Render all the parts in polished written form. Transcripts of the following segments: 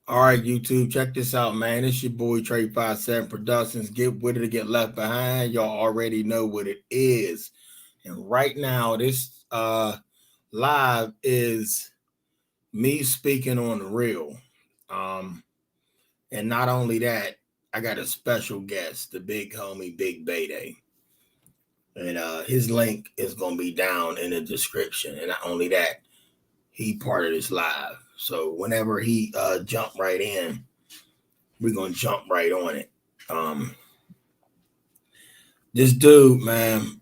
All right, YouTube, check this out, man. It's your boy Trey 57 Productions. Get with it to get left behind. Y'all already know what it is. And right now, this live is me speaking on the real. Um, and not only that, I got a special guest, the big homie Big Bayday. And his link is gonna be down in the description. And not only that, he part of this live. So whenever he jump right in, we're gonna jump right on it. Um, this dude, man,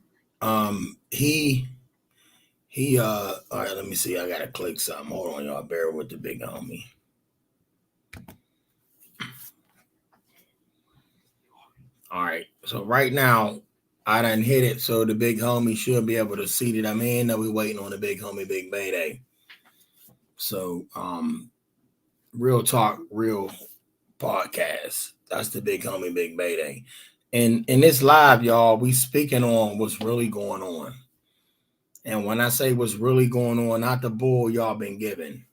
he all right, let me see. I gotta click something. Hold on, y'all. Bear with the big homie. All right. So right now, I done hit it, so the big homie should be able to see that I'm in. That we waiting on the big homie Big Bayday. So real talk, real podcast. That's the big homie Big Bayday. And in this live, y'all, we speaking on what's really going on. And when I say what's really going on, not the bull y'all been given.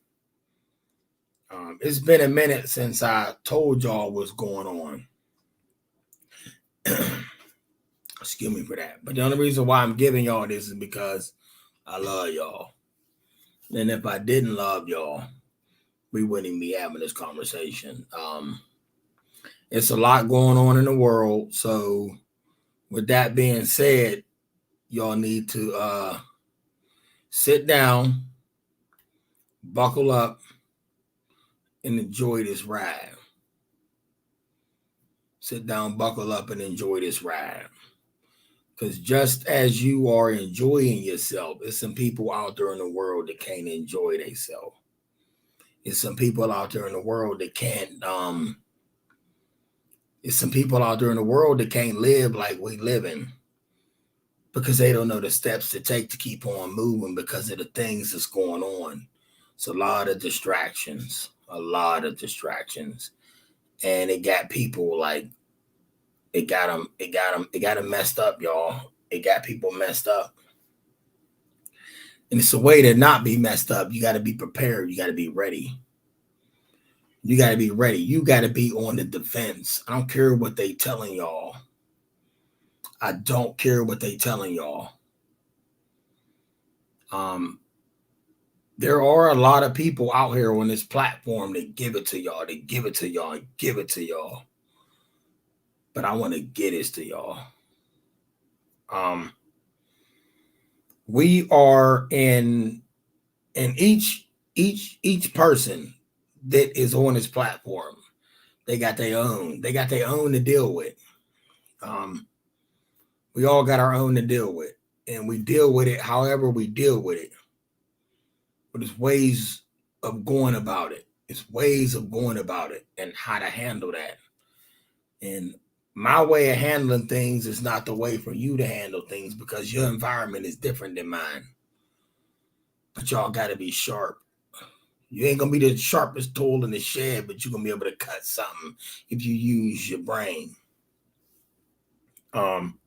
It's been a minute since I told y'all what's going on. Excuse me for that. But the only reason why I'm giving y'all this is because I love y'all. And if I didn't love y'all, we wouldn't be having this conversation. It's a lot going on in the world. So with that being said, y'all need to sit down, buckle up, and enjoy this ride. Sit down, buckle up, and enjoy this ride. Because just as you are enjoying yourself, there's some people out there in the world that can't enjoy themselves. There's some people out there in the world that can't. There's some people out there in the world that can't live like we living because they don't know the steps to take to keep on moving because of the things that's going on. It's a lot of distractions, and it got people like it got them messed up, y'all. It got people messed up. And it's a way to not be messed up. You got to be prepared. You got to be ready. You got to be ready. You got to be on the defense. I don't care what they telling y'all. I don't care what they telling y'all. Um, there are a lot of people out here on this platform that give it to y'all. They give it to y'all. Give it to y'all. But I want to get this to y'all. Um, we are in each person that is on this platform, they got their own to deal with. um we all got our own to deal with, and we deal with it however we deal with it. But it's ways of going about it. It's ways of going about it and how to handle that. And my way of handling things is not the way for you to handle things because your environment is different than mine. But y'all got to be sharp. You ain't gonna be the sharpest tool in the shed, but you're gonna be able to cut something if you use your brain. Um,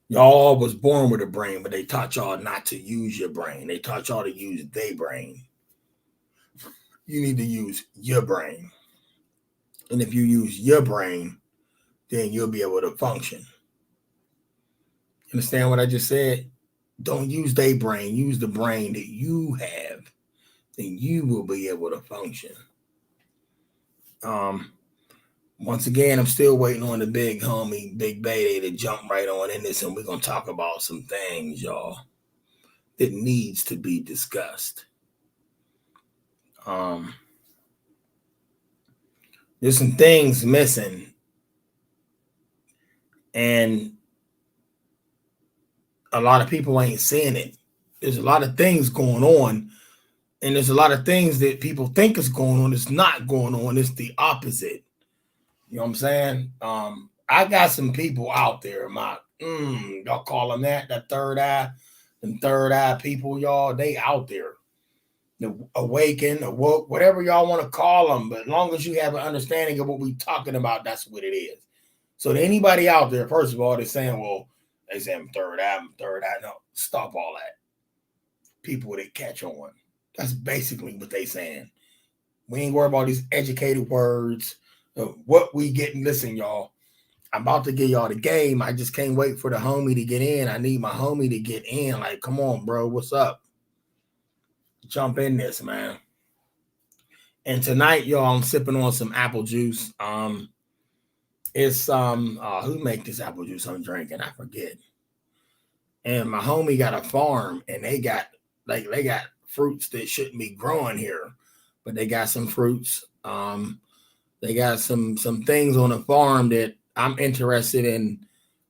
y'all was born with a brain, but they taught y'all not to use your brain. They taught y'all to use their brain. You need to use your brain. And if you use your brain, then you'll be able to function. Understand what I just said? Don't use their brain, use the brain that you have, then you will be able to function. Um, Once again, I'm still waiting on the big homie, Big Bay, to jump right on in this, and we're gonna talk about some things, y'all, that needs to be discussed. Um, there's some things missing, and a lot of people ain't seeing it. There's a lot of things going on, and there's a lot of things that people think is going on. It's not going on. It's the opposite. You know what I'm saying? I got some people out there, y'all call them that third eye, and third eye people, y'all, they out there. The awakened, awoke, whatever y'all want to call them, but as long as you have an understanding of what we're talking about, that's what it is. So to anybody out there, first of all, they're saying, well, they say I'm third eye, I'm third eye. No, stop all that. People that catch on. That's basically what they saying. We ain't worried about these educated words. What we getting? Listen, y'all. I'm about to give y'all the game. I just can't wait for the homie to get in. I need my homie to get in. Like, come on, bro. What's up? Jump in this, man. And tonight, y'all, I'm sipping on some apple juice. It's who make this apple juice I'm drinking? I forget. And my homie got a farm, and they got fruits that shouldn't be growing here, but they got some fruits. They got some things on the farm that I'm interested in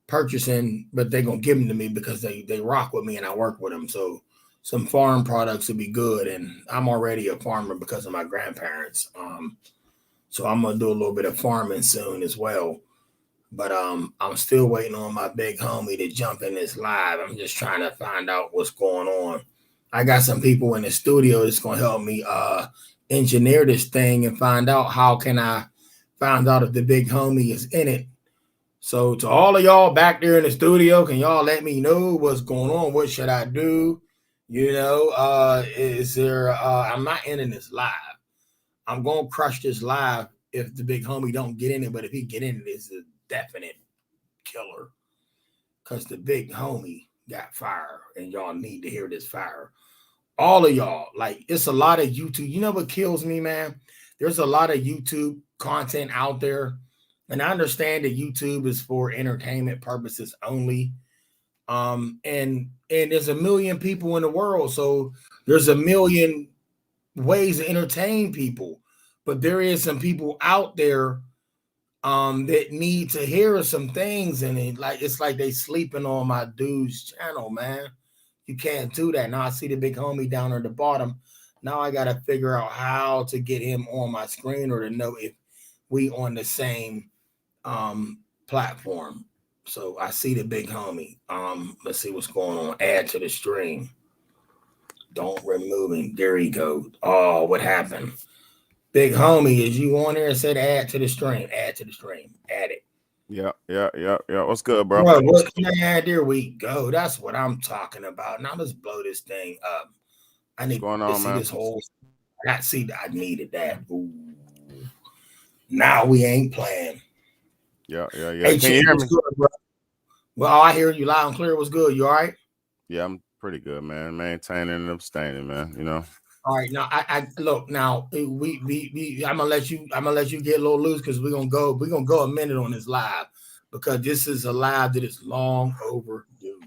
purchasing, but they're gonna give them to me because they rock with me and I work with them. So some farm products would be good, and I'm already a farmer because of my grandparents. So I'm gonna do a little bit of farming soon as well. But I'm still waiting on my big homie to jump in this live. I'm just trying to find out what's going on. I got some people in the studio that's gonna help me engineer this thing and find out how can I find out if the big homie is in it. So to all of y'all back there in the studio, can y'all let me know what's going on? What should I do? Is there I'm not ending this live. I'm gonna crush this live if the big homie don't get in it, but if he get in it, it's a definite killer. Cause the big homie got fire and y'all need to hear this fire. All of y'all, like it's a lot of YouTube. You know what kills me, man? There's a lot of YouTube content out there, and I understand that YouTube is for entertainment purposes only. And there's a million people in the world, so there's a million ways to entertain people. But there is some people out there that need to hear some things, and it's like they sleeping on my dude's channel, man. You can't do that. Now I see the big homie down at the bottom. Now I gotta figure out how to get him on my screen or to know if we on the same platform. So I see the big homie. Let's see what's going on. Add to the stream. Don't remove him. There he goes. Oh, what happened? Big homie, is you on there? And said add to the stream. Add to the stream. Add it. Yeah. What's good, bro? Bro, what man? There we go. That's what I'm talking about. Now let's blow this thing up. I What's need to going see on, this man? whole. I see. I needed that. Ooh. Now we ain't playing. Yeah. Hey, Can Chief, you hear what's me? good, bro? Well, I hear you loud and clear. What's good? You all right? Yeah, I'm pretty good, man. Maintaining and abstaining, man. All right, now I look now. I'm gonna let you get a little loose because we're gonna go a minute on this live because this is a live that is long overdue.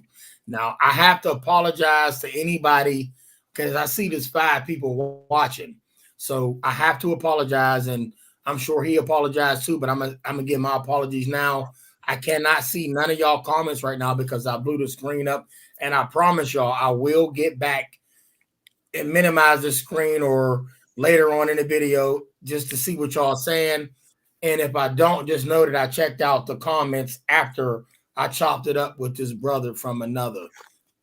Now I have to apologize to anybody because I see there's 5 people watching, so I have to apologize, and I'm sure he apologized too. But I'm gonna give my apologies now. I cannot see none of y'all comments right now because I blew the screen up, and I promise y'all I will get back and minimize the screen or later on in the video just to see what y'all saying. And if I don't, just know that I checked out the comments after I chopped it up with this brother from another.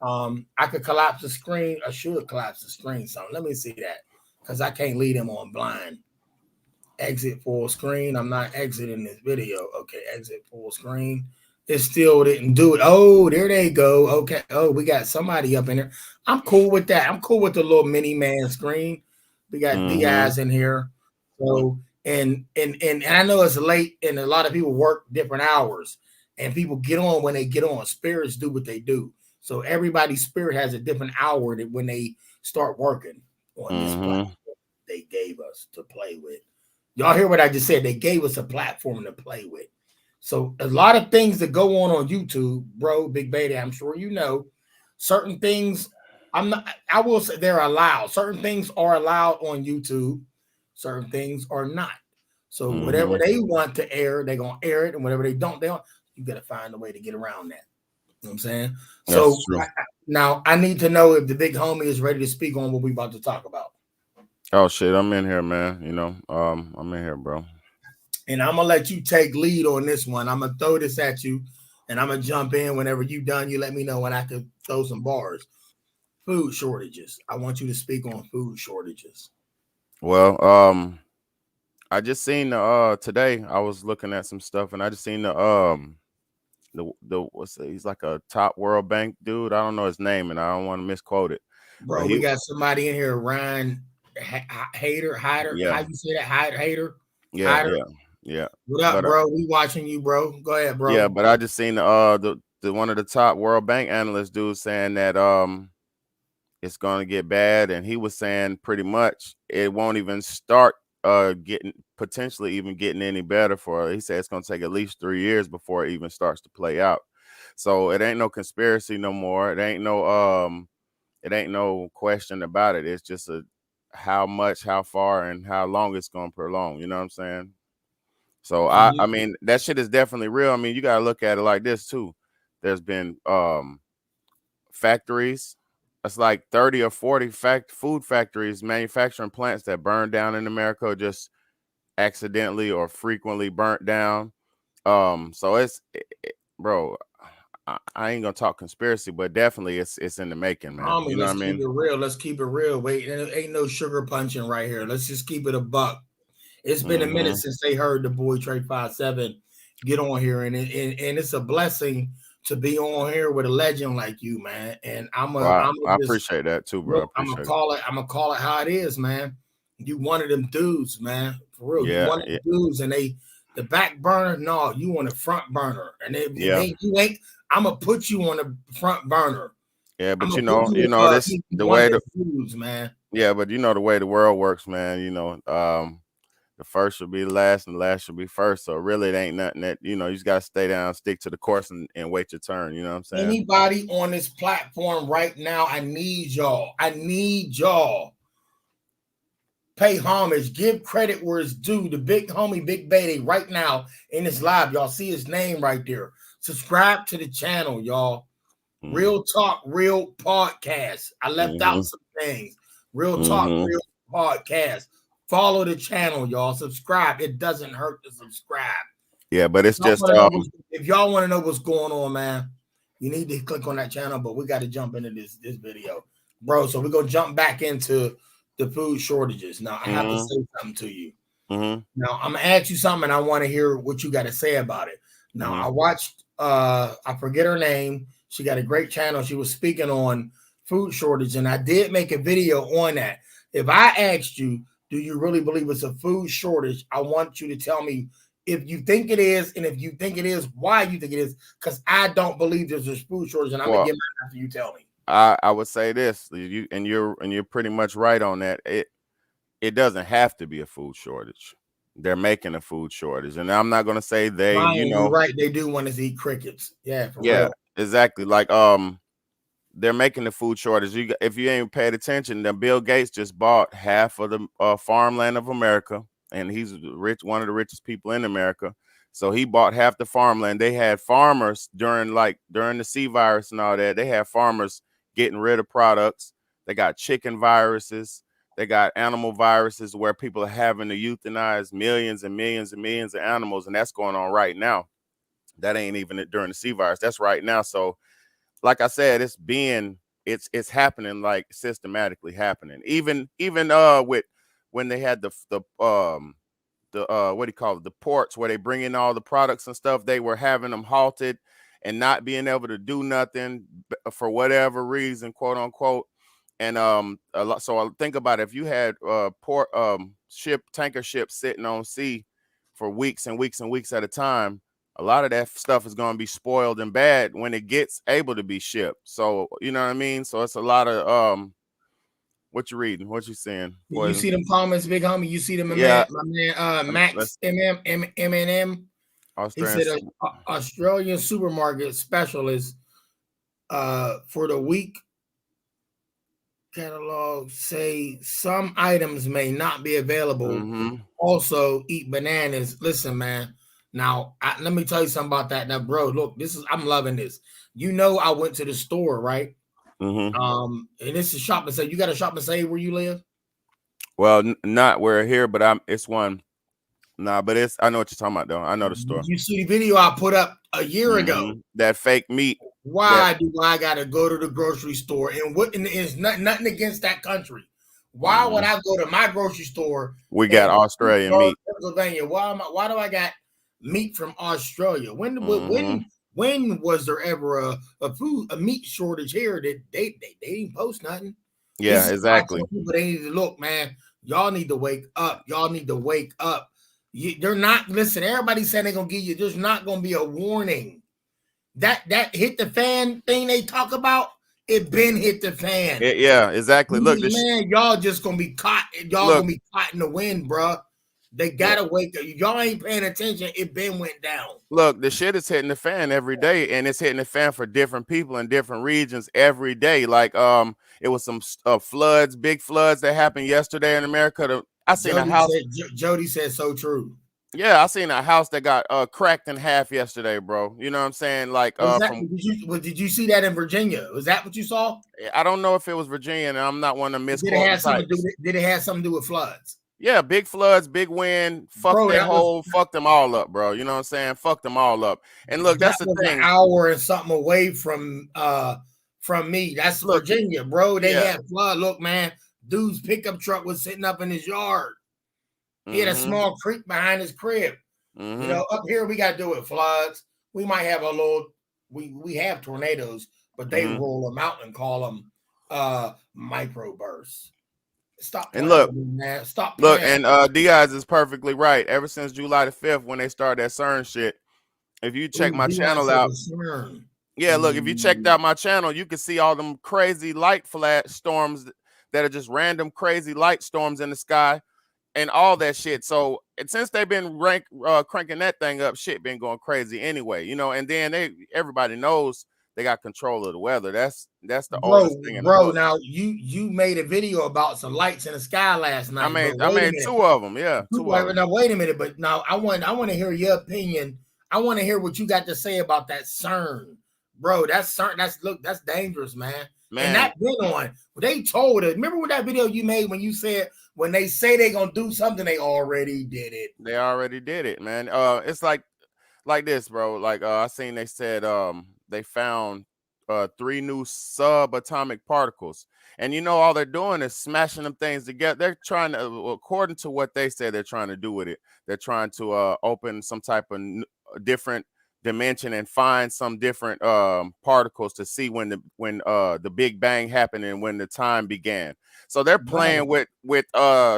I could collapse the screen. I should collapse the screen. So let me see that because I can't lead him on blind. Exit full screen. I'm not exiting this video. Okay, exit full screen. It still didn't do it. Oh, there they go. Okay. Oh, we got somebody up in there. I'm cool with that. I'm cool with the little mini man screen. We got Mm-hmm. Diaz in here. So and I know it's late and a lot of people work different hours and people get on when they get on. Spirits do what they do. So everybody's spirit has a different hour that when they start working on this Mm-hmm. platform they gave us to play with. Y'all hear what I just said? They gave us a platform to play with. So a lot of things that go on YouTube, bro, Big Beta, I'm sure you know, certain things I'm not I will say they're allowed. Certain things are allowed on YouTube, certain things are not. So whatever Mm-hmm. they want to air, they're gonna air it, and whatever they don't, you gotta find a way to get around that. You know what I'm saying? That's So true. now I need to know if the big homie is ready to speak on what we about to talk about. Oh shit, I'm in here, man. I'm in here, bro. And I'm gonna let you take lead on this one. I'm gonna throw this at you, and I'm gonna jump in whenever you done. You let me know when I can throw some bars. Food shortages. I want you to speak on food shortages, Well, I just seen the today I was looking at some stuff and I just seen the he's like a top World Bank dude. I don't know his name and I don't want to misquote it. But bro. We he got somebody in here, Ryan. Hater, hider. How Yeah, you say that? Hater, yeah, hider. yeah, yeah. What up, But bro? We watching you, bro. Go ahead, yeah, bro. but I just seen the one of the top World Bank analysts dudes saying that it's going to get bad, and he was saying pretty much it won't even start getting potentially even getting any better for. He said it's going to take at least 3 years before it even starts to play out. So it ain't no conspiracy no more. It ain't no question about it. It's just a how much, how far, and how long it's going to prolong. You know what I'm saying? So And I you, mean that shit is definitely real. I mean you got to look at it like this too. There's been factories. It's like 30 or 40 food factories, manufacturing plants that burned down in America, or just accidentally or frequently burnt down. So bro, I ain't gonna talk conspiracy, but definitely it's in the making, man. homie, You know what let's I keep mean? it real. Let's keep it real. Wait, ain't no sugar punching right here. Let's just keep it a buck. It's been a minute Mm-hmm. since they heard the boy Trey 57 get on here, and it's a blessing to be on here with a legend like you, man. And Well, I'm I just appreciate that too, bro. I look. appreciate it. I'm gonna call it how it is, man. You one of them dudes, man. For real, you Yeah, one of yeah, them dudes, and the back burner. No, you on the front burner, and if yeah, they you ain't, I'm gonna put you on the front burner. yeah. I'm But gonna put this you the one of way the the dudes, man. yeah, but the way the world works, man. The first should be the last, and the last should be first. So really, it ain't nothing that you just gotta stay down, stick to the course, and wait your turn. You know what I'm saying? Anybody on this platform right now, I need y'all. I need y'all. Pay homage, give credit where it's due. The big homie, Big Betty, right now in this live. Y'all see his name right there. Subscribe to the channel, y'all. Mm-hmm. Real talk, real podcast. I left out Mm-hmm. some things. Real talk, Mm-hmm. real podcast. Follow the channel, y'all. Subscribe. It doesn't hurt to subscribe. Yeah, but it's Y'all just want to know if y'all want to know what's going on, man, you need to click on that channel. But we got to jump into this video, bro. So we're gonna jump back into the food shortages. Now I have to Mm-hmm. say something to you. Mm-hmm. Now I'm gonna ask you something. And I want to hear what you got to say about it. Now Mm-hmm. I watched. I forget her name. She got a great channel. She was speaking on food shortage, and I did make a video on that. If I asked you, do you really believe it's a food shortage? I want you to tell me if you think it is, and if you think it is, why you think it is. Because I don't believe there's a food shortage, and I'm gonna Well, get mine after you tell me. I would say this, you're pretty much right on that. It doesn't have to be a food shortage. They're making a food shortage, and I'm not gonna say they, Ryan, you're right. They do want us to eat crickets. Yeah, for yeah, real. exactly. Like they're making the food shortage. If you ain't paid attention, then Bill Gates just bought half of the farmland of America, and he's one of the richest people in America. So he bought half the farmland. They had farmers during the C virus and all that. They had farmers getting rid of products. They got chicken viruses. They got animal viruses where people are having to euthanize millions and millions and millions of animals, and that's going on right now. That ain't even during the C virus. That's right now. So like I said, it's happening, like systematically happening. Even with when they had the what do you call it, the ports where they bring in all the products and stuff, they were having them halted and not being able to do nothing for whatever reason, quote unquote. And a lot, so I think about it, if you had port tanker ships sitting on sea for weeks and weeks and weeks at a time, a lot of that stuff is going to be spoiled and bad when it gets able to be shipped. So you know what I mean? So it's a lot of what you reading, what you seeing, You poison. see them comments, big homie. You see them, Yeah, my man, Max let's M. He Australian. said Australian supermarket specialist for the week catalog say some items may not be available. Mm-hmm. Also, eat bananas. Listen, man. Now, let me tell you something about that. Now, bro, look, I'm loving this. I went to the store, right? Mm-hmm. And this is shop and say. You got a shop and say where you live? Well, not where here, but it's one. Nah, but I know what you're talking about though. I know the Did store. you see the video I put up a year ago? Mm-hmm. That fake meat. That Why do I gotta go to the grocery store? And it's nothing against that country. Why would mm-hmm. I go to my grocery store We got in Australian Pittsburgh, meat. Pennsylvania? Why do I got meat from Australia? Mm-hmm. When was there ever a meat shortage here that they didn't post nothing? Yeah, This is why I exactly. tell people they need to look, man. Y'all need to wake up. Y'all need to wake up. They're not listen. Everybody saying they're gonna give you. There's not gonna be a warning. That hit the fan thing they talk about. It been hit the fan. Yeah, exactly. Look, Man, y'all just gonna be caught. Y'all look, gonna be caught in the wind, bro. They yeah. gotta wake up. Y'all ain't paying attention. It been went down. Look, the shit is hitting the fan every day, and it's hitting the fan for different people in different regions every day. Like, it was some floods, big floods that happened yesterday in America. I seen a house. Jody said so true. Yeah, I seen a house that got cracked in half yesterday, bro. You know what I'm saying? Like, Was that from did you see that in Virginia? Was that what you saw? I don't know if it was Virginia, and I'm not one to misquoting types. Did it have something to do with floods? Yeah, big floods, big wind, fuck Bro, fuck them all up, bro. You know what I'm saying? Fuck them all up. And look, that's that the was an thing. hour and something away from me. That's Look, Virginia, bro. They yeah. had flood. Look, man, dude's pickup truck was sitting up in his yard. He had a Mm-hmm. small creek behind his crib. You Mm-hmm. know, up here we got to do with floods. We might have a little. We have tornadoes, but they Mm-hmm. roll them out and call them microbursts. Stop And playing look, with me, man. Stop look, playing. and Diaz is perfectly right. Ever since July the 5th, when they started that CERN shit, if you check Ooh, my Dion channel said out, concern. yeah, look, if you checked out my channel, you can see all them crazy light flash storms that are just random crazy light storms in the sky and all that shit. So and since they've been cranking that thing up, shit been going crazy anyway, you know. And then everybody knows they got control of the weather. That's the oldest thing in the Bro. book. Now you made a video about some lights in the sky last I night, but made I wait a made minute. two of them. Yeah, two of them. Now wait a minute, but now I want to hear your opinion. I want to hear what you got to say about that CERN, bro. That's CERN. That's dangerous, man. And Man, that been on. They told us. Remember what that video you made when you said when they say they gonna do something, they already did it. they already did it, man. It's like this, bro. Like I seen they said they found three new subatomic particles. And you know all they're doing is smashing them things together. They're trying to according to what they say they're trying to do with it. They're trying to open some type of different dimension and find some different particles to see when the Big Bang happened and when the time began. So they're Bro, playing with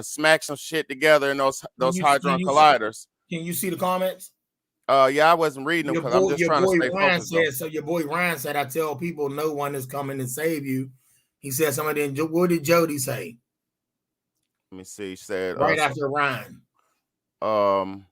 smack some shit together in those can hadron you colliders. can you see the comments? Yeah, I wasn't reading them because I'm just Your trying to boy stay Ryan focused though. said. So your boy Ryan said, "I tell people no one is coming to save you." He said something. What did Jody say Let me see. She said, right after Ryan? um,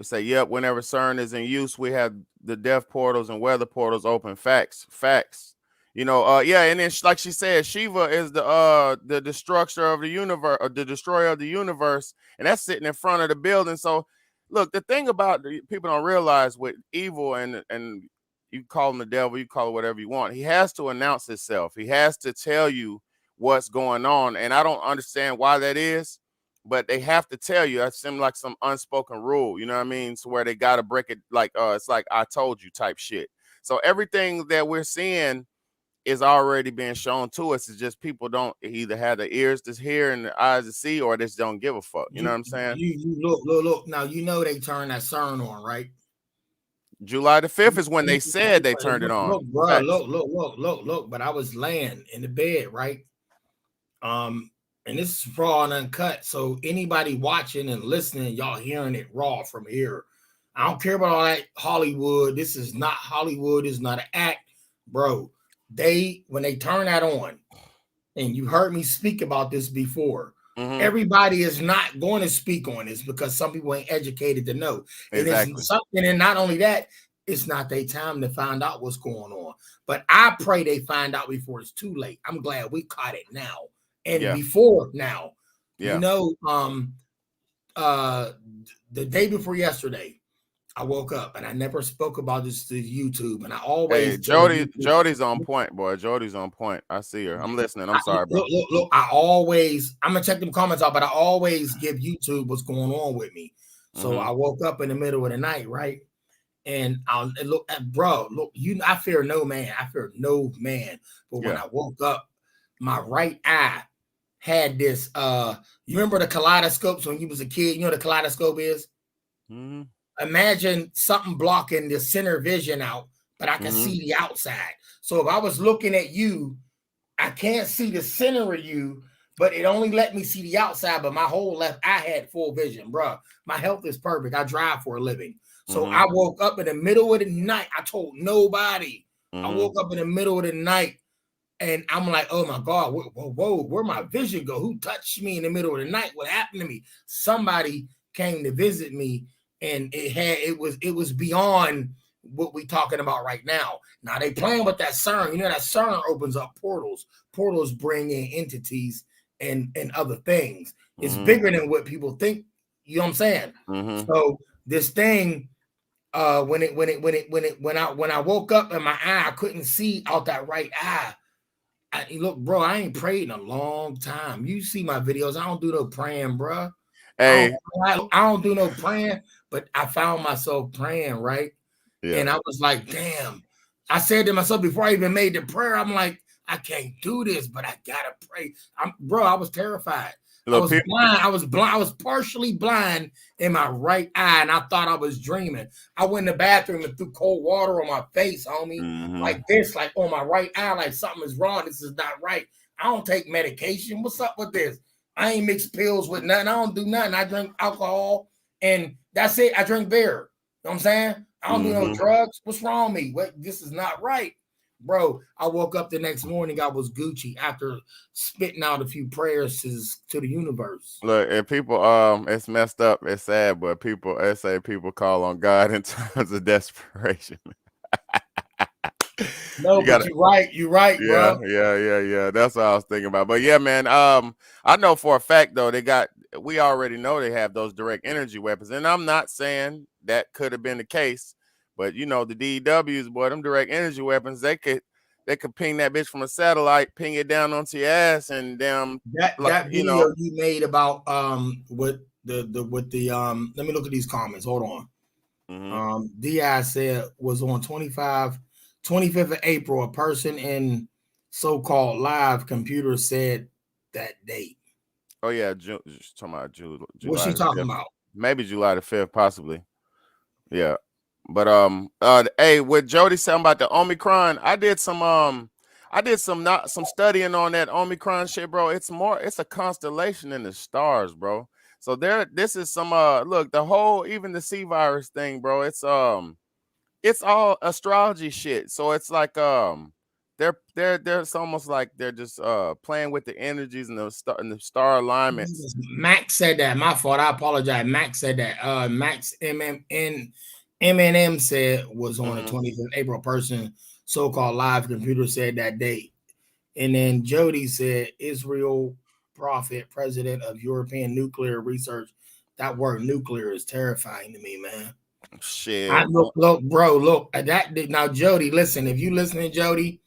say, yep. Whenever CERN is in use, we have the death portals and weather portals open. Facts. You know, yeah. And then, like she said, Shiva is the destructor of the universe, the destroyer of the universe, and that's sitting in front of the building. So, look, the thing about people don't realize with evil and you call him the devil, you call it whatever you want. He has to announce himself. He has to tell you what's going on, and I don't understand why that is, but they have to tell you. It seems like some unspoken rule, you know what I mean? So where they got to break it, like it's like I told you type shit. So everything that we're seeing is already being shown to us. It's just people don't either have the ears to hear and the eyes to see, or they just don't give a fuck. You know what I'm saying? You look. Now you know they turned that CERN on, right? July the 5th is when they said they turned it on. Look, bro. Facts. Look. But I was laying in the bed, right? Um, and this is raw and uncut. So anybody watching and listening, y'all hearing it raw from here. I don't care about all that Hollywood. This is not Hollywood. It's not an act, bro. When they turn that on, and you heard me speak about this before. Mm-hmm. Everybody is not going to speak on this because some people ain't educated to know. Exactly. It is something, and not only that, it's not their time to find out what's going on. But I pray they find out before it's too late. I'm glad we caught it now and Yeah. before now. Yeah. You know, the day before yesterday, I woke up and I never spoke about this to YouTube, and I always Hey, Jody's on point, boy. Jody's on point. I see her. I'm listening. I'm sorry, bro. Look, I'm gonna check them comments out, but I always give YouTube what's going on with me. So Mm-hmm. I woke up in the middle of the night, right? And I'll look at bro, look, I fear no man. I fear no man. But when I woke up, my right eye had this you remember the kaleidoscopes when you was a kid? You know what a kaleidoscope is? Mm-hmm. Imagine something blocking the center vision out, but I can see the outside. So if I was looking at you I can't see the center of you, but it only let me see the outside. But my whole left eye had full vision, bro. My health is perfect. I drive for a living. So Mm-hmm. I woke up in the middle of the night. I told nobody. I Mm-hmm. woke up in the middle of the night and I'm like, oh my God, whoa, where my vision go? Who touched me in the middle of the night? What happened to me? Somebody came to visit me, and it was beyond what we talking about right now. Now they playing with that CERN. You know that CERN opens up portals. Portals bring in entities and other things. It's Mm-hmm. bigger than what people think. You know what I'm saying? Mm-hmm. So this thing, when I woke up in my eye, I couldn't see out that right eye. Look, bro, I ain't prayed in a long time. You see my videos. I don't do no praying, bro. I don't, Hey, I don't do no praying, but I found myself praying, right? yeah. And I was like, damn. I said to myself before I even made the prayer, I'm like, I can't do this, but I gotta pray. Bro, I was terrified. I Look, was people. blind. I was blind. I was partially blind in my right eye, and I thought I was dreaming. I went in the bathroom and threw cold water on my face, homie, Mm-hmm. like this, like on my right eye, like something is wrong. This is not right. I don't take medication. What's up with this? I ain't mix pills with nothing. I don't do nothing. I drink alcohol, and that's it. I drink beer. You know what I'm saying? I don't do no Mm-hmm. drugs. What's wrong with me? What? This is not right, bro. I woke up the next morning. I was Gucci after spitting out a few prayers to the universe. Look, if people, it's messed up, it's sad, but people, they say people call on God in times of desperation. No, You but gotta, you're right. You're right, yeah, bro. yeah, yeah, yeah. That's what I was thinking about. But yeah, man, I know for a fact though we already know they have those direct energy weapons, and I'm not saying that could have been the case, but you know the DWs, boy, them direct energy weapons, they could ping that bitch from a satellite, ping it down onto your ass, and damn, like That video you made about with the with the let me look at these comments. Hold on. hmm Di said was on 25th of April. A person in so-called live computer said that date. oh yeah, talking about What's July she the talking 5th, about? maybe July the 5th, possibly. Yeah. But hey, what Jody said about the Omicron, I did some not some studying on that Omicron shit, bro. It's a constellation in the stars, bro. So this is some look, the whole even the C virus thing, bro. It's all astrology shit. So it's like they're it's almost like they're just playing with the energies and the star alignments. Max said that. My fault. I apologize. Max said that. Max MNM said was on the hmm 25th April. Person so-called live computer said that date. And then Jody said Israel prophet, president of European nuclear research. That word nuclear is terrifying to me, man. I Shit. look, bro, look that now, Jody. Listen, if you listening, Jody,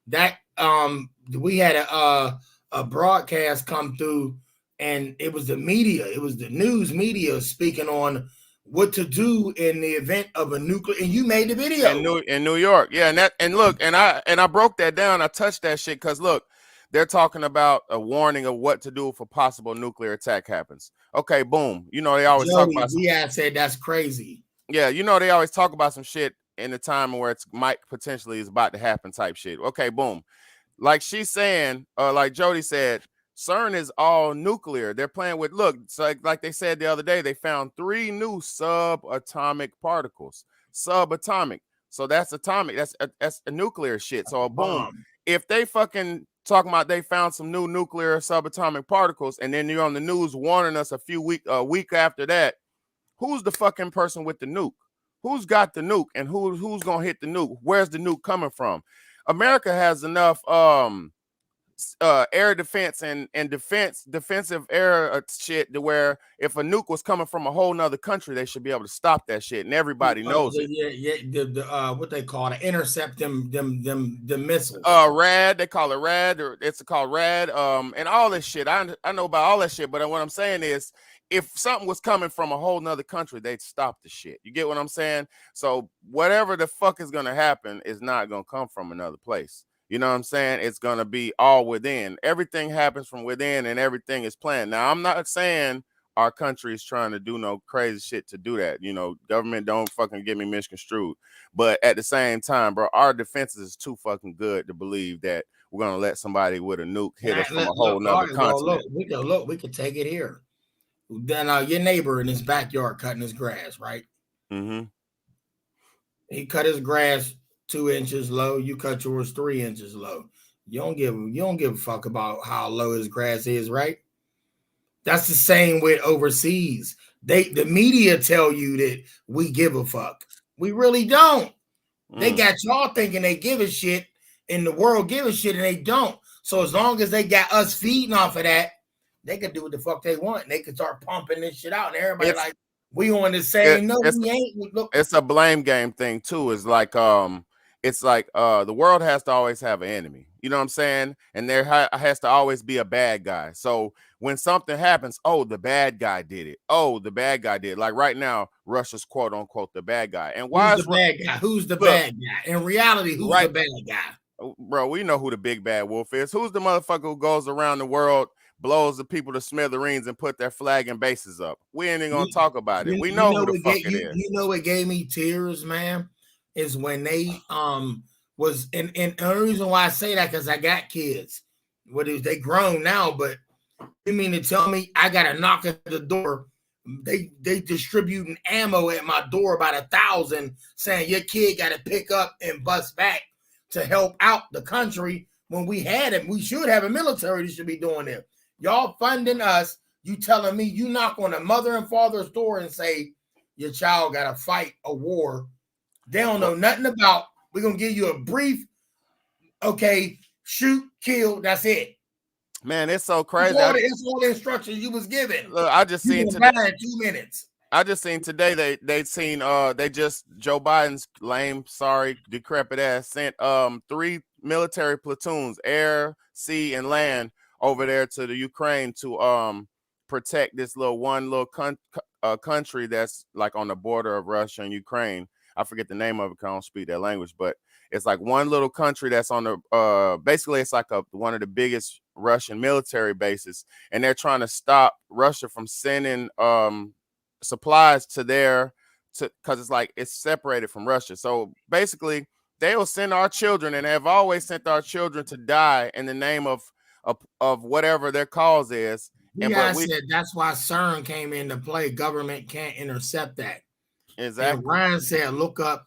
that we had a broadcast come through, and it was the media, it was the news media speaking on what to do in the event of a nuclear. And you made the in video. New York. Yeah, and look, and I broke that down. I touched that shit because look, they're talking about a warning of what to do if a possible nuclear attack happens. Okay, boom. You know they always talk Jody, about some. we had said that's crazy. Yeah, you know they always talk about some shit in the time where it's might potentially is about to happen type shit. Okay, boom. Like she's saying, like Jody said, CERN is all nuclear. They're playing with look, so like they said the other day, they found 3 new subatomic particles. Subatomic. So that's atomic. That's a nuclear shit. So boom. Bomb. If they fucking talking about they found some new nuclear subatomic particles, and then you're on the news warning us a week after that, who's the fucking person with the nuke? Who's got the nuke and who's gonna hit the nuke? Where's the nuke coming from? America has enough air defense and defensive air shit to where if a nuke was coming from a whole nother country, they should be able to stop that shit, and everybody knows it. Yeah, yeah, what they call it, intercept them missiles. Rad, they call it rad, or it's called rad, and all this shit. I know about all that shit, but what I'm saying is, if something was coming from a whole nother country, they'd stop the shit. You get what I'm saying? So whatever the fuck is gonna happen is not gonna come from another place. You know what I'm saying? It's gonna be all within. Everything happens from within, and everything is planned. Now, I'm not saying our country is trying to do no crazy shit to do that. You know, government don't fucking get me misconstrued. But at the same time, bro, our defenses is too fucking good to believe that we're gonna let somebody with a nuke hit us from a Look, whole all nother right, well, continent. we could take it here. Then your neighbor in his backyard cutting his grass, right? Mm-hmm. He cut his grass 2 inches low. You cut yours 3 inches low. You don't give a fuck about how low his grass is, right? That's the same with overseas. The media tell you that we give a fuck. We really don't. They Mm. got y'all thinking they give a shit, and the world give a shit, and they don't. So as long as they got us feeding off of that, they can do what the fuck they want. And they can start pumping this shit out, and everybody It's like, we on the it, same. No, it's we ain't. Look, it's a blame game thing too. It's like the world has to always have an enemy. You know what I'm saying? And there has to always be a bad guy. So when something happens, oh, the bad guy did it. Oh, the bad guy did. Like right now, Russia's quote unquote the bad guy. And who's why the is bad guy? Who's the look bad guy? In reality, who's the right, bad guy? bro? We know who the big bad wolf is. Who's the motherfucker who goes around the world, blows the people to smithereens, and put their flag and bases up? We ain't even gonna You, talk about it. We you know know who the what fuck get it you is. you know what gave me tears, man, is when they was and the only reason why I say that because I got kids. What is they grown now, but you mean to tell me I gotta knock at the door? They distributing ammo at my door about 1,000, saying your kid got to pick up and bust back to help out the country when we had it. We should have a military that should be doing it. Y'all funding us. You telling me you knock on a mother and father's door and say your child got to fight a war they don't know nothing about. We're gonna give you a brief, okay, shoot, kill, that's it. Man, it's so That's crazy. all the instructions you was given. Look, I just You seen gonna today. die in 2 minutes. I just seen today they seen they just Joe Biden's lame, sorry, decrepit ass sent 3 military platoons, air, sea, and land over there to the Ukraine to protect this country that's like on the border of Russia and Ukraine. I forget the name of it 'cause I don't speak that language, but it's like one little country that's on the basically it's like one of the biggest Russian military bases, and they're trying to stop Russia from sending supplies to their to because it's like it's separated from Russia. So basically, they will send our children, and have always sent our children to die in the name of whatever their cause is. And Yeah, but I we said that's why CERN came into play. Government can't intercept that. And exactly. Ryan said, look up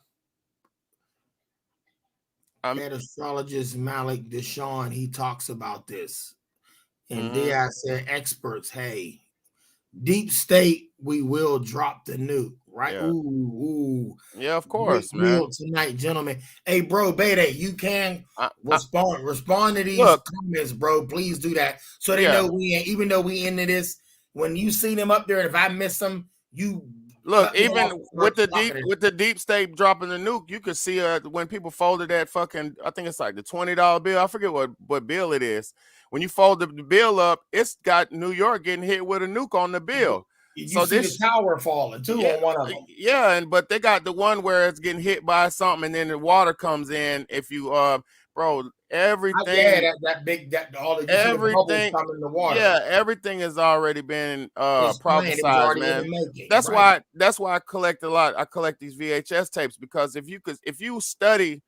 Um. that astrologist Malik Deshawn. He talks about this. And Mm-hmm. there I said, experts, hey, deep state, we will drop the nuke, right? Yeah. Ooh. Yeah. Of Great course, man. meal tonight, gentlemen. Hey, bro, Beta, you can I respond to these look. comments, bro. Please do that so they Yeah. know we ain't. Even though we into this, when you see them up there, if I miss them, you Look, cut me off even before talking. with the deep state dropping the nuke, you could see when people folded that fucking I think it's like the $20 bill. I forget what bill it is. When you fold the bill up, it's got New York getting hit with a nuke on the bill. You So see the this tower falling too yeah on one of them. yeah, and but they got the one where it's getting hit by something and then the water comes in. If you bro, Yeah, everything that big that all that you see the bubbles everything come in the water. yeah, everything has already been It's planned. It was prophesized, already in the man. making, that's right? why that's why I collect a lot. I collect these VHS tapes because if you study,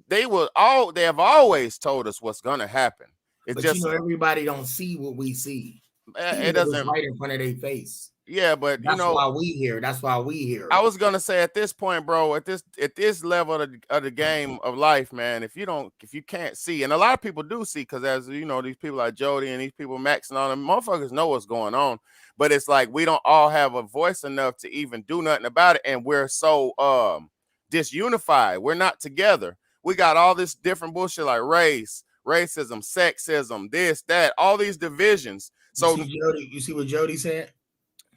they have always told us what's gonna happen. It But just everybody don't see what we see, even it though it's doesn't right in front of their face. yeah, but That's why we here. That's why we I here. was gonna say at this point, bro, at this level of the game of life, man, if you can't see, and a lot of people do see, because as you know, these people like Jody and these people Max and all them motherfuckers know what's going on, but it's like we don't all have a voice enough to even do nothing about it, and we're so disunified. We're not together. We got all this different bullshit like race, racism, sexism, this, that, all these divisions. You So see Jody. You see what Jody said?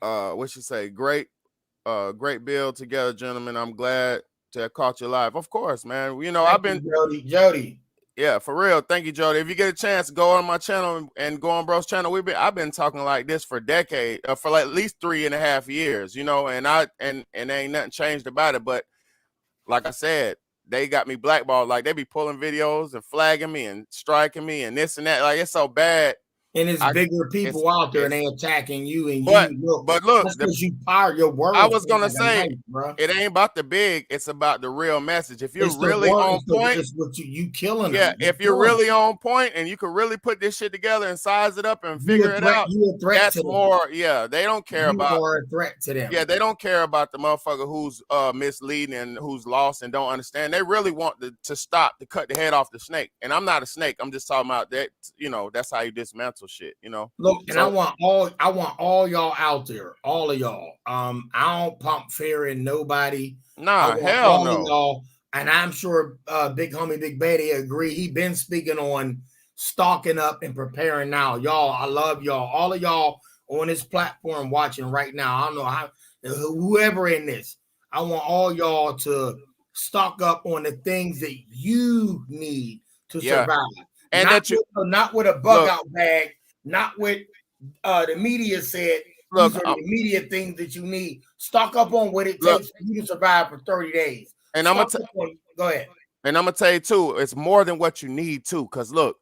what you say? Great build together, gentlemen. I'm glad to have caught you live. Of course, man. You know, Thank I've you, been Jody. Jody. yeah, for real. Thank you, Jody. If you get a chance, go on my channel and go on bro's channel. I've been talking like this for decades, for like at least 3.5 years, you know, and ain't nothing changed about it. But like I said, they got me blackballed. Like they be pulling videos and flagging me and striking me and this and that. Like it's so bad. And it's I bigger people out there, and it's they attacking you, and but you look. look, That's because you fire your I words was feel gonna like a say knife, bro. it ain't about the big, it's about the real message. If you're It's the really word. on It's point, it's what you killing yeah, them. You if you're killing them. really on point and you can really put this shit together and size it up and You figure a it threat. out, You a threat to that's them. more, yeah, they don't care You about are a threat to yeah, them. they don't care about the motherfucker who's misleading and who's lost and don't understand. They really want to stop, to cut the head off the snake. And I'm not a snake. I'm just talking about that, that's how you dismantle shit, Look, and So I want all y'all out there, all of y'all. I don't pump fear in nobody. I nah, want hell all of no. y'all, and I'm sure Big Homie Big Betty agree. He been speaking on stocking up and preparing now. Y'all, I love y'all. All of y'all on this platform watching right now. I don't know how whoever in this. I want all y'all to stock up on the things that you need to Yeah. survive. And that you Not with a bug look, out bag, not with the media said look, these are the immediate things that you need. Stock up on what it look, takes for you to survive for 30 days. and I'm gonna Stock up on, go ahead. And I'm gonna tell you too, it's more than what you need too. Cause look,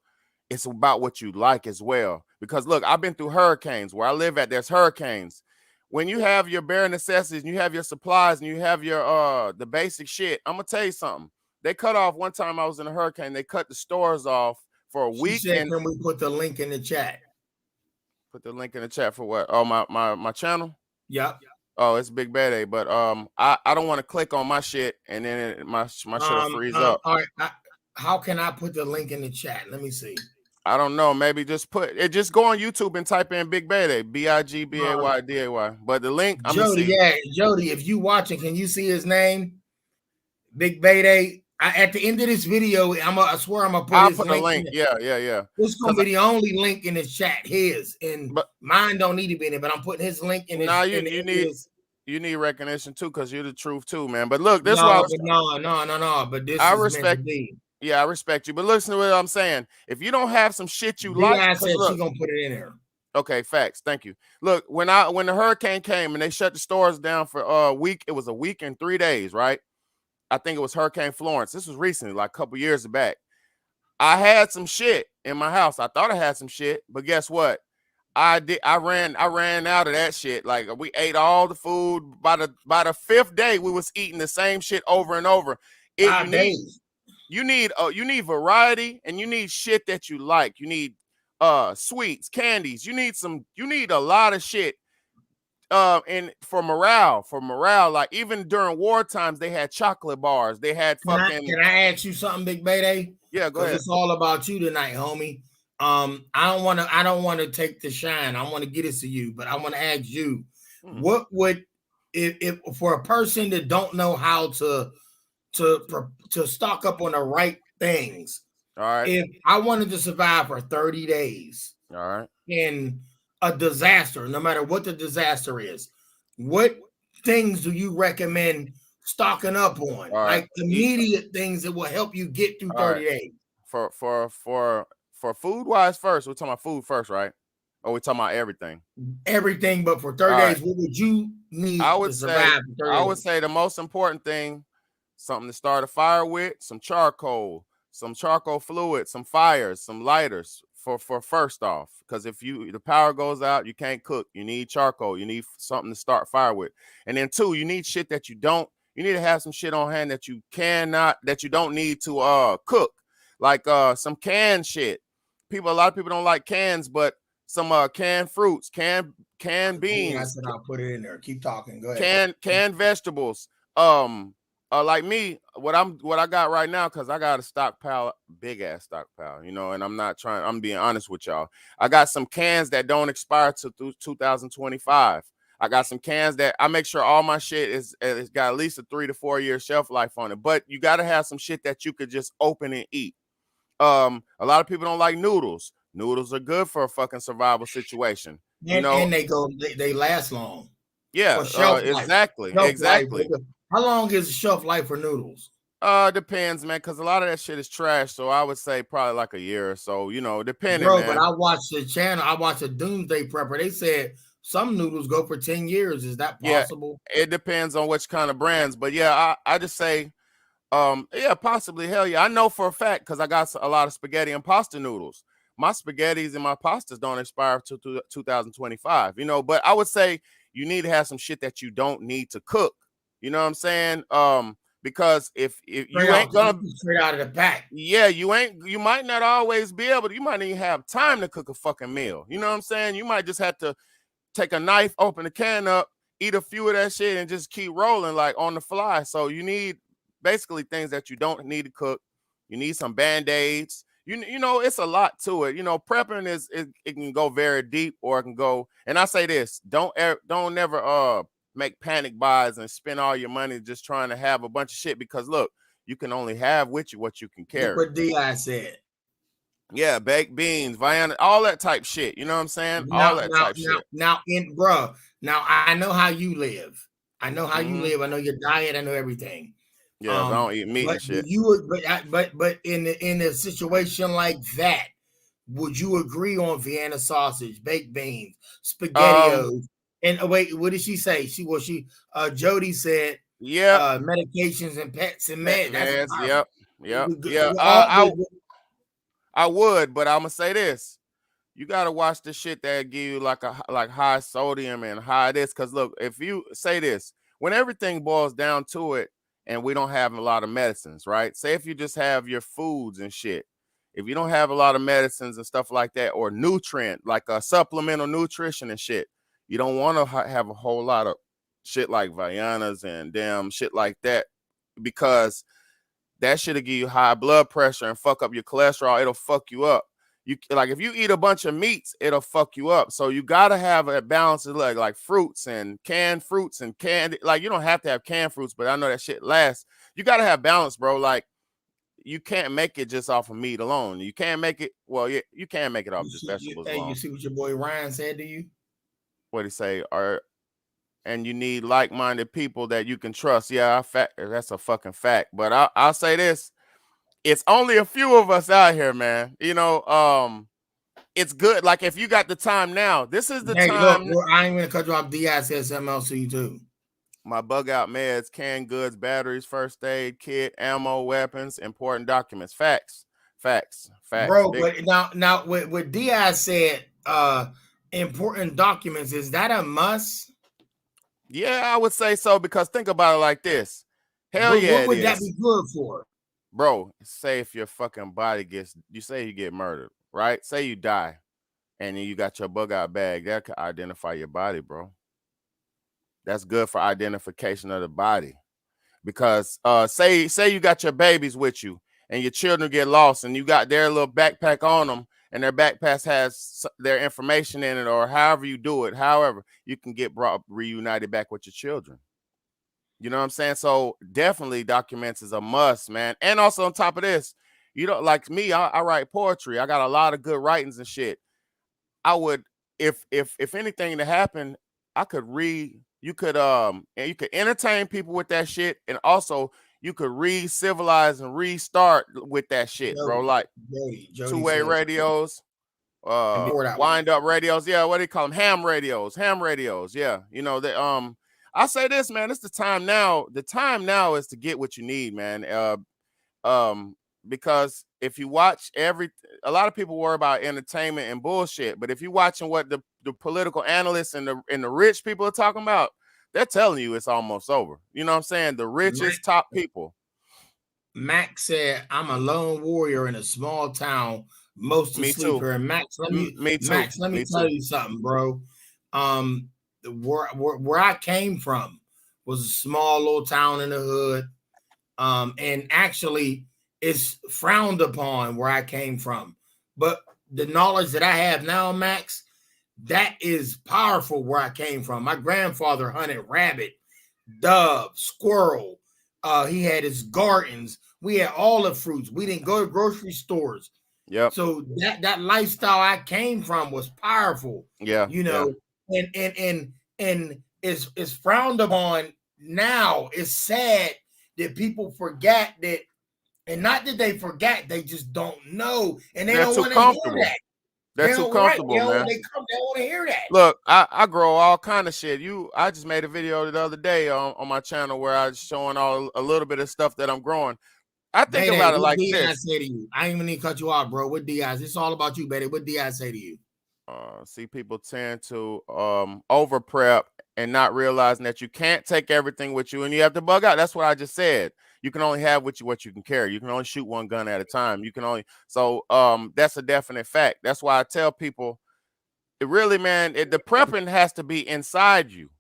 it's about what you like as well. Because look, I've been through hurricanes. Where I live at, there's hurricanes. When you have your bare necessities and you have your supplies and you have your the basic shit, I'm gonna tell you something. They cut off one time I was in a hurricane, they cut the stores off for a She week said, and can we put the link in the chat? put the link in the chat for what? Oh, my channel? Yep. Oh, it's Big Bad A, but I don't want to click on my shit and then my shit'll freeze up. All right. How can I put the link in the chat? Let me see. I don't know. Maybe just put it. Just go on YouTube and type in Big Bada, Uh, Bigbayday. But the link, I'm gonna Jody, see. yeah, Jody, if you watching, can you see his name? Big Bayday. At the end of this video, I swear I'm gonna put I'll his put a link in link. it. Yeah. This is gonna Cause be the only link in his chat, his and but mine don't need to be in it, but I'm putting his link in now his you in the you end of need this. you need recognition too, cause you're the truth too, man. But look, this is what I No, was. but no. But this I is meant to respect. be. Yeah, I respect you. But listen to what I'm saying. If you don't have some shit you D like, I cause said she look, gonna put it in there. okay, facts. Thank you. Look, when the hurricane came and they shut the stores down for a week, it was a week and 3 days, right? I think it was Hurricane Florence. This was recently, like a couple years back. I had some shit in my house. I thought I had some shit, but guess what? I ran out of that shit. Like we ate all the food. By the fifth day, we was eating the same shit over and over. It you Five need days. you need variety and you need shit that you like. You need sweets, candies. You need a lot of shit. And for morale, like even during war times, they had chocolate bars. They had fucking Can I ask you something, Big Bayday? yeah. Go Because ahead. it's all about you tonight, homie. I don't want to take the shine. I want to get it to you, but I want to ask you, Hmm. what would if for a person that don't know how to stock up on the right things, All right. if I wanted to survive for 30 days All right. in a disaster, no matter what the disaster is, what things do you recommend stocking up on? All right. Like immediate things that will help you get through All right. 30 days. For food wise first, we're talking about food first, right? Or we talking about everything? Everything, but for All 30 right. days, what would you I need to would say survive for I 30 would days? say the most important thing, something to start a fire with, some charcoal fluid, some fires, some lighters for first off. Because if the power goes out, you can't cook. You need charcoal. You need something to start fire with. And then two, you need shit that you need to have some shit on hand that you don't need to cook. Like some canned shit. A lot of people don't like cans, but some canned fruits, canned Yeah, I beans, said I'll put it in there. Keep talking. Go ahead. canned vegetables. Like me, what I got right now, because I got a stockpile, big ass stockpile, and I'm being honest with y'all. I got some cans that don't expire till through 2025. I got some cans that I make sure all my shit it's got at least a 3 to 4 year shelf life on it. But you got to have some shit that you could just open and eat. A lot of people don't like noodles. Noodles are good for a fucking survival situation. And they last long Yeah, for shelf life. exactly, Shelf life. exactly. How long is the shelf life for noodles? Depends, man, because a lot of that shit is trash. So I would say probably like a year or so, depending, Bro, but man. I watched the channel. I watched a Doomsday Prepper. They said some noodles go for 10 years. Is that Yeah, possible? it depends on which kind of brands. But yeah, I just say, yeah, possibly, hell yeah. I know for a fact because I got a lot of spaghetti and pasta noodles. my spaghettis and my pastas don't expire till 2025. But I would say you need to have some shit that you don't need to cook. You know what I'm saying? Because if you ain't gonna, straight out of the pack. yeah, you might not always be able to. You might not even have time to cook a fucking meal. You know what I'm saying? You might just have to take a knife, open the can up, eat a few of that shit, and just keep rolling like on the fly. So you need basically things that you don't need to cook. You need some band-aids. It's a lot to it. Prepping it can go very deep, or it can go. And I say this: don't never make panic buys and spend all your money just trying to have a bunch of shit, because look, you can only have with you what you can Look carry. what Di said. Yeah, baked beans, Vienna, all that type shit. You know what I'm saying? All that type shit. Now, I know how you live. I know how you Mm-hmm. live. I know your diet. I know everything. Yeah, I don't eat meat But and do shit. you would, but in a situation like that, would you agree on Vienna sausage, baked beans, Um, spaghettios, and wait, what did she say? Jody said, yeah, medications and pets and meds. That's meds. powerful. Yep, yep, With, yeah. with all, I would, but I'm gonna say this: you gotta watch the shit that give you like high sodium and high this. Cause look, if you say this, when everything boils down to it, and we don't have a lot of medicines, right? Say if you just have your foods and shit, if you don't have a lot of medicines and stuff like that, or nutrient like a supplemental nutrition and shit, you don't want to have a whole lot of shit like Vianas and damn shit like that, because that shit'll give you high blood pressure and fuck up your cholesterol. It'll fuck you up. You like if you eat a bunch of meats, it'll fuck you up. So you gotta have a balance of like fruits and canned fruits and canned, like you don't have to have canned fruits, but I know that shit lasts. You gotta have balance, bro. Like you can't make it just off of meat alone. You can't make it. Well, yeah, you can make it off just vegetables you alone. see what your boy Ryan said to you? What do you say? And you need like-minded people that you can trust. Yeah, that's a fucking fact. But I'll say this: it's only a few of us out here, man. It's good. Like if you got the time now, this is the Hey, look, time. I ain't gonna cut you off. Di said something else to you too. My bug out meds, canned goods, batteries, first aid kit, ammo, weapons, important documents. Facts, facts, facts. Bro, Big. but now what Diaz said, important documents, is that a must? Yeah, I would say so, because think about it like this. Hell yeah, What it would that is. be good for? Bro, say if your fucking body you say you get murdered, right? Say you die, and then you got your bug out bag, that could identify your body, bro. That's good for identification of the body. Because say you got your babies with you and your children get lost and you got their little backpack on them, and their backpack has their information in it, or however you do it, however you can get reunited back with your children. You know what I'm saying? So definitely documents is a must, man. And also on top of this, like me, I write poetry. I got a lot of good writings and shit. I would, if anything to happen, I could read. You could and you could entertain people with that shit, and also you could re-civilize and restart with that shit, bro. Jody, Like Jody two-way said, radios, and before that one, wind up radios. Yeah, what do you call them? Ham radios. Ham radios. Yeah, I say this, man. It's the time now. The time now is to get what you need, man. Um, because if you watch a lot of people worry about entertainment and bullshit, but if you're watching what the political analysts and the rich people are talking about, they're telling you it's almost over. You know what I'm saying? The richest top people. Max said, "I'm a lone warrior in a small town, most Me asleep too. here." And Me too. Max, let me Me tell too. you something, bro. Where I came from was a small little town in the hood. And actually, it's frowned upon where I came from. But the knowledge that I have now, Max, that is powerful where I came from. My grandfather hunted rabbit, dove, squirrel. He had his gardens. We had all the fruits. We didn't go to grocery stores. Yep. So that lifestyle I came from was powerful, Yeah. you Yeah. know, and is frowned upon now. It's sad that people forget that, and not that they forget, they just don't know, and they They're don't too want to hear comfortable. that. They're They too don't right, comfortable, man. they don't want to hear that. Look, I grow all kind of shit. I just made a video the other day on my channel where I was showing a little bit of stuff that I'm growing. I think Bayday, about it what like Di this. say to you? I ain't even need to cut you off, bro. What Di? It's all about you, Bayday. What Di say to you? See, people tend to over prep and not realizing that you can't take everything with you, and you have to bug out. That's what I just said. You can only have with you what you can carry. You can only shoot one gun at a time. You can only that's a definite fact. That's why I tell people, it really, man, the prepping has to be inside you.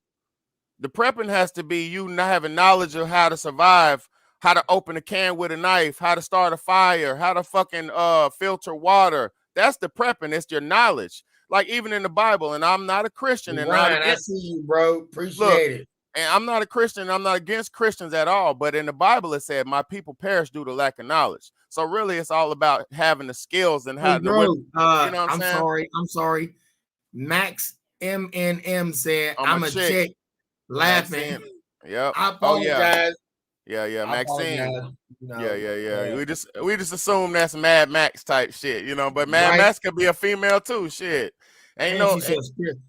The prepping has to be you not having knowledge of how to survive, how to open a can with a knife, how to start a fire, how to fucking filter water. That's the prepping. It's your knowledge. Like even in the Bible, and I'm not a Christian and not Ryan, I against, see you, bro. look, Appreciate it. and I'm not a Christian, I'm not against Christians at all. But in the Bible, it said, my people perish due to lack of knowledge. So really it's all about having the skills and Hey, how the bro. what you know what I'm I'm saying? sorry. I'm sorry. Max MNM said, I'm a I'm a chick. chick laughing. Maxine. Yep. I Oh yeah. apologize. Yeah, I Maxine. apologize. You Yeah, know, yeah, yeah. We just assume that's Mad Max type shit, but Mad right? Max could be a female too. Shit. Ain't And no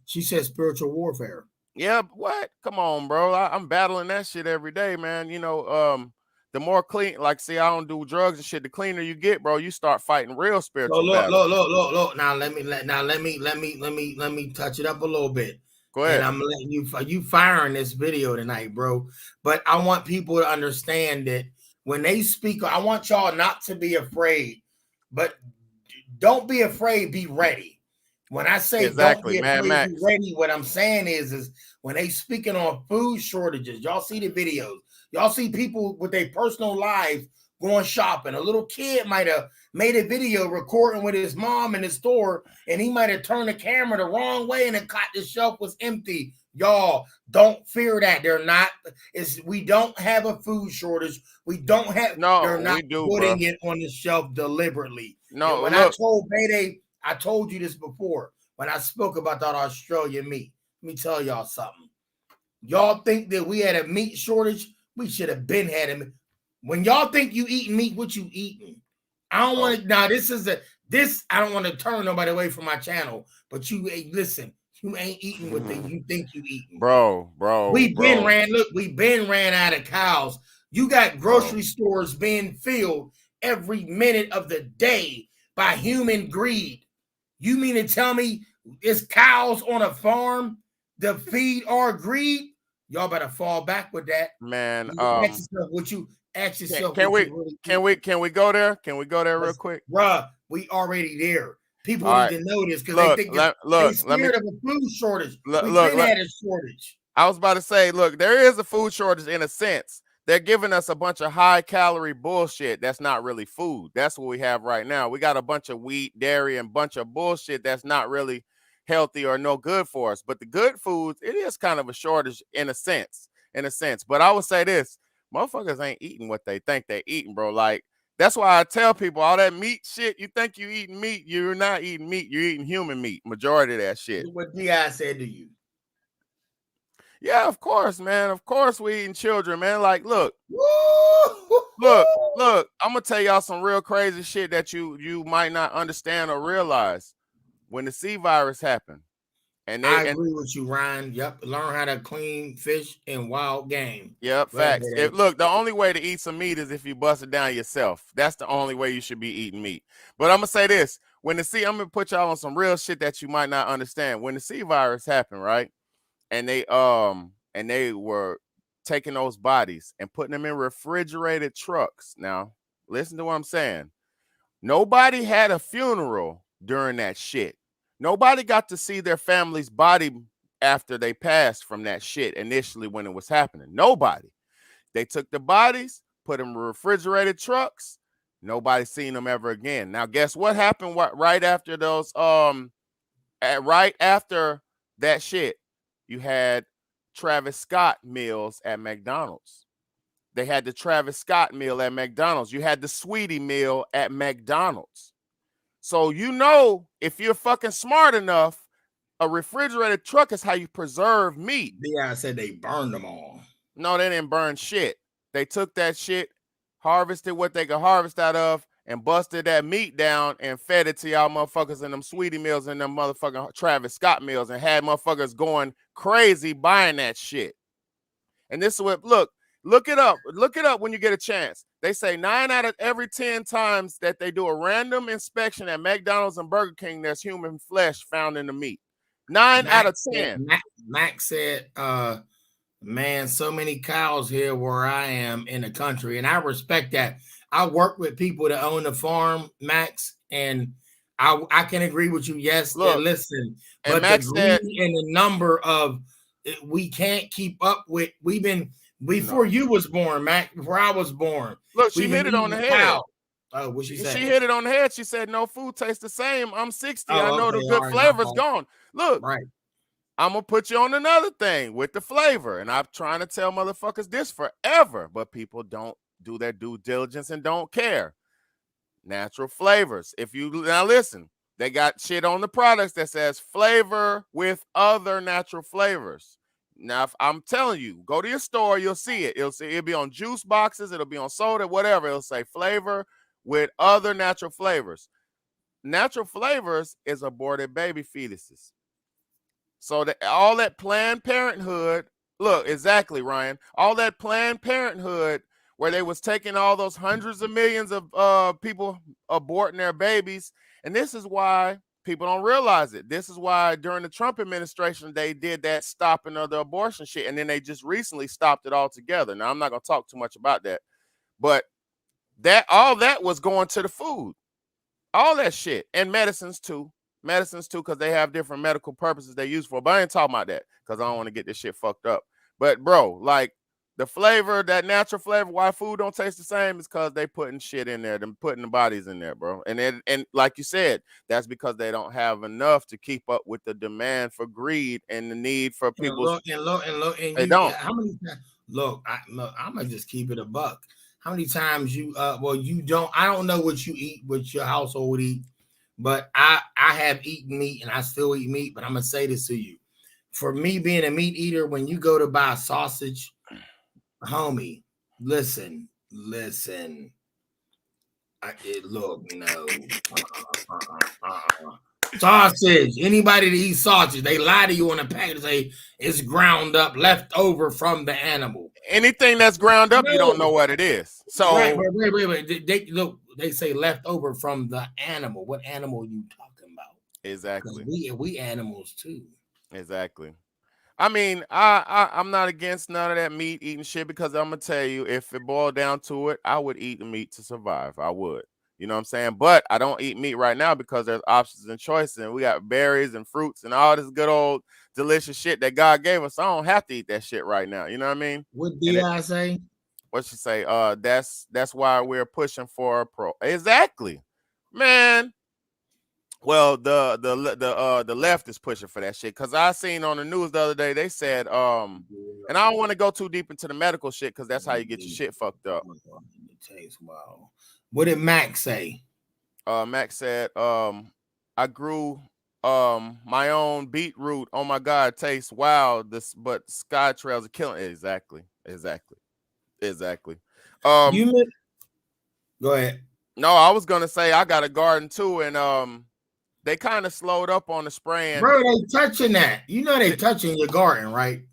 she said spiritual warfare. yeah, what? Come on, bro. I'm battling that shit every day, man. The more clean, like see, I don't do drugs and shit. The cleaner you get, bro, you start fighting real So spiritual look, battles. look, look, look, look. Now let me touch it up a little bit. Go And ahead. I'm letting you firing this video tonight, bro. But I want people to understand that when they speak, I want y'all not to be afraid, but don't be afraid, be ready. When I say don't Exactly, be Mad afraid, be Max. ready, what I'm saying is when they speaking on food shortages, y'all see the videos, y'all see people with their personal lives going shopping. A little kid might have made a video recording with his mom in the store, and he might have turned the camera the wrong way and the shelf was empty. Y'all don't fear that. They're not, we don't have a food shortage. We don't have, they're No, not we do, bro. putting it on the shelf deliberately. And No, when I look, told Payday, I told you this before when I spoke about that Australian meat. Let me tell y'all something. Y'all think that we had a meat shortage? We should have been had it. When y'all think you eating meat, what you eating? I don't want oh, to. Now this. I don't want to turn nobody away from my channel. But you, hey, listen. You ain't eating what you think you eating. bro, bro, bro, We been ran out of cows. You got bro. grocery stores being filled every minute of the day by human greed. You mean to tell me it's cows on a farm to feed our greed? Y'all better fall back with that. Man, You ask can, yourself can what we you really can eat. we can we go there? Can we go there real quick? Bruh, we already there. People All need right. to know this because they Look, think they let me scared of a food shortage. look, We've look, been had a shortage. I was about to say, look, there is a food shortage in a sense. They're giving us a bunch of high calorie bullshit that's not really food. That's what we have right now. We got a bunch of wheat, dairy, and bunch of bullshit that's not really healthy or no good for us. But the good foods, it is kind of a shortage in a sense. In a sense. But I would say this: motherfuckers ain't eating what they think they eating, bro. Like that's why I tell people all that meat shit. You think you eating meat, you're not eating meat. You're eating human meat. Majority of that shit. Look what Di said to you. Yeah, of course, man. Of course we eating children, man. Like, look, Woo! look. I'm gonna tell y'all some real crazy shit that you might not understand or realize. When the C virus happened, and I they and agree with you, Ryan. Yep. Learn how to clean fish and wild game. yep, Go ahead, facts. Bede. Look, the only way to eat some meat is if you bust it down yourself. That's the only way you should be eating meat. But I'm gonna say this: I'm gonna put y'all on some real shit that you might not understand. When the C virus happened, right? And they were taking those bodies and putting them in refrigerated trucks. Now, listen to what I'm saying. Nobody had a funeral during that shit. Nobody got to see their family's body after they passed from that shit initially when it was happening. Nobody. They took the bodies, put them in refrigerated trucks. Nobody seen them ever again. Now, guess what happened right after those right after that shit? You had Travis Scott meals at McDonald's. They had the Travis Scott meal at McDonald's. You had the Sweetie meal at McDonald's. So if you're fucking smart enough, a refrigerated truck is how you preserve meat. Di said they burned them all. No, they didn't burn shit. They took that shit, harvested what they could harvest out of, and busted that meat down and fed it to y'all motherfuckers in them Sweetie meals and them motherfucking Travis Scott meals and had motherfuckers going crazy buying that shit. And this is what look it up when you get a chance. They say 9 out of every 10 times that they do a random inspection at McDonald's and Burger King, there's human flesh found in the meat. 9 out of Max said, 10. Max said, man, so many cows here where I am in the country, and I respect that. I work with people that own the farm, Max, and I can agree with you. Yes, and Look, listen, and but the Max said, greed and the number of we can't keep up with. We've been before no. you was born, Max. Before I was born, Look, she we've been hit it on the eating head. cow. Oh, what she She say? hit it on the head. She said, no food tastes the same. I'm 60. I Oh, know okay, the all good right, my flavor's fault. gone. Look, Right. I'm gonna put you on another thing with the flavor. And I'm trying to tell motherfuckers this forever, but people don't do their due diligence and don't care. Natural flavors. If you now listen, they got shit on the products that says flavor with other natural flavors. Now, if I'm telling you, go to your store, you'll see it. It'll be on juice boxes, it'll be on soda, whatever. It'll say flavor with other natural flavors. Natural flavors is aborted baby fetuses. So that all that Planned Parenthood, look, exactly, Ryan, all that Planned Parenthood where they was taking all those hundreds of millions of people aborting their babies, and this is why people don't realize it. This is why during the Trump administration they did that stopping of the abortion shit, and then they just recently stopped it altogether. Now I'm not gonna talk too much about that, but that all that was going to the food, all that shit, and medicines too, because they have different medical purposes they use for. But I ain't talking about that because I don't want to get this shit fucked up. But bro, like the flavor, that natural flavor, why food don't taste the same is because they putting shit in there, them putting the bodies in there, bro. And like you said, that's because they don't have enough to keep up with the demand for greed and the need for And people's. look and look and look and They you don't. how many times look, I'm gonna just keep it a buck. How many times you well you don't I don't know what you eat, what your household eat, but I have eaten meat and I still eat meat, but I'm gonna say this to you. For me being a meat eater, when you go to buy sausage, homie, listen. Look, no, sausage. Anybody that eats sausage, they lie to you on the package. Say it's ground up, left over from the animal. Anything that's ground up, you don't No, know what it is. right? So But wait. They look. They say left over from the animal. What animal are you talking about? Because exactly, we animals too. exactly. I mean, I'm not against none of that meat eating shit because I'm gonna tell you, if it boiled down to it, I would eat the meat to survive. I would. You know what I'm saying? But I don't eat meat right now because there's options and choices, and we got berries and fruits and all this good old delicious shit that God gave us. So I don't have to eat that shit right now. You know what I mean? What And did I say? what she say? That's why we're pushing for a pro. Exactly, man. Well, the left is pushing for that shit because I seen on the news the other day they said and I don't want to go too deep into the medical shit because that's how you get your shit fucked up. Wow. What did Max say? Max said I grew my own beetroot. Oh my god, tastes wow. This but sky trails are killing it. Exactly. Um, You go ahead, no, I was gonna say I got a garden too, and they kind of slowed up on the spraying. bro. They touching that. You know they touching your garden, right?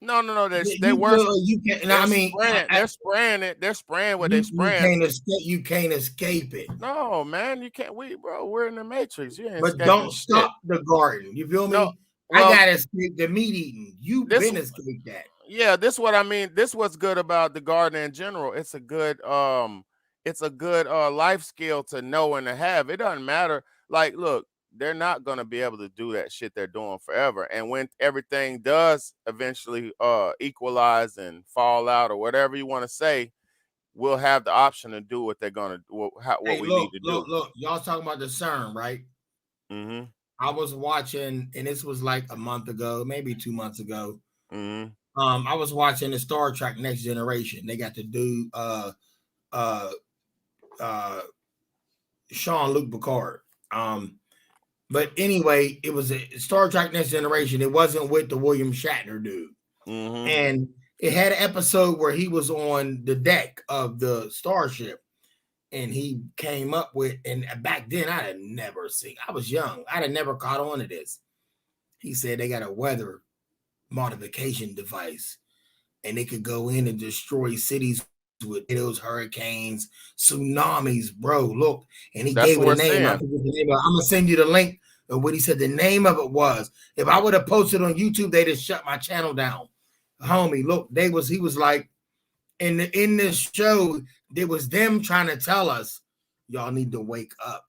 No. They You were feel you can. I mean, they're spraying it. They're spraying what they you spraying. can't escape. You can't escape it. No, man, you can't. Bro, we're in the matrix. You ain't But escaping don't shit. stop the garden. You feel No, me? I well, gotta escape the meat eating. You this been escaped that. yeah, this what I mean. This what's good about the garden in general. It's a good life skill to know and to have. It doesn't matter. Like, look, they're not gonna be able to do that shit they're doing forever. And when everything does eventually equalize and fall out or whatever you want to say, we'll have the option to do what they're gonna what Hey, we need to do. look. Y'all talking about the CERN, right? Mm-hmm. I was watching, and this was like a month ago, maybe 2 months ago. Mm-hmm. I was watching the Star Trek Next Generation. They got to do uh uh Sean Luke Picard. But anyway, it was a Star Trek Next Generation. It wasn't with the William Shatner dude. Mm-hmm. And it had an episode where he was on the deck of the starship and he came up with, and back then I had never seen, I was young, I'd have never caught on to this. He said they got a weather modification device and they could go in and destroy cities with tornadoes, hurricanes, tsunamis, bro. Look, and he That's gave what it a we're name. I seeing. forget the name. I'm gonna send you the link of what he said the name of it was. If I would have posted on YouTube, they'd have shut my channel down. Homie, look, he was like in this show, it was them trying to tell us, y'all need to wake up.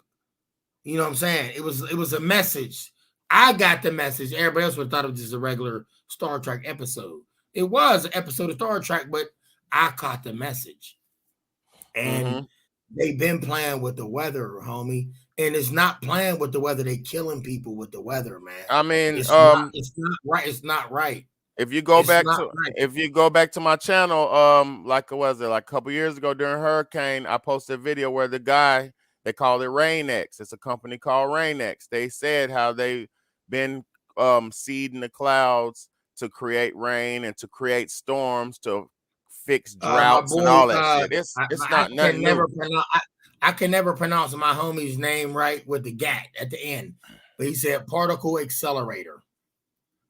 You know what I'm saying? It was a message. I got the message. Everybody else would have thought it was just a regular Star Trek episode. It was an episode of Star Trek, but I caught the message. And Mm-hmm. they've been playing with the weather, homie. And it's not playing with the weather. They killing people with the weather, man. I mean, It's not. It's not right. It's not right. if you go It's back not to right. if you go back to my channel, like was it like a couple years ago during hurricane, I posted a video where the guy, they call it RainX. It's a company called RainX. They said how they been seeding the clouds to create rain and to create storms to fix My droughts and boy, all that shit. It's I not can nothing never new. pronounce. I can never pronounce my homie's name right with the gat at the end, but he said particle accelerator.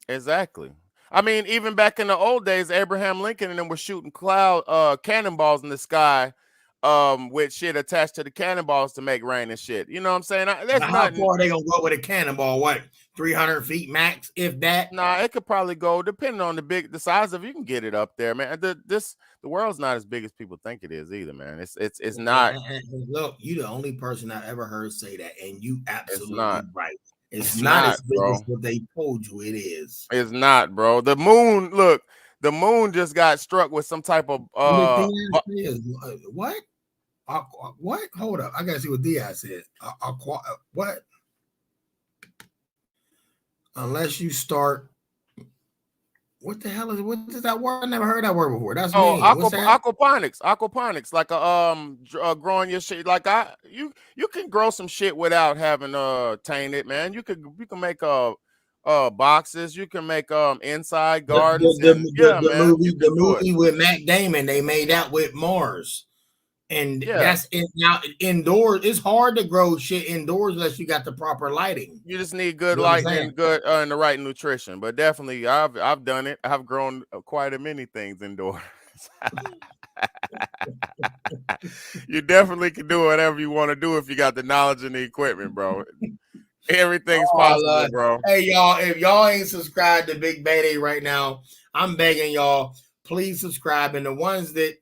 Exactly. I mean, even back in the old days, Abraham Lincoln and them were shooting cannonballs in the sky, with shit attached to the cannonballs to make rain and shit. You know what I'm saying? There's Now, how nothing. far are they gonna go with a cannonball? What, 300 feet max, if that? Nah, it could probably go depending on the size of it, you can get it up there, man. The world's not as big as people think it is either, man. It's not. Look, you the only person I ever heard say that, and you It's absolutely not. right. It's It's not not, as big as bro. what they told you it is. It's not, bro. The moon, look, the moon just got struck with some type of What Diaz says? What? What? Hold up, I gotta see what Diaz said. What? Unless you start. What the hell is? What is that word? I never heard that word before. That's Oh, mean. What's that? aquaponics, like a growing your shit. Like you can grow some shit without having tainted, man. You can make boxes, you can make inside The gardens, the, the, and the, yeah, the man, you movie can the do it. movie with Matt Damon, they made that with Mars, and Yeah, that's it. Now indoors, it's hard to grow shit indoors unless you got the proper lighting. you just need good You know what I'm lighting saying? and good and the right nutrition. But definitely, I've done it. I've grown quite a many things indoors. You definitely can do whatever you want to do if you got the knowledge and the equipment, bro. Everything's Oh, possible, Lord. bro. Hey, y'all, if y'all ain't subscribed to Big Bayday right now, I'm begging y'all, please subscribe. And the ones that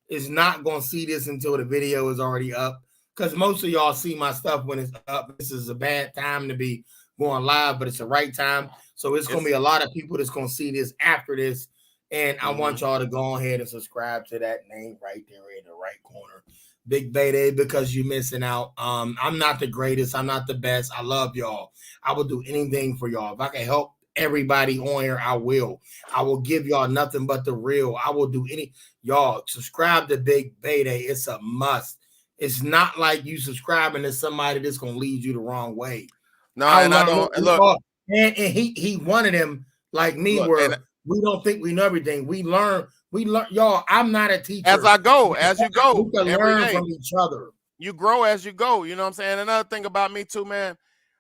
is not going to see this until the video is already up, because most of y'all see my stuff when it's up. This is a bad time to be going live, but it's the right time. So it's going to It's be a lot of people that's going to see this after this. And I want mhm. y'all to go ahead and subscribe to that name right there in the right corner. Big Bayday, because you're missing out. I'm not the greatest. I'm not the best. I love y'all. I will do anything for y'all. If I can help everybody on here, I will. I will give y'all nothing but the real. I will do any. Y'all subscribe to Big Bayday. It's a must. It's not like you subscribing to somebody that's gonna lead you the wrong way. No, I and I learned. don't Look, look, and he one of them like me look, and where we don't think we know everything. We learn. We learn. Y'all, I'm not a as teacher. I go, as you We go can every learn day, from each other. you grow as you go. You know what I'm saying? Another thing about me too, man,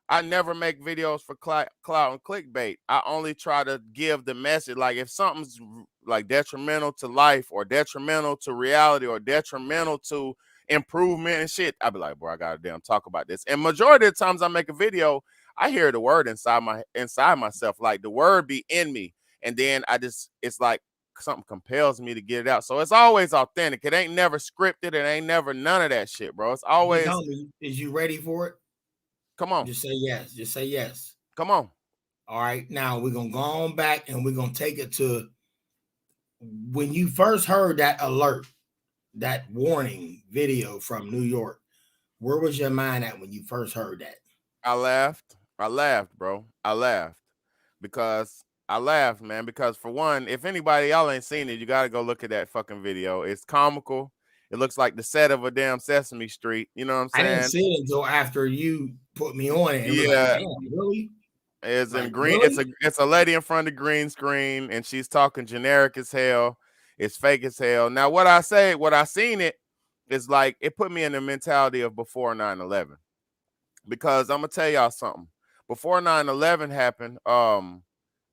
I never make videos for clout and clickbait. I only try to give the message. Like if something's like detrimental to life or detrimental to reality or detrimental to improvement and shit, I'd be like, bro, I gotta damn talk about this. And majority of the times I make a video, I hear the word inside myself. Like the word be in me. And then it's like something compels me to get it out. So it's always authentic. It ain't never scripted. It ain't never none of that shit, bro. It's Big always homie, is you ready for it? come on, Just say yes. Just say yes. come on. All right. Now we're gonna go on back and we're gonna take it to when you first heard that alert, that warning video from New York. Where was your mind at when you first heard that? I laughed. I laughed, bro. I laughed because I laughed, man. Because for one, if anybody y'all ain't seen it, you gotta go look at that fucking video. It's comical. It looks like the set of a damn Sesame Street. You know what I'm I didn't saying? see it until after you put me on it. It was like, Yeah, damn, really? it's in Like, green. really? It's a lady in front of the green screen, and she's talking generic as hell. It's fake as hell. Now, what I seen it is like it put me in the mentality of before 9/11. Because I'm gonna tell y'all something. Before 9/11 happened,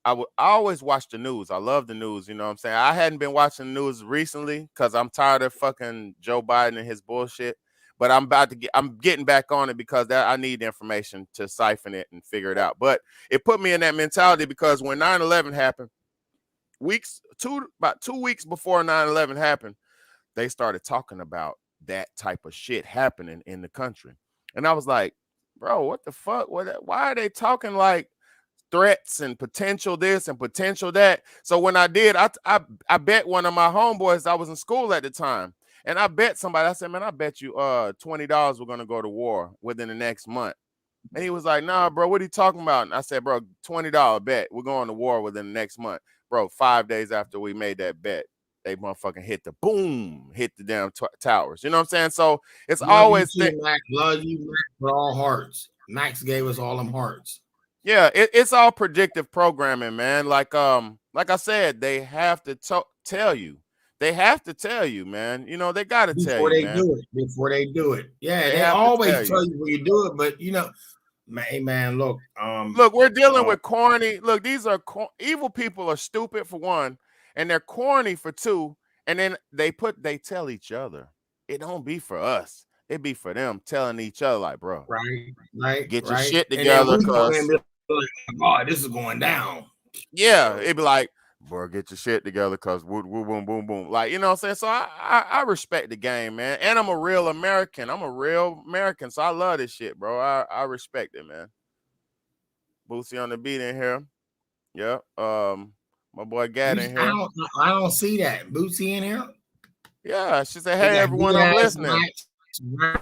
I always watch the news. I love the news. You know what I'm saying? I hadn't been watching the news recently because I'm tired of fucking Joe Biden and his bullshit. But I'm getting back on it because that I need the information to siphon it and figure it out. But it put me in that mentality because when 9/11 happened, about 2 weeks before 9/11 happened, they started talking about that type of shit happening in the country. And I was like, bro, what the fuck? Why are they talking like threats and potential this and potential that? So when I did, I bet one of my homeboys, I was in school at the time, and I bet somebody, I said, man, I bet you $20 we're gonna go to war within the next month. And he was like, nah, bro, what are you talking about? And I said, bro, $20 bet. We're going to war within the next month. Bro, 5 days after we made that bet, they motherfucking hit the damn towers. You know what I'm saying? So it's Love you always too, Max. Love you, Max, with all hearts. Max gave us all them hearts. yeah, it's all predictive programming, man. Like I said, they have to tell you. They have to tell you, man. You know, they got to tell Before you, they man. do it. Before they do it. Yeah, They they have to always tell tell you. you when you do it, but man, hey man, look, Look, we're dealing uh, with corny. Look, these are evil people are stupid for one, and they're corny for two. And then they tell each other. It don't be for us. It be for them telling each other, like, bro, get your right. shit And then together, we come in cause and be like, oh, this is going down. yeah, So it'd be like, bro, get your shit together, cause woo, woo, boom, boom, boom. Like, you know what I'm saying? So I respect the game, man. And I'm a real American. I'm a real American. So I love this shit, bro. I respect it, man. Boosie on the beat in here. Yeah. My boy Gat in here. I don't see that. Bootsy in here. Yeah, she said, They hey got everyone, I'm Diaz, listening. Max,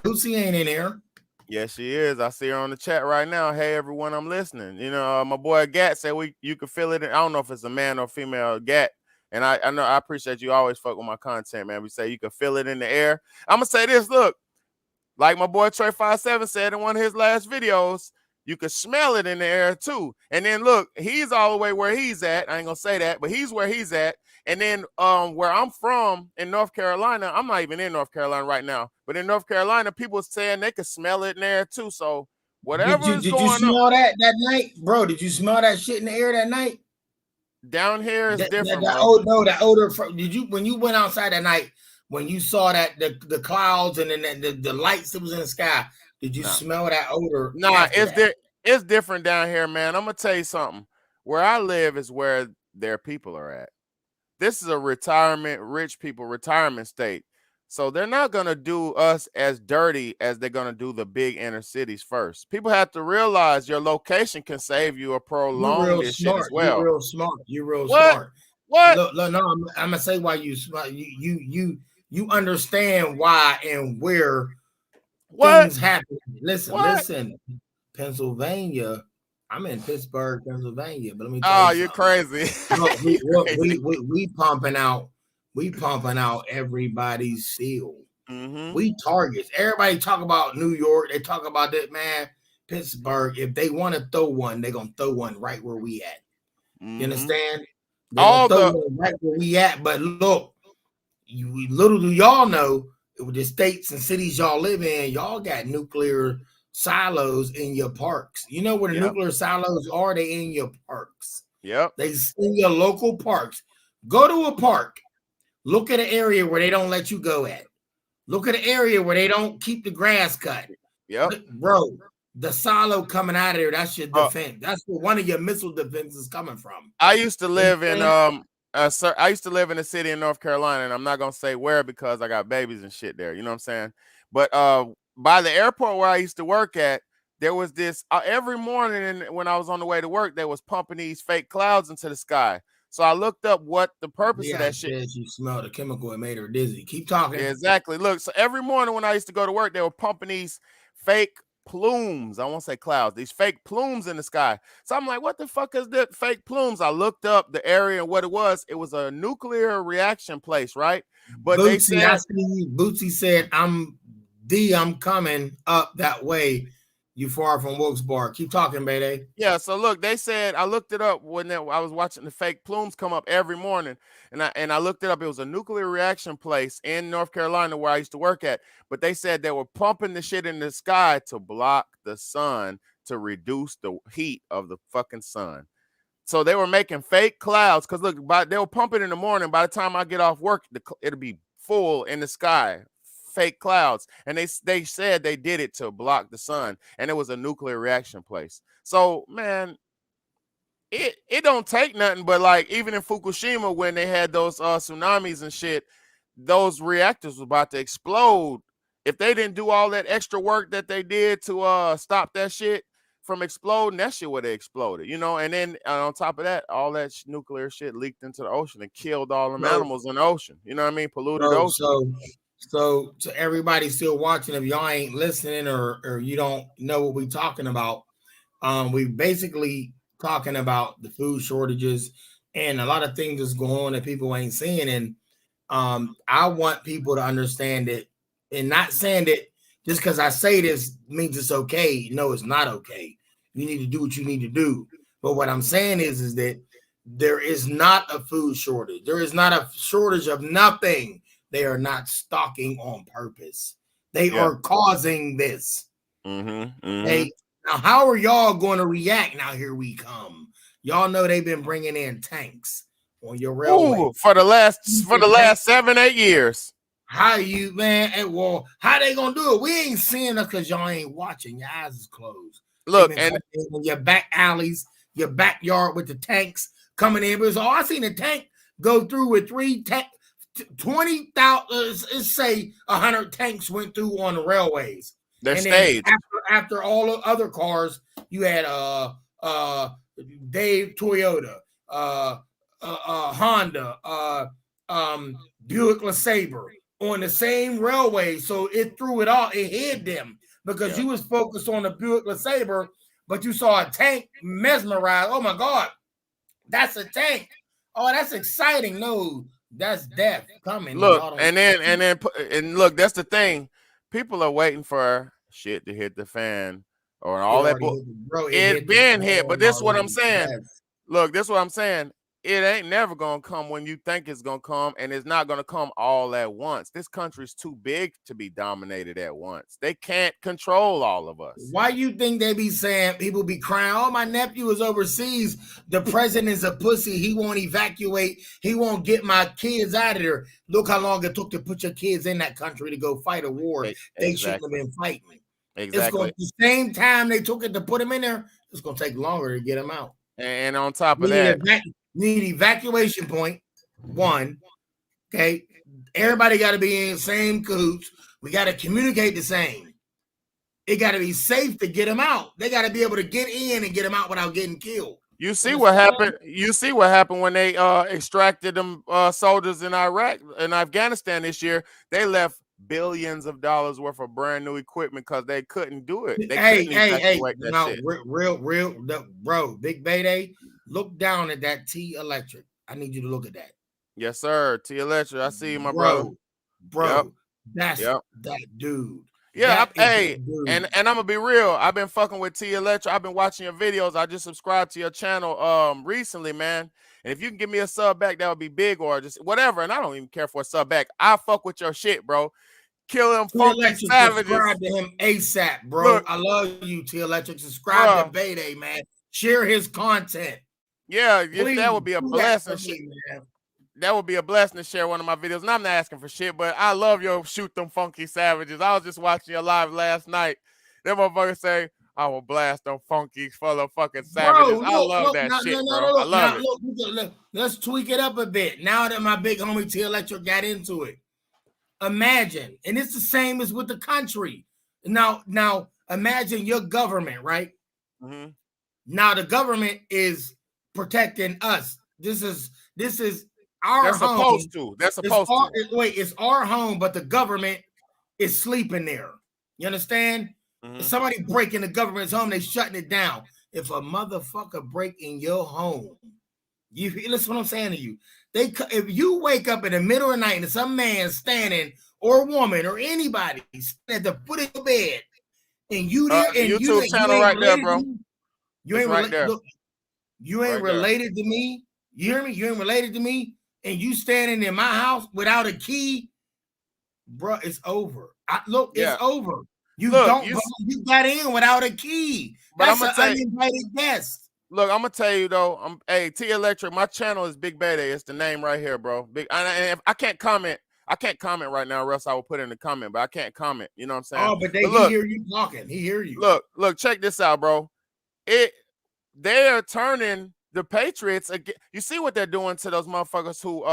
Bootsy ain't in here. Yeah, she is. I see her on the chat right now. Hey everyone, I'm listening. You know, my boy Gat said you could feel it. I don't know if it's a man or female Gat. And I know I appreciate you always fuck with my content, man. We say you can feel it in the air. I'm gonna say this, look, like my boy Trey57 said in one of his last videos, you can smell it in the air too. And then look, he's all the way where he's at. I ain't gonna say that, but he's where he's at. And then where I'm from in North Carolina, I'm not even in North Carolina right now, but in North Carolina, people saying they can smell it in there too. So whatever is Did you going on smell that night, bro? Did you smell that shit in the air that night? down here is different, That bro. old no, that odor from did you when you went outside that night when you saw that the clouds and then the lights that was in the sky, did you No, smell that odor nah, after that? it's different down here, man. I'm gonna tell you something. Where I live is where their people are at. This is a rich people retirement state. So they're not going to do us as dirty as they're going to do the big inner cities first. People have to realize your location can save you or You're prolong real this shit as smart. You're well. real smart. You're real What? smart. What? Look, no, I'm gonna say why you smart. You understand why and where What? things happen. What? Listen. Pennsylvania. I'm in Pittsburgh, Pennsylvania, but let me tell Oh, you you're something. crazy. Look, You're crazy. we pumping out everybody's seal. Mm-hmm. We targets. Everybody talk about New York. They talk about that, man. Pittsburgh. If they want to throw one, they're gonna throw one right where we at. You Mm-hmm. understand? They're gonna All throw the one right where we at. But look, little do y'all know, with the states and cities y'all live in, y'all got nuclear silos in your parks. You know where the Yep. nuclear silos are? They in your parks. Yep. They in your local parks. Go to a park. Look at an area where they don't let you go at. Look at an area where they don't keep the grass cut. Yep. Bro, the silo coming out of there, that's your Uh, defense. That's where one of your missile defenses coming from. I used to You live in understand? I used to live in a city in North Carolina, and I'm not gonna say where because I got babies and shit there. You know what I'm saying? But by the airport where I used to work at, there was this every morning when I was on the way to work, they was pumping these fake clouds into the sky. So I looked up what the purpose of Yeah, that shit. said she smelled a chemical that made her dizzy. Keep Yeah, talking. exactly. Look, so every morning when I used to go to work, they were pumping these fake plumes. I won't say clouds, these fake plumes in the sky. So I'm like, what the fuck is that fake plumes? I looked up the area and what it was. It was a nuclear reaction place, right? But they Bootsy, I said, see you. Bootsy said, I'm coming up that way. You far from Wilkes Bar. Keep talking, baby. yeah, so look, they said I looked it up when I was watching the fake plumes come up every morning, and I looked it up. It was a nuclear reaction place in North Carolina where I used to work at. But they said they were pumping the shit in the sky to block the sun to reduce the heat of the fucking sun. So they were making fake clouds because look, they were pumping in the morning. By the time I get off work, it'll be full in the sky, fake clouds. And they said they did it to block the sun, and it was a nuclear reaction place. So man, it don't take nothing, but like even in Fukushima when they had those tsunamis and shit, those reactors were about to explode. If they didn't do all that extra work that they did to stop that shit from exploding, that shit would have exploded, you know. And then on top of that, all that nuclear shit leaked into the ocean and killed all them So, animals in the ocean. You know what I mean? Polluted the so, ocean. so, so everybody still watching, if y'all ain't listening or you don't know what we talking about, we basically talking about the food shortages and a lot of things that's going on that people ain't seeing. And I want people to understand it and not saying that just because I say this means it's okay. No, it's not okay. You need to do what you need to do. But what I'm saying is that there is not a food shortage. There is not a shortage of nothing. They are not stocking on purpose. They Yeah. are causing this. Mm-hmm. Mm-hmm. Hey, now how are y'all going to react? Now here we come. Y'all know they've been bringing in tanks on your railway. Ooh, for the last 7-8 years. How you, man? Well, how they gonna do it? We ain't seeing us because y'all ain't watching. Your eyes is closed. They've Look, been and coming in your back alleys, your backyard with the tanks coming in. Because I seen a tank go through with 20,000. Let's say 100 tanks went through on the railways, they're and then staged. after all the other cars, you had uh Dave Toyota, Honda, Buick LeSabre on the same railway, so it threw it all. It hid them because Yeah. you was focused on the Buick LeSabre, but you saw a tank mesmerized. Oh my God, that's a tank. Oh, that's exciting. No, that's death coming, and Look, y'all don't. and look, that's the thing. People are waiting for shit to hit the fan or It all that. already hit the bro. It It hit the been hit, but fan this is what I'm already. saying. Yes. Look, this is what I'm saying. It ain't never gonna come when you think it's gonna come, and it's not gonna come all at once. This country's too big to be dominated at once. They can't control all of us. Why you think they be saying people be crying? Oh, my nephew is overseas. The president's a pussy. He won't evacuate. He won't get my kids out of there. Look how long it took to put your kids in that country to go fight a war they shouldn't have Exactly. been fighting. It's going Exactly. the same time they took it to put them in there. It's going to take longer to get them out. And on top of We need that, need evacuation point. One, okay. Everybody got to be in the same cahoots. We got to communicate the same. It got to be safe to get them out. They got to be able to get in and get them out without getting killed. you see what Understand? happened. You see what happened when they extracted them soldiers in Iraq and Afghanistan this year. They left billions of dollars worth of brand new equipment because they couldn't do it. They Hey, couldn't hey, hey. evacuate that No, shit. bro, Big Bayday, look down at that T Electric. I need you to look at that. Yes, sir. T Electric, I see you, my brother. Bro, Yep. that's Yep. that dude. Yeah, That is hey, that dude. and I'm gonna be real. I've been fucking with T Electric. I've been watching your videos. I just subscribed to your channel recently, man. And if you can give me a sub back, that would be big, or just whatever. And I don't even care for a sub back. I fuck with your shit, bro. Kill them T funky Electric, subscribe savages. to him ASAP, bro. Look, I love you, T Electric. Subscribe to bro. Bayday, man. Share his content. Yeah, if that Please would be a do that for blessing. me, man. That would be a blessing to share one of my videos. And I'm not asking for shit, but I love your shoot them funky savages. I was just watching your live last night. That motherfucker say, I will blast them funky fucking savages. Bro, I love look, that now, shit, bro. I love now, it. look, let's tweak it up a bit. Now that my big homie T Electric got into it, imagine, and it's the same as with the country. Now, imagine your government, right? Mm-hmm. Now the government is protecting us. This is our They're home. supposed to. They're It's supposed our to. it's our home, but the government is sleeping there. You understand? If Mm-hmm. somebody breaking the government's home, they shutting it down. If a motherfucker break in your home, you listen what I'm saying to you. If you wake up in the middle of the night and some man standing or woman or anybody at the foot of your bed, and you there and YouTube you channel ain't right there, related to bro. me, you It's ain't right related. there. Look, you ain't Right there. related to me. You hear me? You ain't related to me, and you standing in my house without a key, bro. It's over. Look, it's Yeah. over. You Look, don't. You got in without a key. but I'm That's gonna an tell you, uninvited guest. Look, I'm gonna tell you though. Hey, T Electric. My channel is Big Beta. It's the name right here, bro. Big. And if I can't comment, I can't comment right now, or else I will put in the comment. But I can't comment. You know what I'm saying? Oh, but But he look, hear you talking. He hear you. look. Check this out, bro. It they are turning the Patriots again. You see what they're doing to those motherfuckers who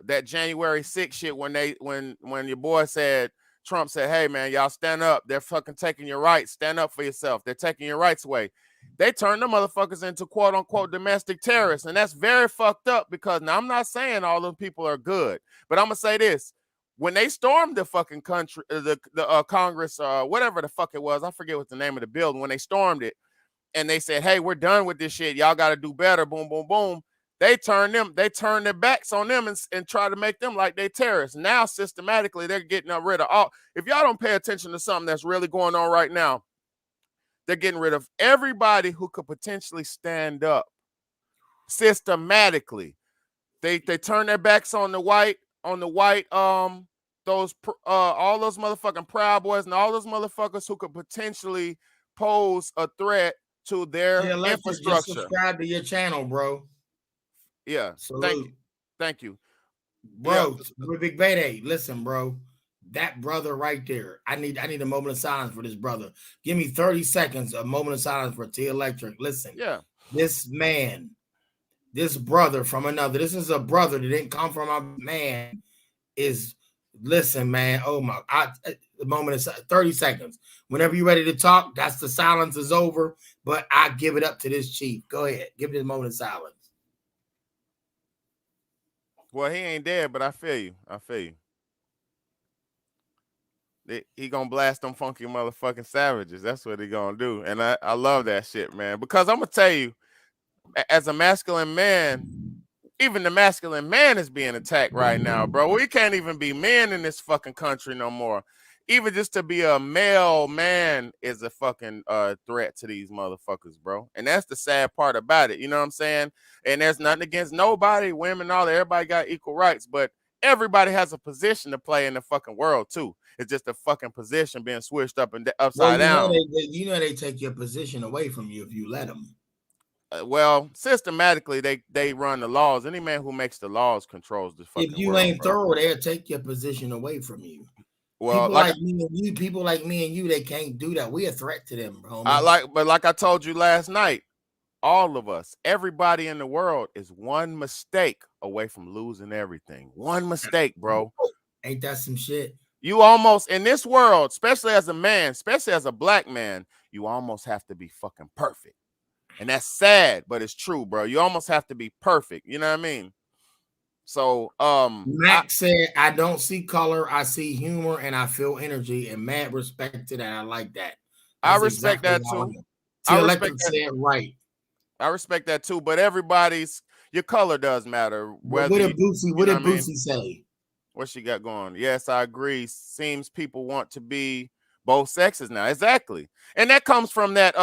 that January 6th shit when your boy said Trump said, "Hey man, y'all stand up. They're fucking taking your rights. Stand up for yourself. They're taking your rights away." They turned the motherfuckers into quote unquote domestic terrorists, and that's very fucked up because now I'm not saying all those people are good, but I'm gonna say this: when they stormed the fucking country, the Congress, whatever the fuck it was, I forget what the name of the building. When they stormed it and they said, "Hey, we're done with this shit. Y'all got to do better." Boom, boom, boom. They turned their backs on them and try to make them like they terrorists. Now, systematically, they're getting rid of all. If y'all don't pay attention to something that's really going on right now, they're getting rid of everybody who could potentially stand up systematically. They turn their backs on the white, those all those motherfucking Proud Boys and all those motherfuckers who could potentially pose a threat to T their Electric, just infrastructure. subscribe to your channel, bro. Yeah. Thank you. Salute. Thank you. Yeah. Bro, with Big Beta, listen, bro. That brother right there. I need a moment of silence for this brother. Give me 30 seconds, a moment of silence for T Electric. Listen, Yeah. this man, this brother from another, this is a brother that didn't come from a man. Is listen, man. Oh my, the moment is 30 seconds. Whenever you're ready to talk, that's the silence is over. But I give it up to this chief. Go ahead, give this moment of silence. Well, he ain't dead, but I feel you. I feel you. He gonna blast them funky motherfucking savages. That's what he gonna do. And I love that shit, man. Because I'm gonna tell you, as a masculine man, even the masculine man is being attacked right now, bro. We can't even be men in this fucking country no more. Even just to be a male man is a fucking threat to these motherfuckers, bro. And that's the sad part about it. You know what I'm saying? And there's nothing against nobody, women, all that. Everybody got equal rights, but everybody has a position to play in the fucking world too. It's just a fucking position being switched up and Well, upside down. they take your position away from you if you let them. Well, systematically they run the laws. Any man who makes the laws controls the If fucking you world, ain't bro. thorough, they'll take your position away from you. Well, like People like me and you, they can't do that. We a threat to them, homie. like I told you last night, all of us, everybody in the world is one mistake away from losing everything. One mistake, bro. Ain't that some shit? You almost in this world, especially as a man, especially as a black man, you almost have to be fucking perfect. And that's sad, but it's true, bro. You almost have to be perfect. You know what I mean? So, Max said, I don't see color, I see humor, and I feel energy, and mad respect to that. I like that. I That's respect exactly that how I too. am. T I respect Electric that. said right. I respect that too. But everybody's your color does matter. What Whether did Boosie, you what know did what I mean? Boosie say? What she got going? Yes, I agree. Seems people want to be both sexes now. Exactly. And that comes from that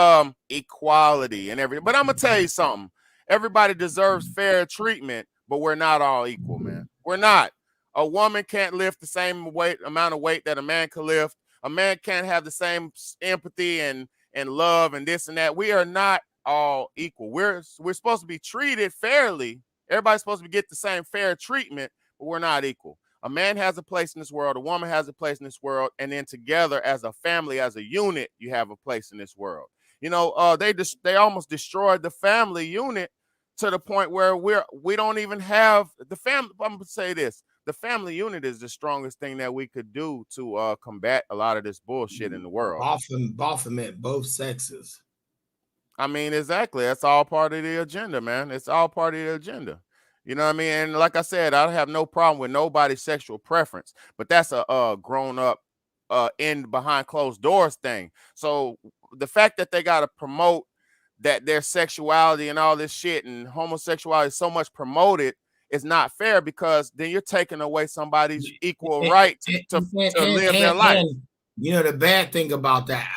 equality and everything. But I'm gonna tell you something. Everybody deserves fair treatment, but we're not all equal, man. We're not. A woman can't lift the same amount of weight that a man can lift. A man can't have the same empathy and love and this and that. We are not all equal. We're supposed to be treated fairly. Everybody's supposed to get the same fair treatment, but we're not equal. A man has a place in this world, a woman has a place in this world, and then together as a family, as a unit, you have a place in this world. You know, they almost destroyed the family unit to the point where we don't even have the family. I'm gonna say this: the family unit is the strongest thing that we could do to combat a lot of this bullshit in the world. Baphomet, both sexes. I mean, exactly. That's all part of the agenda, man. It's all part of the agenda. You know what I mean? And like I said, I have no problem with nobody's sexual preference, but that's a grown up in behind closed doors thing. So the fact that they got to promote that their sexuality and all this shit and homosexuality is so much promoted is not fair because then you're taking away somebody's equal And, right and, to live their life. and you know the bad thing about that,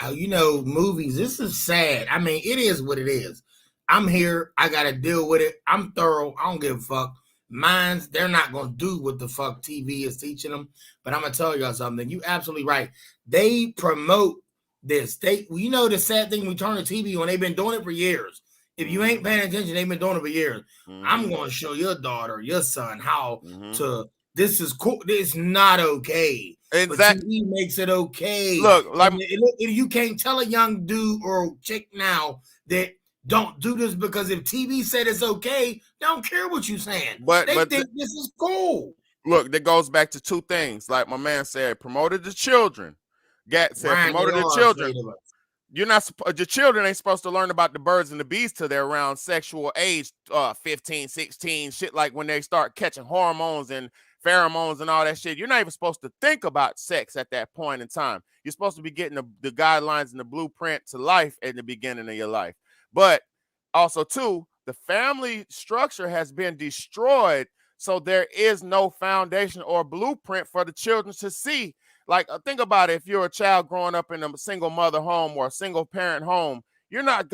movies. This is sad. I mean, it is what it is. I'm here. I got to deal with it. I'm thorough. I don't give a fuck. Mine's they're not gonna do what the fuck TV is teaching them. But I'm gonna tell y'all something. You absolutely right. They promote this. The sad thing. We turn the TV on. They've been doing it for years. If you ain't paying attention, they've been doing it for years. I'm Mm-hmm. going to show your daughter, your son, how Mm-hmm. to. This is cool. This is not okay, but Exact. TV makes it okay. Look, like, And you can't tell a young dude or chick now that don't do this because if TV said it's okay, they don't care what you're saying. but They but think this is cool. look, that goes back to two things. Like my man said, promoted the children. Gat said, Ryan, they promoted the are children. afraid of us. You're not your children ain't supposed to learn about the birds and the bees till they're around sexual age, 15, 16, shit, like when they start catching hormones and pheromones and all that shit. You're not even supposed to think about sex at that point in time. You're supposed to be getting the guidelines and the blueprint to life at the beginning of your life. But also too, the family structure has been destroyed, so there is no foundation or blueprint for the children to see. Like, think about it. If you're a child growing up in a single mother home or a single parent home, you're not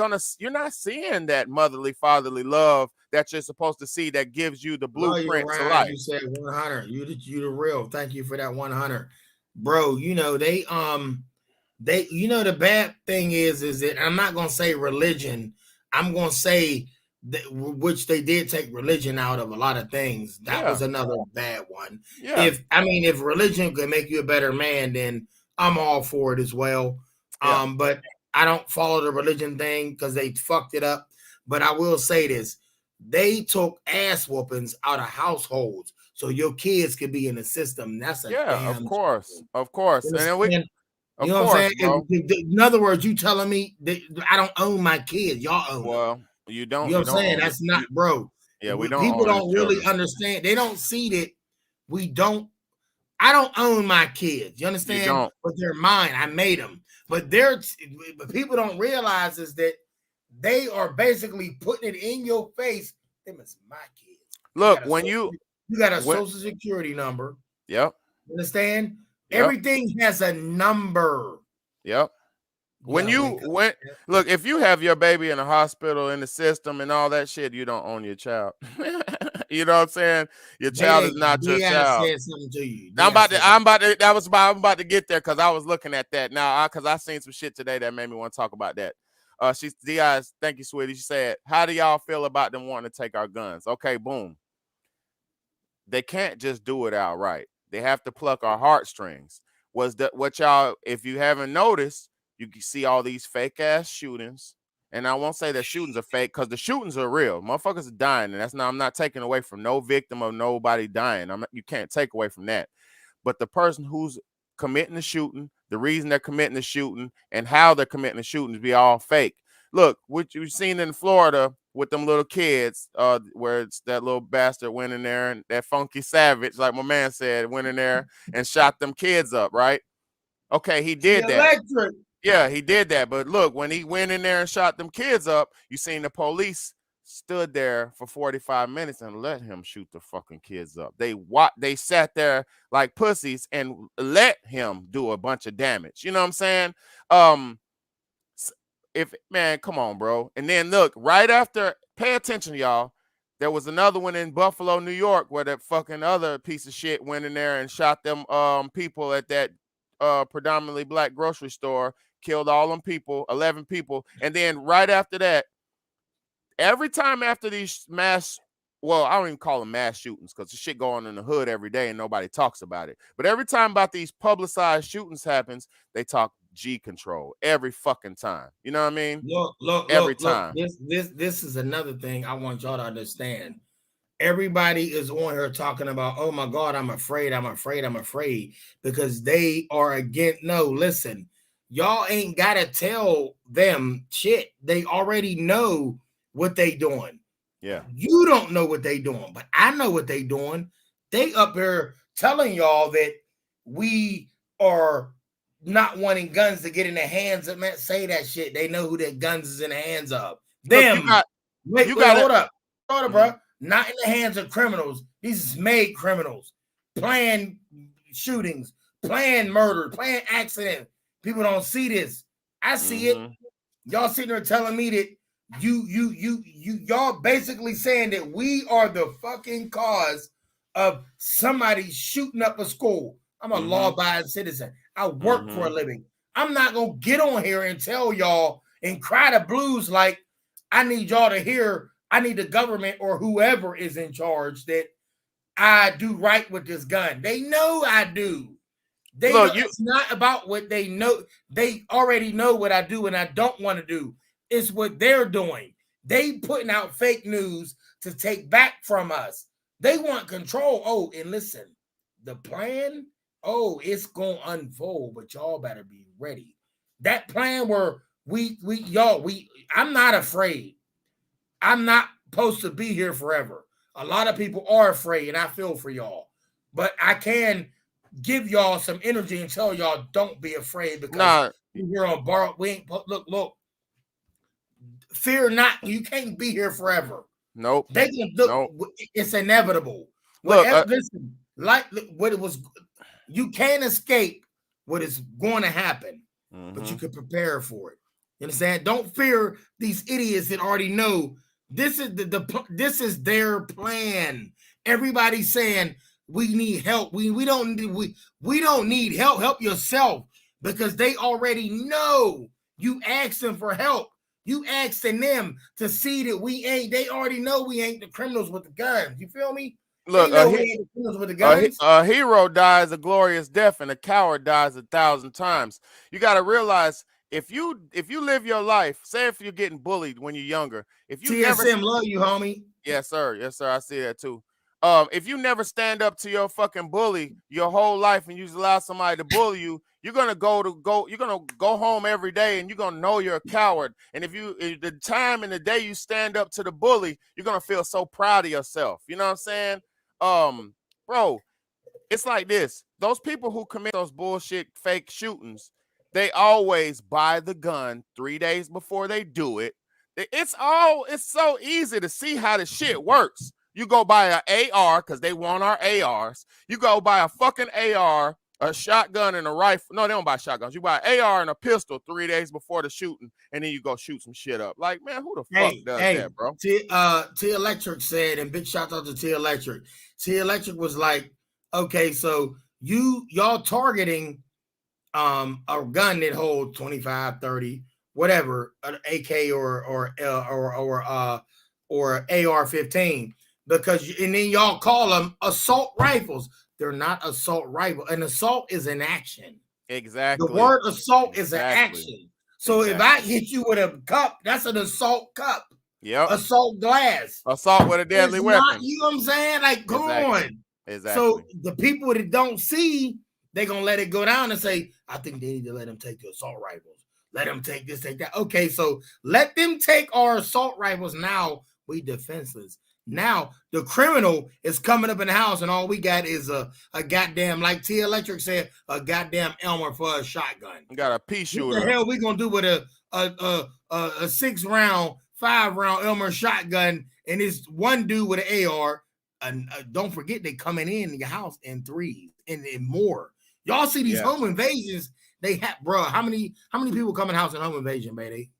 seeing that motherly, fatherly love that you're supposed to see that gives you the Love you, blueprint to Ryan. life. You said 100. You the real. Thank you for that 100, bro. You know they the bad thing is that I'm not gonna say religion. I'm gonna say that, which they did take religion out of a lot of things. That was Yeah, another bad one. yeah, If religion could make you a better man, then I'm all for it as well. yeah, But I don't follow the religion thing because they fucked it up. But I will say this: they took ass whoopings out of households so your kids could be in the system. That's a yeah. Of damn course, shame. of course, You and then we, understand? You of know what I'm course, saying? bro. In other words, you telling me that I don't own my kids. Y'all own them. Well, you You don't, know you what I'm don't saying? own it. That's not, bro. Yeah, we don't People own the don't really children. understand. They don't see that we don't. I don't own my kids. You You understand? don't. But they're mine. I made them. But people don't realize is that they are basically putting it in your face. Them is my kids. You Look, got a when social, you you got a when social security number. yep, You understand? yep, Everything has a number. yep. You When gotta you wake up. when look, if you have your baby in the hospital in the system and all that shit, you don't own your child. You know what I'm saying? Your child is not your Diaz child. said something to you. I'm Diaz about said to. something. I'm about to get there because I was looking at that now. Because I seen some shit today that made me want to talk about that. She's Di. Thank you, sweetie. She said, "How do y'all feel about them wanting to take our guns?" Okay, boom. They can't just do it outright. They have to pluck our heartstrings. Was that what y'all? If you haven't noticed, you can see all these fake ass shootings. And I won't say that shootings are fake because the shootings are real. Motherfuckers are dying, and that's not. I'm not taking away from no victim of nobody dying. You can't take away from that. But the person who's committing the shooting, the reason they're committing the shooting, and how they're committing the shootings be all fake. Look, what you've seen in Florida with them little kids, where it's that little bastard went in there and that funky savage, like my man said, went in there and shot them kids up, right? Okay, he She did that. electric. Yeah, he did that. But look, when he went in there and shot them kids up, you seen the police stood there for 45 minutes and let him shoot the fucking kids up. They sat there like pussies and let him do a bunch of damage. You know what I'm saying? Um if man, come on, bro. And then look, right after, pay attention, y'all. There was another one in Buffalo, New York, where that fucking other piece of shit went in there and shot them people at that predominantly black grocery store, killed all them people, 11 people. And then right after that, every time after these mass, well, I don't even call them mass shootings because the shit going on in the hood every day and nobody talks about it. But every time about these publicized shootings happens, they talk G control every fucking time. You know what I mean? Every Look. time. This is another thing I want y'all to understand. Everybody is on here talking about, oh my God, I'm afraid, because they are against. No, listen, y'all ain't gotta tell them shit. They already know what they doing. Yeah. You don't know what they doing, but I know what they doing. They up here telling y'all that we are not wanting guns to get in the hands of, man. Say that shit. They know who their guns is in the hands of. Look, Them. you Wait, got it. hold up. Hold up, Mhm. bro. Not in the hands of criminals. These is made criminals. Planned shootings, planned murder, planned accident. People don't see this. I see it. Mhm. Y'all sitting there telling me that y'all basically saying that we are the fucking cause of somebody shooting up a school. I'm a Mhm. law-abiding citizen. I work for a Mhm. living. I'm not gonna get on here and tell y'all and cry the blues like I need y'all to hear. I need the government or whoever is in charge that I do right with this gun. They know I do. They Look, know you it's not about what they know. They already know what I do and I don't want to do. It's what they're doing. They putting out fake news to take back from us. They want control. Oh, and listen, the plan, oh, it's gonna unfold, but y'all better be ready. That plan where I'm not afraid. I'm not supposed to be here forever. A lot of people are afraid, and I feel for y'all. But I can give y'all some energy and tell y'all don't be afraid because nah, we're on borrowed. We ain't look. Fear not. You can't be here forever. nope, They can look. nope. It's inevitable. Look, Whatever. Listen, like what it was. You can't escape what is going to happen, but you mm-hmm. can prepare for it. You understand? Don't fear these idiots that already know this is this is their plan. Everybody's saying we need help. We don't need help. Help yourself because they already know you asking for help. You asking them to see that we ain't. They already know we ain't the criminals with the guns. You feel me? They Look, know we ain't the criminals with the guns. a hero dies a glorious death, and a coward dies 1,000 times. You got to realize if you live your life, say if you're getting bullied when you're younger, if you never TSM love you, homie. yes sir, I see that too. If you never stand up to your fucking bully your whole life and you just allow somebody to bully you, you're gonna go home every day and you're gonna know you're a coward. And if the time and the day you stand up to the bully, you're gonna feel so proud of yourself. You know what I'm saying? Um, bro, it's like this. Those people who commit those bullshit fake shootings, they always buy the gun 3 days before they do it. It's so easy to see how the shit works. You go buy an AR because they want our ARs. You go buy a fucking AR, a shotgun, and a rifle. No, they don't buy shotguns. You buy an AR and a pistol 3 days before the shooting, and then you go shoot some shit up. Like, man, who the fuck does Hey, that, bro? T Electric said, and big shout out to T Electric. T Electric was like, okay, so y'all targeting a gun that holds 25, 30, whatever, an AK or AR-15 because and then y'all call them assault rifles. They're not assault rifle. An assault is an action. The Exactly. word assault is an Exactly. action. So if I Exactly. hit you with a cup, that's an assault cup. Yep. Assault glass. Assault with a deadly It's not, weapon. you know what I'm saying? Like, come Exactly. on. So Exactly. the people that don't see, they're gonna let it go down and say, I think they need to let them take the assault rifles. Let them take this, take that. Okay, so let them take our assault rifles. Now we defenseless. Now the criminal is coming up in the house, and all we got is a goddamn, like T Electric said, a goddamn Elmer for a shotgun. You got a pea What the shooter. hell we gonna do with a 6 round, 5 round Elmer shotgun and this one dude with an AR? And don't forget they coming in your house in threes and more. Y'all see these Yeah. home invasions? They have, bro. How many people come in the house in home invasion, baby?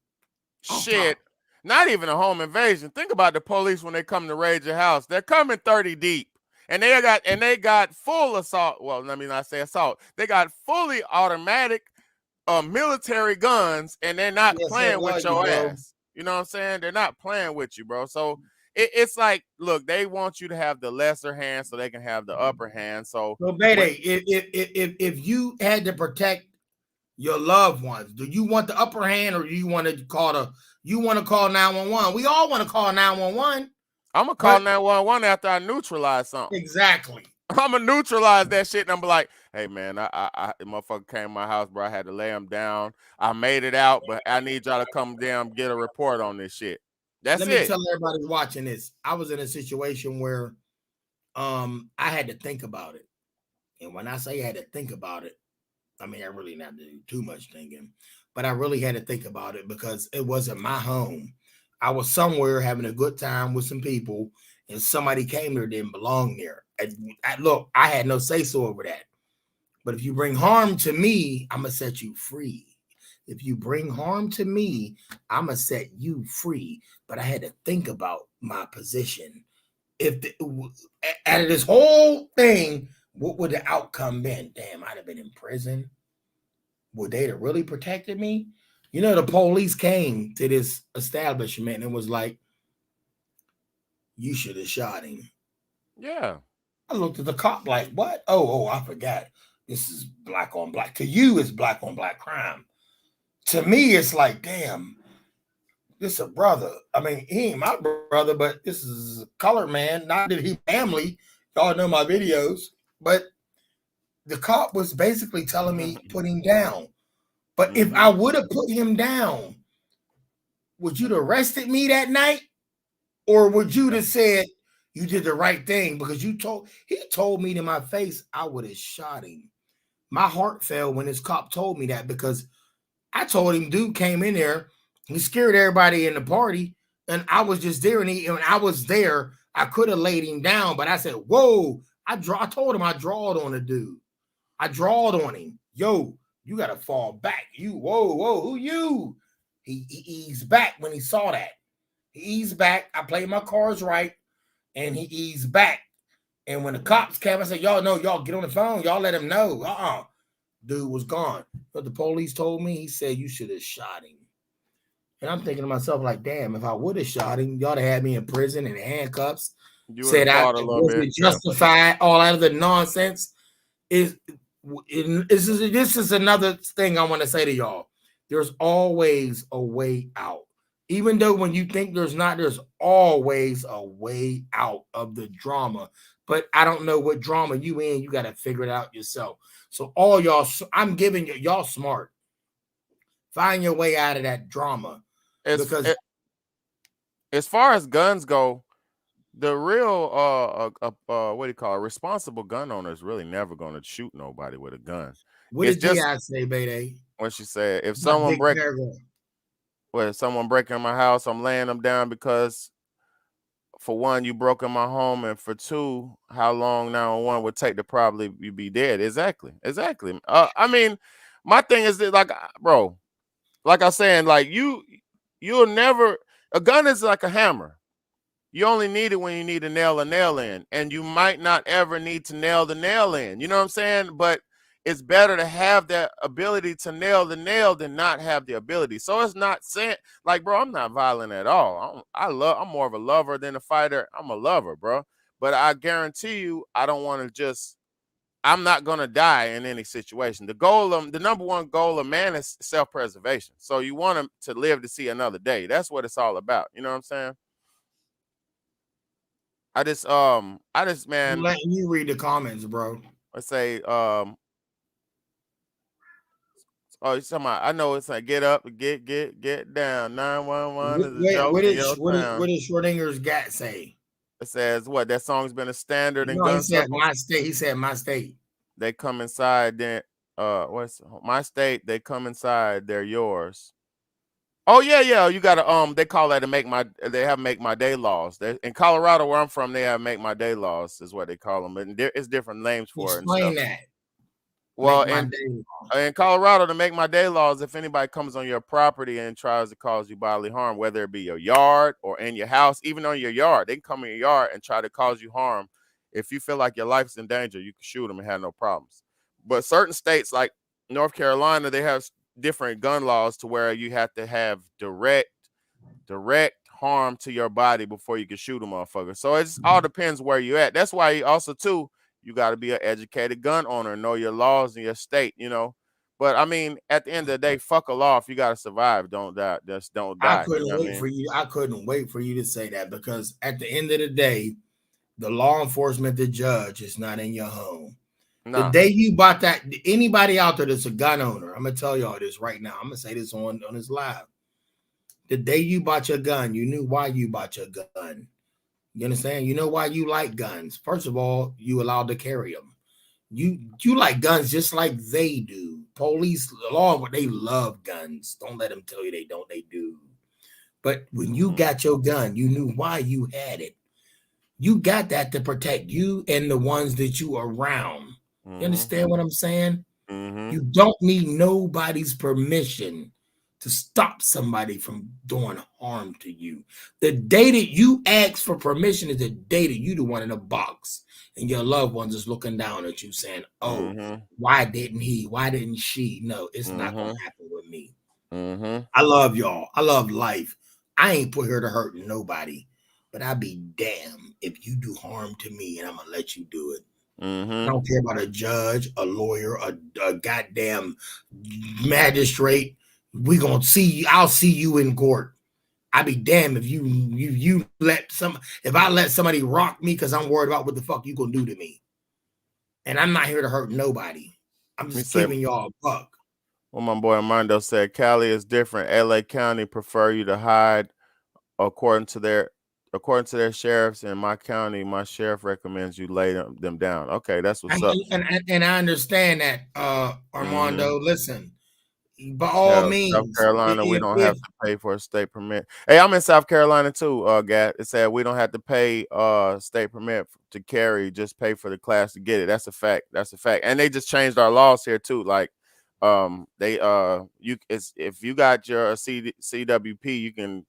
Off Shit. top. Not even a home invasion. Think about the police when they come to raid your house. They're coming 30 deep. And they got full assault. Well, let me not say assault. They got fully automatic military guns, and they're not TSM playing love with you, your bro. ass. You know what I'm saying? They're not playing with you, bro. So it's like, look, they want you to have the lesser hand so they can have the upper hand. So So, when baby, if you had to protect your loved ones, do you want the upper hand or do you want to call 911? We all want to call 911, I'm gonna call but 911 after I neutralize something. exactly. I'm gonna neutralize that shit, and I'm like, hey man, the motherfucker came to my house, bro. I had to lay him down. I made it out, but I need y'all to come down get a report on this shit. That's Let me it. tell everybody watching this. I was in a situation where I had to think about it. And when I say I had to think about it, I mean I really not do too much thinking, but I really had to think about it because it wasn't my home. I was somewhere having a good time with some people, and somebody came there didn't belong there. Look, I had no say so over that. But if you bring harm to me, I'm gonna set you free. If you bring harm to me, I'm gonna set you free. But I had to think about my position. If out of this whole thing, what would the outcome been? Damn, I'd have been in prison. Would they have really protected me? The police came to this establishment and was like, "You should have shot him." Yeah. I looked at the cop like, "What? Oh, I forgot. This is black on black. To you, it's black on black crime. To me, it's like, damn, this is a brother. I mean, he ain't my brother, but this is a colored man. Not that he family. Y'all know my videos, but the cop was basically telling me put him down. But if I Mm-hmm. would have put him down, would you have arrested me that night? Or would you Yeah. have said you did the right thing because he told me to my face I would have shot him. My heart fell when this cop told me that because I told him dude came in there, he scared everybody in the party, and I was just there and when I was there, I could have laid him down, but I said, whoa, I told him I drawed on the dude. I drawed on him. Yo, you gotta fall back. Whoa, who you? He eased back when he saw that. He eased back. I played my cards right, and he eased back. And when the cops came, I said, y'all know, y'all get on the phone. Y'all let him know. Dude was gone. But the police told me, he said, you should have shot him. And I'm thinking to myself, like, damn, if I would have shot him, y'all have had me in prison in handcuffs. You would Said have I fought a little bit. wasn't Yeah. justified, all out of the nonsense. Is this is another thing I want to say to y'all. There's always a way out. Even though when you think there's not, there's always a way out of the drama. But I don't know what drama you in. You got to figure it out yourself. So all y'all, I'm giving you, y'all smart. Find your way out of that drama As because as far as guns go, the real what do you call it? Responsible gun owner is really never going to shoot nobody with a gun. what It's did just Ti say, baby? what she said. If That someone big break, paragraph. well, if someone break in my house, I'm laying them down because for one, you broke in my home, and for two, how long 911 would take to probably you be dead? Exactly, exactly. I mean, my thing is that, like, bro, like I saying, like you'll never. A gun is like a hammer. You only need it when you need to nail a nail in, and you might not ever need to nail the nail in. You know what I'm saying? But it's better to have that ability to nail the nail than not have the ability. So it's not saying, like, bro, I'm not violent at all. I'm more of a lover than a fighter. I'm a lover, bro. But I guarantee you, I don't want to just. I'm not gonna die in any situation. The number one goal of man is self-preservation. So you want him to live to see another day. That's what it's all about. You know what I'm saying? I'm Man, letting you read the comments, bro. let's say, oh, you talking about, I know it's like get up, get down. 911 is a Wait, joke in your what town. did Schrodinger's gat say? It says what that song's been a standard in No, he gun said circles. my state. He said my state. They come inside, then what's my state? They come inside, they're yours. Oh yeah, yeah. You gotta they call that to make my they have make my day laws. In Colorado where I'm from, they have make my day laws is what they call them. And it's different names for it and Explain stuff. that. Well, Make my day. in Colorado, to make my day laws, if anybody comes on your property and tries to cause you bodily harm, whether it be your yard or in your house, even on your yard, they can come in your yard and try to cause you harm. If you feel like your life's in danger, you can shoot them and have no problems. But certain states like North Carolina, they have different gun laws to where you have to have direct harm to your body before you can shoot a motherfucker. So it just all depends where you at. That's why you also too you got to be an educated gun owner, know your laws in your state, you know. But I mean, at the end of the day, fuck a law. If you got to survive, don't die. Just don't I die. You couldn't know what I wait for mean? you. I couldn't wait for you to say that because at the end of the day, the law enforcement, the judge, is not in your home. The Nah. day you bought that, anybody out there that's a gun owner, I'm gonna tell y'all this right now. I'm gonna say this on this live. The day you bought your gun, you knew why you bought your gun. You understand? You know why you like guns. First of all, you allowed to carry them. You like guns just like they do. Police, law, they love guns. Don't let them tell you they don't. They do. But when you Mm-hmm. got your gun, you knew why you had it. You got that to protect you and the ones that you around. You Mm-hmm. understand what I'm saying? Mm-hmm. You don't need nobody's permission to stop somebody from doing harm to you. The day that you ask for permission is the day that you the one in a box and your loved ones is looking down at you saying, "Oh, Mm-hmm. why didn't he? Why didn't she?" No, it's not gonna Mm-hmm. happen with me. Mm-hmm. I love y'all. I love life. I ain't put here to hurt nobody, but I'd be damn if you do harm to me and I'm gonna let you do it. I Mm-hmm. don't care about a judge, a lawyer, a goddamn magistrate. We gonna see you. I'll see you in court. I'd be damned if you let some if I let somebody rock me because I'm worried about what the fuck you gonna do to me. And I'm not here to hurt nobody. I'm Me just say, giving y'all a buck. well, my boy Armando said Cali is different. LA County prefer you to hide according to their sheriffs. In my county, my sheriff recommends you lay them down. Okay, that's what's And, up. and I understand that, Mm-hmm. Armando. Listen, by all Hell, South means, Carolina, we don't have if to pay for a state permit. Hey, I'm in South Carolina too, Gat. It said we don't have to pay state permit to carry, just pay for the class to get it. That's a fact. That's a fact. And they just changed our laws here too. Like they you it's if you got your CWP, you can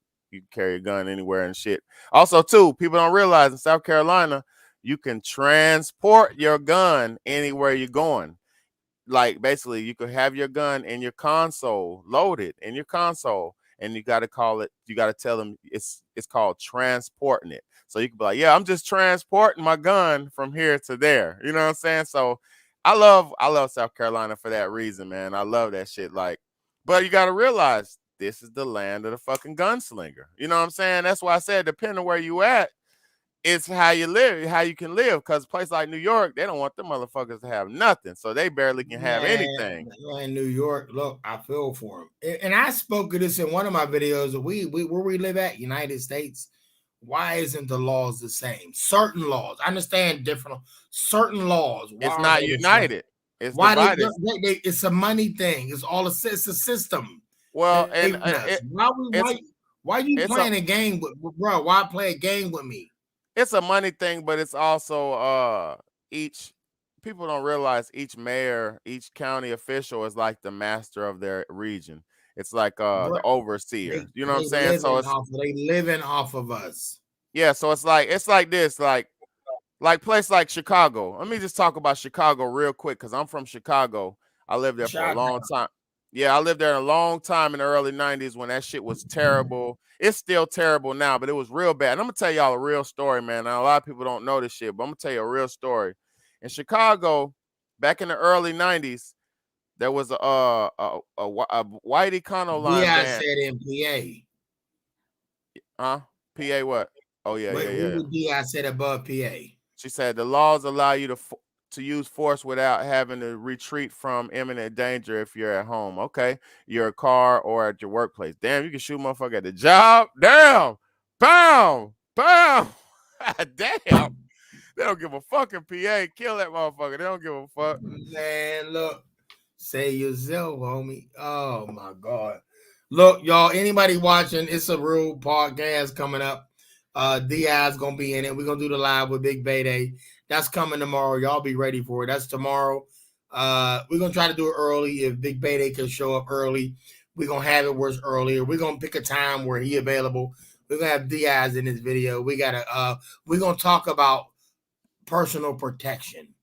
carry a gun anywhere and shit. Also, too, people don't realize in South Carolina, you can transport your gun anywhere you're going. Like basically you could have your gun in your console loaded in your console, and you got to tell them it's called transporting it. So you could be like, yeah, I'm just transporting my gun from here to there, you know what I'm saying? So I love South Carolina for that reason, man. I love that shit. Like, but you got to realize this is the land of the fucking gunslinger, you know what I'm saying? That's why I said depending on where you at, it's how you live, how you can live. Because a place like New York, they don't want them motherfuckers to have nothing, so they barely can have anything. man, New York, look, I feel for him. And I spoke of this in one of my videos. We where we live at, United States. Why isn't the laws the same? Certain laws, I understand different. Certain laws, why It's aren't not they the same? united. It's Why divided. it's a money thing. It's all it's a system. Well, They and want us. it's Why you it's a playing a game with bro? Why play a game with me? it's a money thing, but it's also each people don't realize each mayor, each county official is like the master of their region. It's like Bro, the overseer. You know what I'm saying? So it's they living off of us. yeah, so it's like this, like place like Chicago. Let me just talk about Chicago real quick because I'm from Chicago. I lived there for a Shot long time. Yeah, I lived there a long time in the early 90s when that shit was terrible. It's still terrible now, but it was real bad. And I'm gonna tell y'all a real story, man. Now, a lot of people don't know this shit, but I'm gonna tell you a real story. In Chicago, back in the early 90s, there was a White Econoline Di band. said in PA. Huh? PA what? Oh yeah, Wait, yeah, what yeah. would Di said above PA? She said the laws allow you to use force without having to retreat from imminent danger if you're at home. Okay, your car or at your workplace. Damn, you can shoot motherfucker at the job. Damn, bam, bam. Damn, they don't give a fucking PA. Kill that motherfucker. They don't give a fuck. Man, look, say yourself, homie. Oh my god. Look, y'all, anybody watching, it's a real podcast coming up. Di's gonna be in it. We're gonna do the live with Big Bay Day. That's coming tomorrow. Y'all be ready for it. That's tomorrow. We're gonna try to do it early. If Big Bay Day can show up early, we're gonna have it where it's earlier. We're gonna pick a time where he available. We're gonna have Di's in this video. We're gonna talk about personal protection.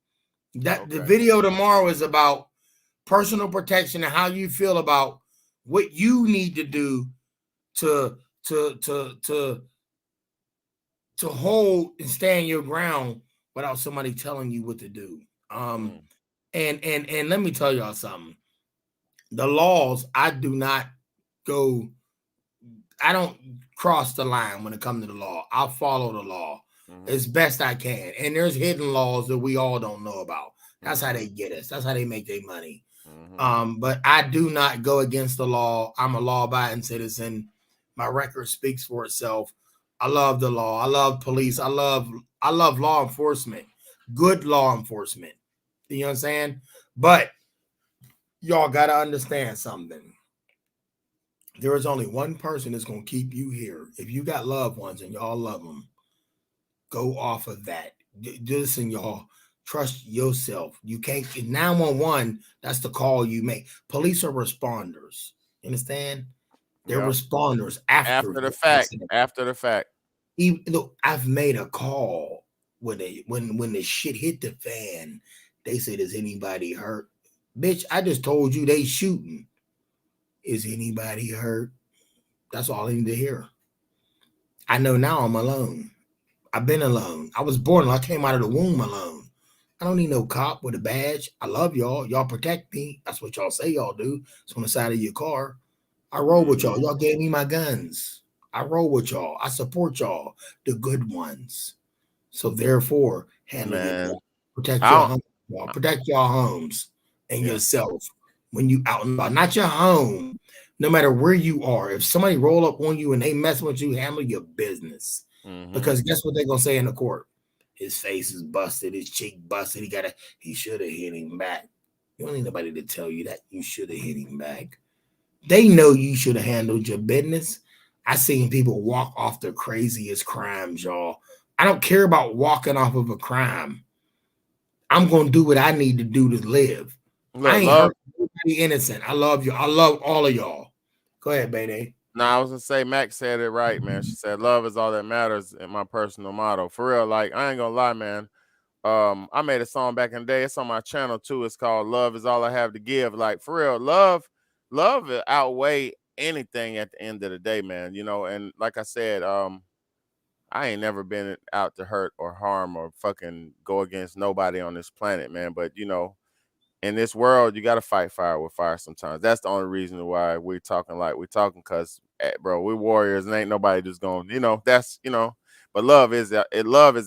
That the Okay. video tomorrow is about personal protection and how you feel about what you need to do to to to to to hold and stand your ground without somebody telling you what to do. Um Mm, and let me tell y'all something. The laws, go I don't cross the line when it comes to the law. I'll follow the law mm-hmm, as best I can. And there's hidden laws that we all don't know about. That's how mm-hmm, they get us. That's how they make their money. mm-hmm. But I do not go against the law. I'm a law-abiding citizen. My record speaks for itself. I love the law. I love police. I love law enforcement. Good law enforcement. You know what I'm saying? But y'all gotta understand something. There is only one person that's gonna keep you here. If you got loved ones and y'all love them, go off of that. Listen, y'all. Trust yourself. You can't 911. That's the call you make. Police are responders. You understand? They're Yep. responders after After the the fact. accident. After the fact. Even look, I've made a call when the shit hit the fan. They said, "Is anybody hurt?" Bitch, I just told you they shooting. Is anybody hurt? That's all I need to hear. I know now I'm alone. I've been alone. I was born, I came out of the womb alone. I don't need no cop with a badge. I love y'all. Y'all protect me. That's what y'all say y'all do. It's on the side of your car. I roll with y'all. Mhm. Y'all gave me my guns. I roll with y'all. I support y'all, the good ones. So therefore, handle your Man, business. Protect I your don't. home, y'all. Protect your homes and Yeah. yourself when you out and about. Not your home. No matter where you are. If somebody roll up on you and they mess with you, handle your business. Mhm. Because guess what they're gonna say in the court? His face is busted, his cheek busted. He should have hit him back. You don't need nobody to tell you that you should have hit him back. They know you should have handled your business. I seen people walk off the craziest crimes, y'all. I don't care about walking off of a crime. I'm gonna do what I need to do to live. I Look, ain't love. hurt nobody innocent. I love you. I love all of y'all. Go ahead, baby. Now I was gonna say Mac said it right, man. She said love is all that matters in my personal motto. For real, like I ain't gonna lie, man. I made a song back in the day. It's on my channel too. It's called "Love Is All I Have to Give." Like for real, love will outweigh anything at the end of the day, man. You know, and like I said, I ain't never been out to hurt or harm or fucking go against nobody on this planet, man. But you know, in this world, you got to fight fire with fire sometimes. That's the only reason why we're talking like we're talking, cause bro, we're warriors and ain't nobody just going, you know, that's you know. But love is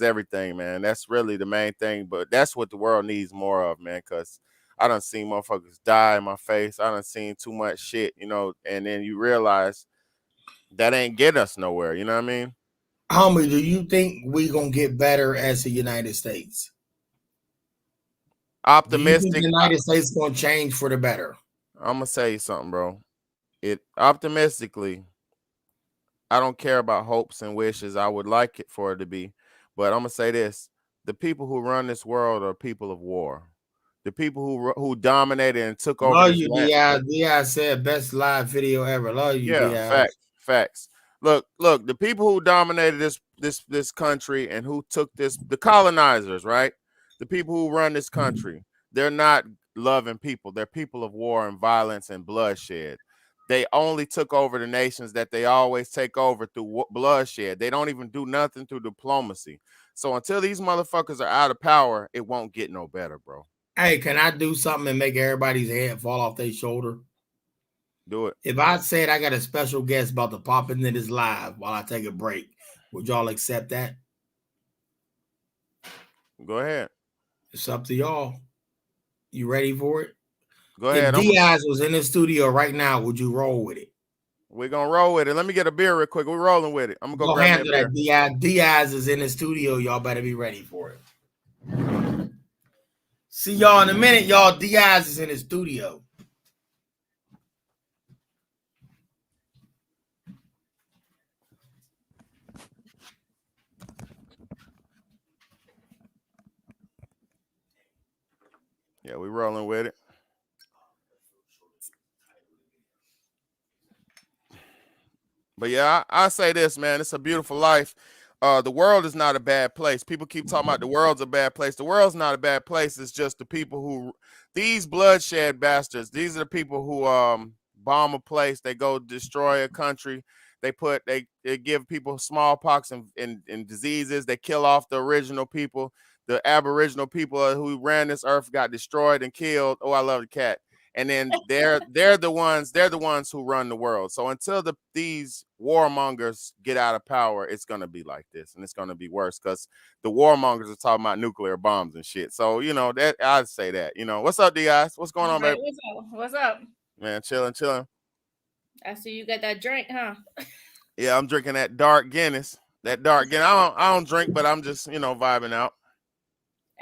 everything, man. That's really the main thing. But that's what the world needs more of, man. Cause I done seen motherfuckers die in my face. I done seen too much shit, you know. And then you realize that ain't get us nowhere. You know what I mean? Homie, do you think we gonna get better as the United States? Do you think the Optimistic. United States gonna change for the better? I'm gonna say something, bro. It optimistically, I don't care about hopes and wishes. I would like it for it to be, but I'm gonna say this: the people who run this world are people of war. The people who dominated and took over Love this you, land. Di. Di said best live video ever. Love you, Yeah, Di. facts, facts. Look. The people who dominated this country and who took the colonizers, right? The people who run this country, they're not loving people. They're people of war and violence and bloodshed. They only took over the nations that they always take over through bloodshed. They don't even do nothing through diplomacy. So until these motherfuckers are out of power, it won't get no better, bro. Hey, can I do something and make everybody's head fall off their shoulder? Do it. If I said I got a special guest about to pop into this live while I take a break, would y'all accept that? Go ahead. It's up to y'all. You ready for it? Go If ahead. Diaz was in the studio right now, would you roll with it? We're gonna roll with it. Let me get a beer real quick. We're rolling with it. I'm gonna go Go grab me a handle beer. that, Diaz. Diaz is in the studio. Y'all better be ready for it. See y'all in a minute, y'all. Diaz is in the studio. Yeah, we rolling with it. But yeah, I say this, man. It's a beautiful life. The world is not a bad place. People keep talking about the world's a bad place. The world's not a bad place. It's just the people who these bloodshed bastards. These are the people who bomb a place. They go destroy a country. They give people smallpox and diseases. They kill off the original people. The Aboriginal people who ran this earth got destroyed and killed. Oh, I love the cat. And then they're the ones who run the world. So until these warmongers get out of power, it's gonna be like this, and it's gonna be worse because the warmongers are talking about nuclear bombs and shit. So you know that I'd say that. You know what's up, D guys? What's going All on, right, baby? what's up? What's up? Man, chilling, chilling. I see you got that drink, huh? Yeah, I'm drinking that dark Guinness. That dark Guinness. I don't drink, but I'm just vibing out.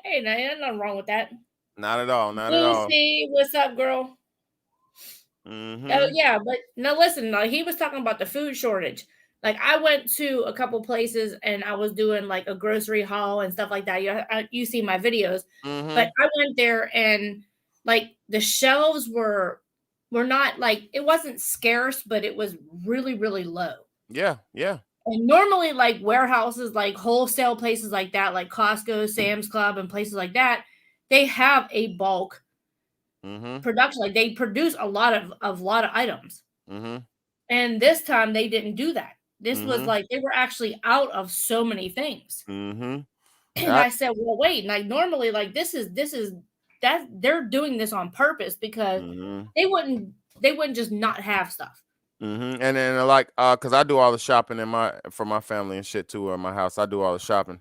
Hey, now there's nothing wrong with that. Not at all. Not at all. Lucy, what's up, girl? Oh Mm-hmm. yeah, but no, listen. No, he was talking about the food shortage. Like I went to a couple places and I was doing like a grocery haul and stuff like that. You see my videos, but Mm-hmm. I went there and like the shelves were not like it wasn't scarce, but it was really low. Yeah. Yeah. And normally, like warehouses, like wholesale places like that, like Costco, Sam's Club, and places like that, they have a bulk Mm-hmm. production. Like they produce a lot of items. Mm-hmm. And this time they didn't do that. This was Mm-hmm. like they were actually out of so many things. Mm-hmm. And That. I said, "Well, wait, like normally like this is that they're doing this on purpose because Mm-hmm. they wouldn't they wouldn't just not have stuff." Mm-hmm. And then like, cause I do all the shopping in my for my family and shit too, in my house. I do all the shopping.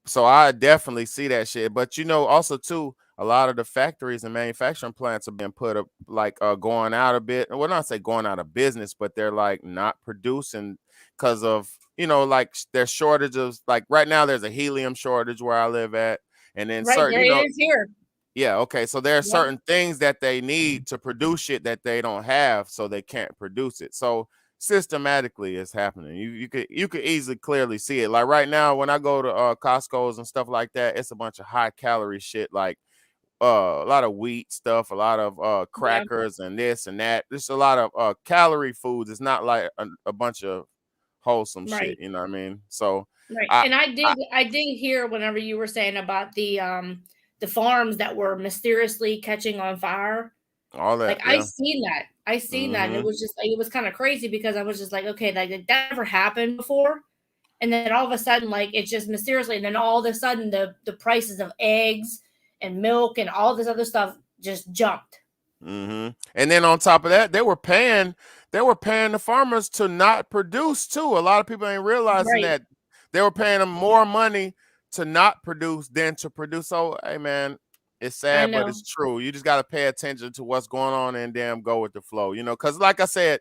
So I definitely see that shit. But also too, a lot of the factories and manufacturing plants have been put up like going out a bit. Well, not say going out of business, but they're like not producing because of like there's shortages. Like right now, there's a helium shortage where I live at, and then Right, certain there it is here. yeah, okay. So there are Yep. certain things that they need to produce shit that they don't have, so they can't produce it. So systematically it's happening. You could easily clearly see it. Like right now, when I go to Costco's and stuff like that, it's a bunch of high calorie shit, like a lot of wheat stuff, a lot of Yeah. crackers and this and that. There's a lot of calorie foods. It's not like a bunch of wholesome shit, Right. you know what I mean? So Right. I, And I I did I did hear whenever you were saying about the farms that were mysteriously catching on fire. all that, Like I yeah. seen that. I seen that and it Mhm. was just it was kind of crazy because I was just like, okay, like that never happened before. And then all of a sudden, like it's just mysteriously, and then all of a sudden the prices of eggs and milk and all this other stuff just jumped. And then on top of that, they were paying the farmers to not produce too. A lot of people ain't realizing Right. that they were paying them more money to not produce than to produce. So, hey man, it's I sad, but know. it's true. You just got to pay attention to what's going on and damn go with the flow. Because like I said,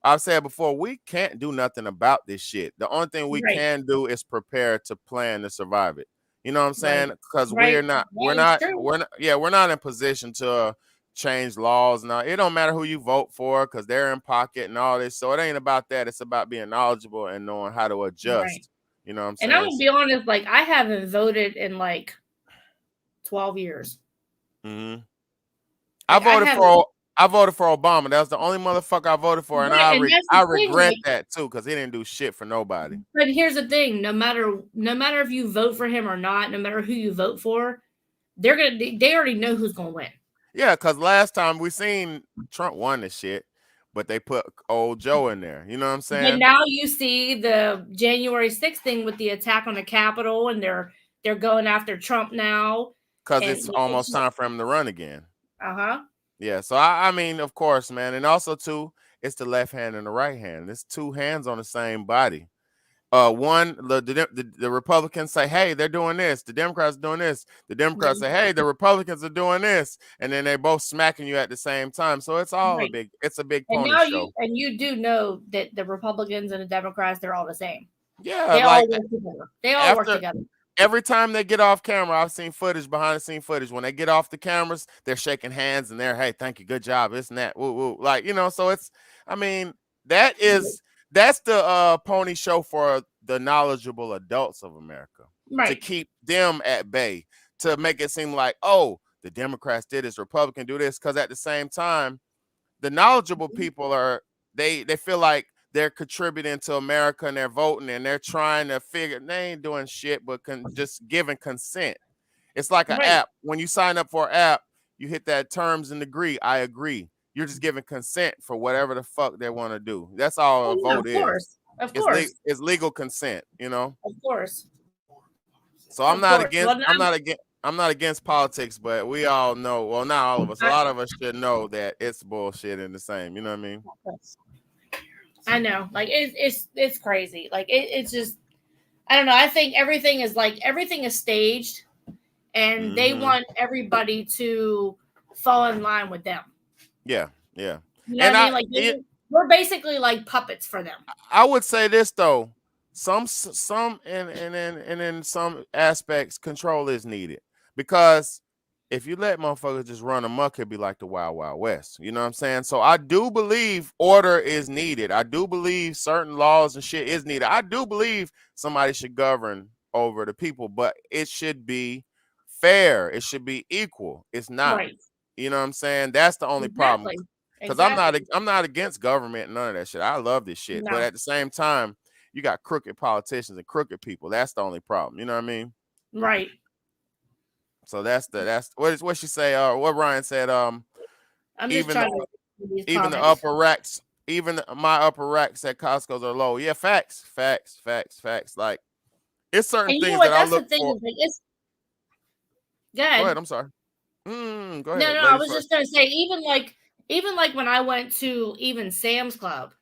I've said before, we can't do nothing about this shit. The only thing we Right. can do is prepare to plan to survive it. You know what I'm Right. saying? Because we're Right. not, we're That is not, true. we're not, yeah, we're not in position to change laws. Now, it don't matter who you vote for because they're in pocket and all this. So it ain't about that. It's about being knowledgeable and knowing how to Right. adjust. You know what I'm And I'm saying? gonna be honest, like I haven't voted in like 12 years. Hmm. I Like I voted haven't. for I voted for Obama. That was the only motherfucker I voted for, and Right. And that's I the thing. regret Like, that too because he didn't do shit for nobody. but here's the thing: no matter if you vote for him or not, no matter who you vote for, they already know who's gonna win. Yeah, because last time we seen Trump won the shit, but they put old Joe in there. You know what I'm But saying? now you see the January 6th thing with the attack on the Capitol, and they're going after Trump now, Because and it's it's almost just time for him to run again. uh-huh. Yeah, so I mean, of course, man, and also too, it's the left hand and the right hand. It's two hands on the same body. One the Republicans say, hey, they're doing this. The Democrats are doing this. The Democrats Yeah, say, hey, the Republicans are doing this, and then they both smacking you at the same time. So right. it's a big And pony now show. you do know that the Republicans and the Democrats, they're all the same. Yeah, They all like work together. They all work after together. every time they get off camera, I've seen footage, behind the scene footage. When they get off the cameras, they're shaking hands and they're, hey, thank you, good job, this and that, woo woo. Like, so I mean, that Right. is that's the pony show for the knowledgeable adults of America to Right. keep them at bay, to make it seem like, oh, the Democrats did this, Republican do this, because at the same time, the knowledgeable people they feel like they're contributing to America and they're voting and they're trying to figure they ain't doing shit but just giving consent. It's like an Right. app. When you sign up for an app, you hit that terms and agree. I agree. You're just giving consent for whatever the fuck they want to do. That's all Oh a yeah, vote of is. course. Of course. It's legal consent. Of course. So Of course. Well, I'm not against politics, but we all know, well, not all of us, a I, lot of us should know that it's bullshit and the same. You know what I mean? I know. Like it's crazy. Like it's just I don't know. I think everything is staged and they Mm-hmm. want everybody to fall in line with them. Yeah, yeah. You know what And I mean? Like we're basically like puppets for them. I would say this though, some and in some aspects, control is needed because if you let motherfuckers just run amok, it'd be like the Wild Wild West. You know what I'm saying? So I do believe order is needed. I do believe certain laws and shit is needed. I do believe somebody should govern over the people, but it should be fair. It should be equal. It's not. Right. You know what I'm saying? That's the only problem. Exactly. Because I'm not Exactly. I'm not against government and none of that shit. I love this shit. But No. at the same time, you got crooked politicians and crooked people. That's the only problem. You know what I mean? Right. So that's what she say. What Ryan said. I'm just Even the trying to read these even the comments. upper racks even my upper racks at Costco's are low. Yeah, facts, facts, facts, facts. Like it's certain And you know things what? that I That's the look thing for. is like it's Go ahead. good. I'm sorry. Go No, ahead, no, I ladies was just first. gonna say even like when I went to even Sam's Club,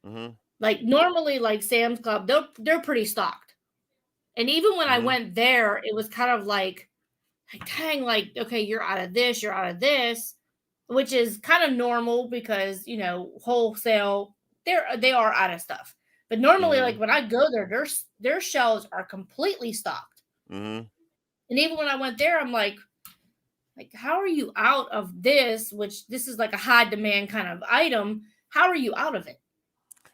Mm-hmm. like normally like Sam's Club, they're pretty stocked. And even when I Mm-hmm. went there, it was kind of like dang, like okay, you're out of this, you're out of this, which is kind of normal because you know wholesale they are out of stuff. But normally, Mm-hmm. like when I go there, their shelves are completely stocked. Mm-hmm. And even when I went there, I'm like how are you out of this? Which this is like a high demand kind of item. How are you out of it?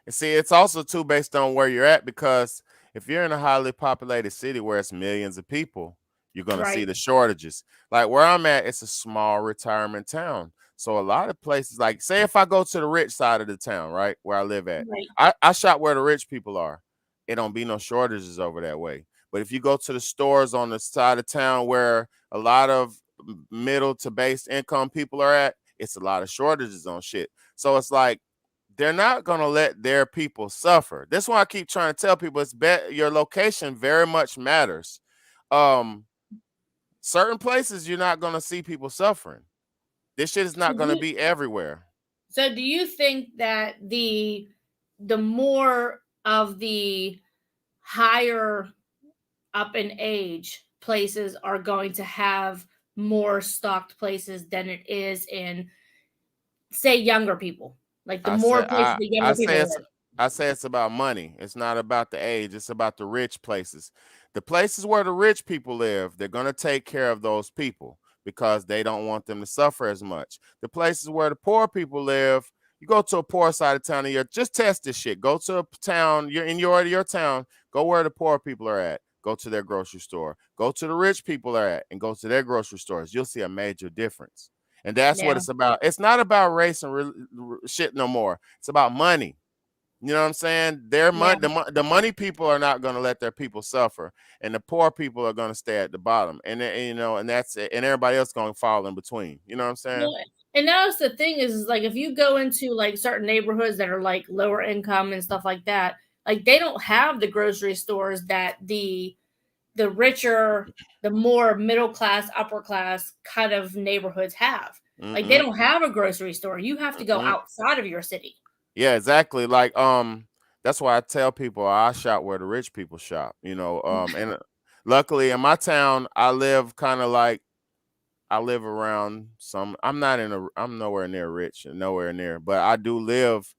And see, it's also too based on where you're at because if you're in a highly populated city where it's millions of people, you're gonna see Right, the shortages. Like where I'm at, it's a small retirement town. So a lot of places, like say if I go to the rich side of the town, right, where I live at, right, I shop where the rich people are. It don't be no shortages over that way. But if you go to the stores on the side of town where a lot of middle to base income people are at, it's a lot of shortages on shit. So it's like they're not going to let their people suffer. That's why I keep trying to tell people your location very much matters. Um, certain places you're not going to see people suffering. This shit is so not going to be everywhere. do you think that the more of the higher up in age places are going to have more stocked places than it is in say younger people, like the I more said places I the I younger say people it's live. I say it's about money. It's not about the age. It's about the rich places. The places where the rich people live, they're gonna take care of those people because they don't want them to suffer as much. The places where the poor people live, you go to a poor side of town and you're just test this shit. Go to a town, you're in your town, go where the poor people are at. Go to their grocery store. Go to the rich people are at and go to their grocery stores. You'll see a major difference. And that's what Yeah, it's about. It's not about race and shit no more. It's about money. You know what I'm saying? Their yeah. money, the money people are not going to let their people suffer, and the poor people are going to stay at the bottom. And you know, and that's it. And everybody else going to fall in between. You know what I'm saying? Well, and that's the thing is like if you go into like certain neighborhoods that are like lower income and stuff like that, like they don't have the grocery stores that the richer, the more middle class, upper class kind of neighborhoods have. Like they Mm-mm, don't have a grocery store. You have to go mm-mm. outside of your city. Yeah, exactly. Like that's why I tell people I shop where the rich people shop. You know, and luckily in my town, I live kind of like I live around some. I'm not in a. I'm nowhere near rich and nowhere near, but I do live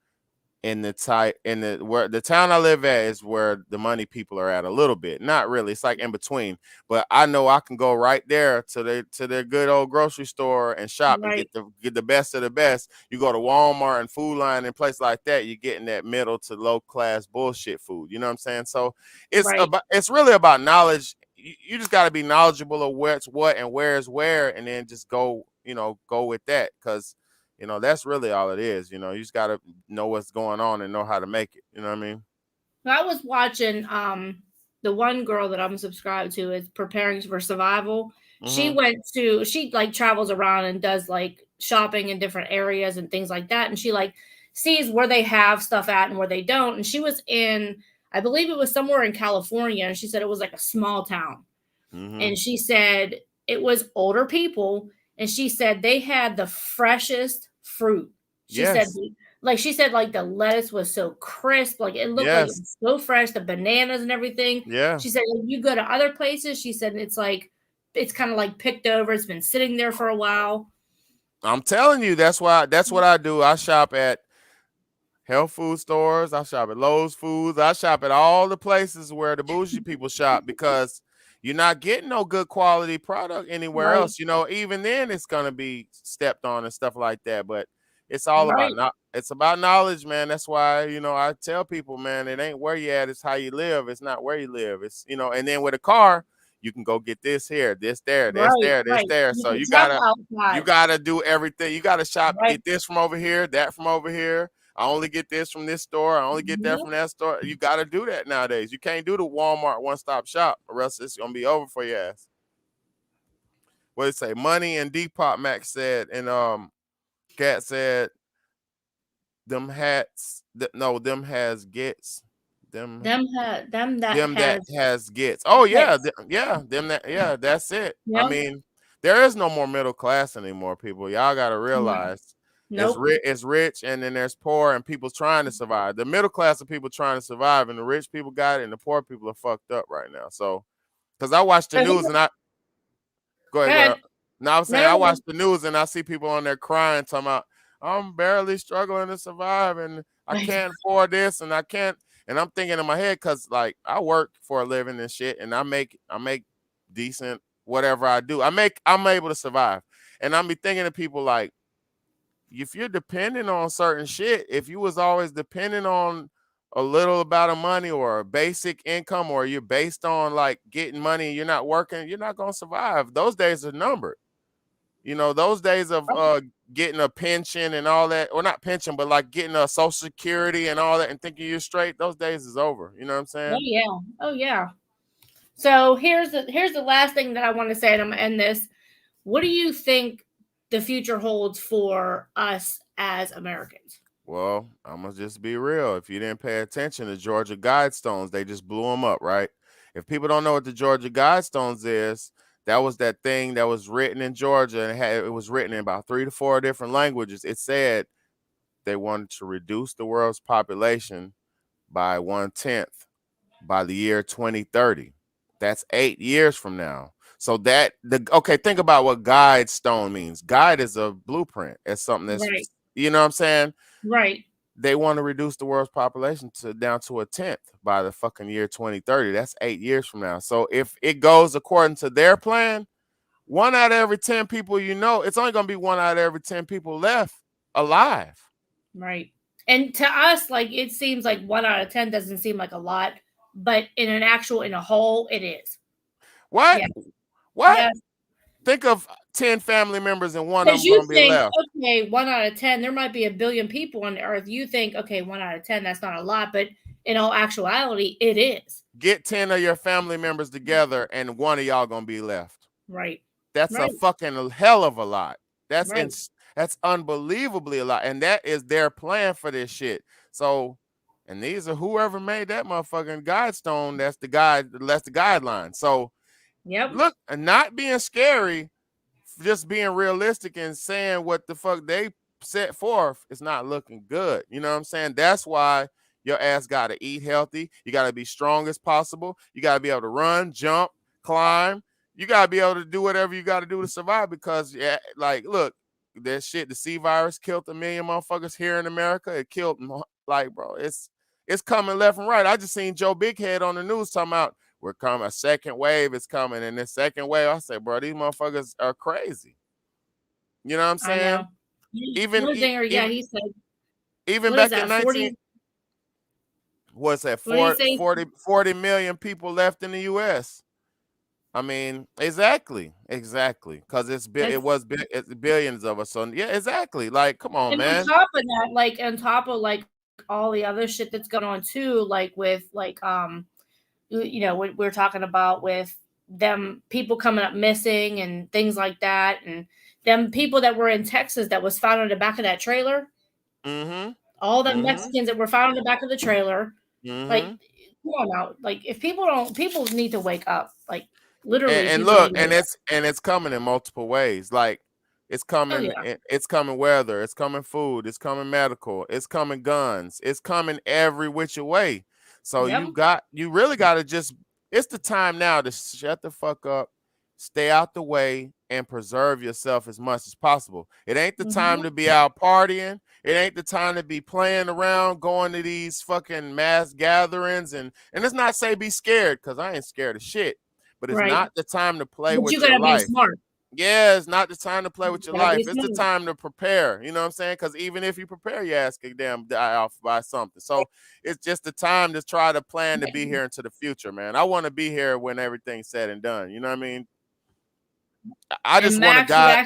in the type in the where the town I live at is where the money people are at a little bit. Not really. It's like in between. But I know I can go right there to their good old grocery store and shop and Right, get the best of the best. You go to Walmart and Food Line and places like that, you're getting that middle to low class bullshit food. You know what I'm saying? So right. it's really about knowledge. You just got to be knowledgeable of what's what and where is where, and then just go, go with that because that's really all it is. You just got to know what's going on and know how to make it. You know what I mean? I was watching the one girl that I'm subscribed to is preparing for survival. Mm-hmm. She like travels around and does like shopping in different areas and things like that. And she like sees where they have stuff at and where they don't. And she was in, I believe it was somewhere in California, and she said it was like a small town. Mm-hmm. And she said it was older people, and she said they had the freshest fruit. She said Yes. she said like the lettuce was so crisp, like it looked like it Yes. was so fresh, the bananas and everything. Yeah. She said if you go to other places, she said it's like it's kind of like picked over, it's been sitting there for a while. I'm telling you, that's what I do. I shop at health food stores. I shop at Lowe's Foods. I shop at all the places where the bougie people shop because you're not getting no good quality product anywhere Right, else. Even then it's gonna be stepped on and stuff like that. But it's all about right, not. It's about knowledge, man. That's why I tell people, man, it ain't where you at. It's how you live. It's not where you live. It's. And then with a car, you can go get this here, this there, this right, there, this right. there. You So can you travel gotta you outside. gotta do everything. You gotta shop, Right. get this from over here, that from over here. I only get this from this store. I only get that Mhm. from that store. You got to do that nowadays. You can't do the Walmart one stop shop, or else it's gonna be over for your ass. What did it say? Money and Depop Max said, and Cat said them hats. No, them has gets. Them them that them that has has gets. Oh yeah, hits. yeah, them that yeah, that's it. I Yep. mean, there is no more middle class anymore, people. Y'all gotta No. realize Nope. it's rich and then there's poor and people trying to survive. The middle class of people trying to survive and the rich people got it and the poor people are fucked up right now. So because I watch the So news and I go go ahead, go ahead. ahead. Now I'm No, saying I no, watch no. the news and I see people on there crying, talking about I'm barely struggling to survive and I can't afford this and I can't. And I'm thinking in my head because like I work for a living and shit, and I make decent whatever I do. I'm able to survive, and I'm be thinking of people like if you're depending on certain shit, if you was always depending on a little amount of money or a basic income, or you're based on like getting money and you're not working, you're not gonna survive. Those days are numbered. You know, those days of getting a pension and all that, or not pension, but like getting a social security and all that and thinking you're straight, those days is over. You know what I'm Oh saying? yeah. Oh yeah. So here's the last thing that I want to say, and I'm gonna end this. What do you think the future holds for us as Americans? Well, I'm gonna just be real. If you didn't pay attention to Georgia Guidestones, they just blew them up, right? If people don't know what the Georgia Guidestones is, that was that thing that was written in Georgia and it was written in about 3 to 4 different languages. It said they wanted to reduce the world's population by 1/10 by the year 2030. That's 8 years from now. So think about what guide stone means. Guide is a blueprint. It's something that's Right. you know what I'm saying? Right. They want to reduce the world's population to down to 1/10 by the fucking year 2030. That's 8 years from now. So if it goes according to their plan, 1 out of every 10 people it's only gonna be 1 out of every 10 people left alive. Right. And to us, like it seems like 1 out of 10 doesn't seem like a lot, but in a whole, it is. What? Yes. What? Yes. Think of 10 family members and one of Because them you gonna be think, left. okay, 1 out of 10, there might be a billion people on the earth. You think, okay, 1 out of 10, that's not a lot, but in all actuality, it is. Get 10 of your family members together and one of y'all gonna be left. Right. That's a Right. fucking hell of a lot. That's Right. that's unbelievably a lot. And that is their plan for this shit. So, and these are whoever made that motherfucking guidestone, that's the guideline. So Yep. look, and not being scary, just being realistic and saying what the fuck they set forth is not looking good. You know what I'm saying? That's why your ass got to eat healthy. You got to be strong as possible. You got to be able to run, jump, climb. You got to be able to do whatever you got to do to survive because, yeah, like, look, that shit, the C virus killed 1 million motherfuckers here in America. It killed, like, bro, it's coming left and right. I just seen Joe Big Head on the news talking about we're coming, a second wave is coming. And this second wave, I said, bro, these motherfuckers are crazy. You know what I'm I know. saying? Even Schwarzenegger, yeah, even he said, even what is back in that, 19, 40? what's that, What did he 40, say? 40 million people left in the US. I mean, exactly. Because That's it's billions of us. So yeah, exactly. Like, come on, And on man. top of that, like on top of like all the other shit that's going on too, like with like what we're talking about with them people coming up missing and things like that, and them people that were in Texas that was found on the back of that trailer, Mm-hmm. all the Mm-hmm. Mexicans that were found on the back of the trailer, like Mm-hmm. come on now, like if people need to wake up, like literally And people look, need to wake up. and it's coming in multiple ways. Like Oh yeah. it's coming weather, it's coming food, it's coming medical, it's coming guns, it's coming every which way. So Yep. you really got to just it's the time now to shut the fuck up, stay out the way, and preserve yourself as much as possible. It ain't the time Hmm. to be out partying. It ain't the time to be playing around, going to these fucking mass gatherings, and it's not say be scared, because I ain't scared of shit. But it's Right. not the time to play But you with your gotta be life. smart. Yeah, it's not the time to play You with your gotta life. be It's the smart. time to prepare. You know what I'm saying? Because even if you prepare, your ass can damn die off by something. So it's just the time to try to plan to be here into the future, man. I want to be here when everything's said and done. You know what I mean? I And just want a Max, you're guy.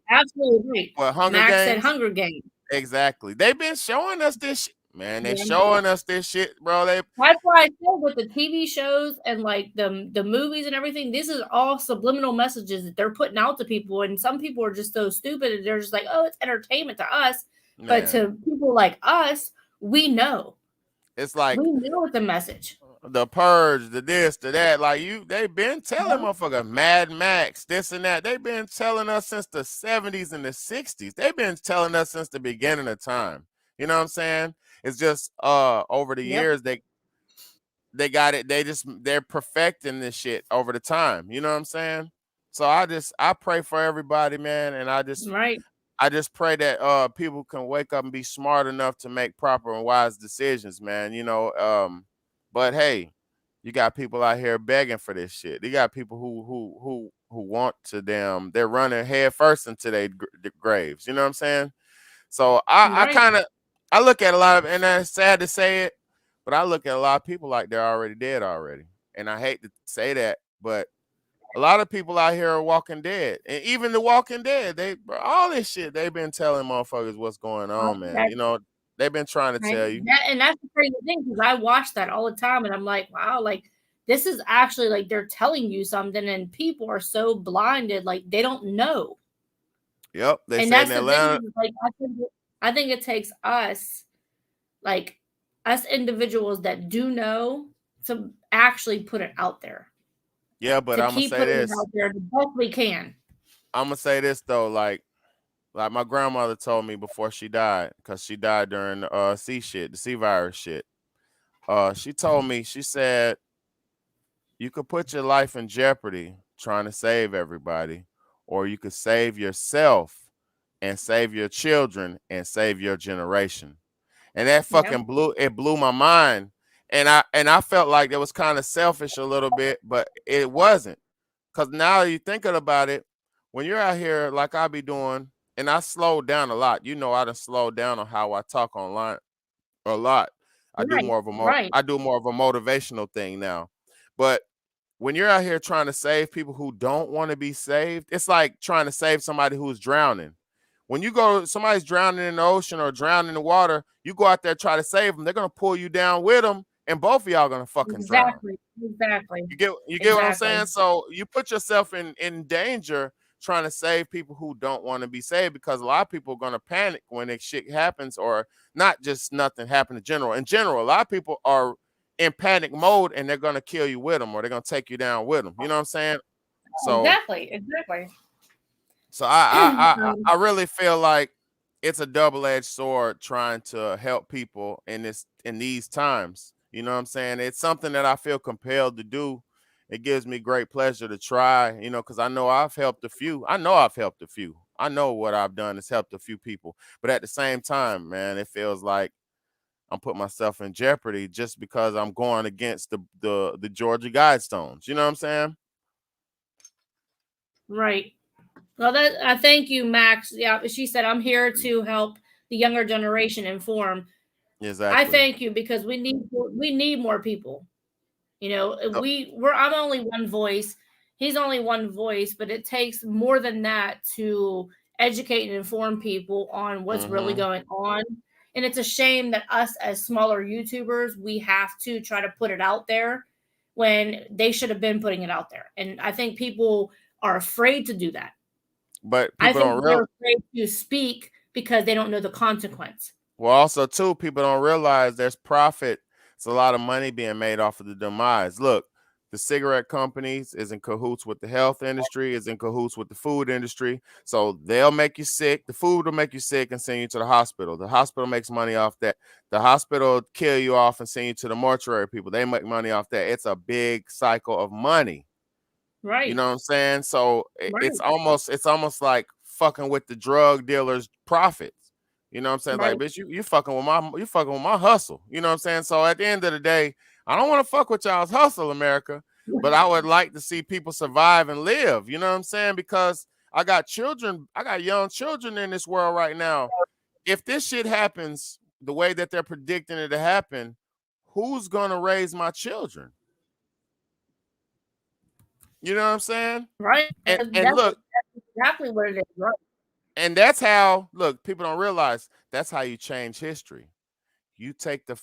absolutely right. What, Hunger Max said Games? Hunger Games. Exactly. They've been showing us this shit. Man, they Yeah. showing us this shit, bro. That's why I said with the TV shows and like the movies and everything, this is all subliminal messages that they're putting out to people. And some people are just so stupid and they're just like, oh, it's entertainment to us. But Man, to people like us, we know. it's like We know the message. the purge, the this, the that. Like they been telling Yep. motherfucker Mad Max, this and that. They've been telling us since the 70s and the 60s. They've been telling us since the beginning of time. You know what I'm saying? It's just over the Yep. years they got it. They're perfecting this shit over the time. You know what I'm saying? So I pray for everybody, man, and Right. I just pray that people can wake up and be smart enough to make proper and wise decisions, man. But hey, you got people out here begging for this shit. You got people who want to them. They're running head first into their graves. You know what I'm saying? So I Right. kind of I look at a lot of, and it's sad to say it, but I look at a lot of people like they're already dead already, and I hate to say that, but a lot of people out here are walking dead, and even the Walking Dead, all this shit they've been telling motherfuckers what's going on, man. That, They've been trying to right. tell you. And that's the crazy thing because I watch that all the time, and I'm like, wow, like this is actually like they're telling you something, and people are so blinded, like they don't know. Yep, they And say in that's the thing, Atlanta. is, like I think it takes us, like us individuals that do know, to actually put it out there, Yeah, but to I'm gonna keep say putting it this. out there the best we can. I'm gonna say this though, like my grandmother told me before she died, because she died during the C virus shit. She told me, she said, you could put your life in jeopardy trying to save everybody, or you could save yourself and save your children and save your generation. And that Yep. fucking blew my mind. And I felt like it was kind of selfish a little bit, but it wasn't. Cause now you thinking about it, when you're out here like I be doing, and I slowed down a lot. I done slowed down on how I talk online a lot. Right. Right. I do more of a motivational thing now. But when you're out here trying to save people who don't want to be saved, it's like trying to save somebody who's drowning. When you go, somebody's drowning in the ocean or drowning in the water, you go out there try to save them. They're gonna pull you down with them, and both of y'all gonna fucking drown. Exactly. Exactly. You get what I'm saying? Exactly. So you put yourself in danger trying to save people who don't want to be saved, because a lot of people are gonna panic when that shit happens, or not just nothing happen in general. In general, a lot of people are in panic mode and they're gonna kill you with them, or they're gonna take you down with them. You know what I'm saying? So Exactly. Exactly. so I I I, um, I really feel like it's a double-edged sword trying to help people in these times. You know what I'm saying? It's something that I feel compelled to do. It gives me great pleasure to try, because I know I've helped a few. I know I've helped a few. I know what I've done has helped a few people. But at the same time, man, it feels like I'm putting myself in jeopardy just because I'm going against the Georgia Guidestones. You know what I'm saying? right. Well, that I thank you, Max. Yeah, she said I'm here to help the younger generation inform. I Exactly. thank you because we need more people. Uh, I'm only one voice. He's only one voice, but it takes more than that to educate and inform people on what's really mhm. going on. And it's a shame that us as smaller YouTubers, we have to try to put it out there when they should have been putting it out there. And I think people are afraid to do that. But I people think don't they're real afraid to speak because they don't know the consequence. Well, also too, people don't realize there's profit. It's a lot of money being made off of the demise. Look, the cigarette companies is in cahoots with the health industry, is in cahoots with the food industry. So they'll make you sick. The food will make you sick and send you to the hospital. The hospital makes money off that. The hospital kill you off and send you to the mortuary people. They make money off that. It's a big cycle of money. You Right. know what I'm saying? So Right. it's almost like fucking with the drug dealers' profits. You know what I'm saying? Like, Right. bitch, you fucking with my hustle. You know what I'm saying? So at the end of the day, I don't want to fuck with y'all's hustle, America, but I would like to see people survive and live. You know what I'm saying? Because I got young children in this world right now. If this shit happens the way that they're predicting it to happen, who's gonna raise my children? You know what I'm saying? Right. And look, That's exactly what it is. Right. and that's how, look, people don't realize that's how you change history. You take the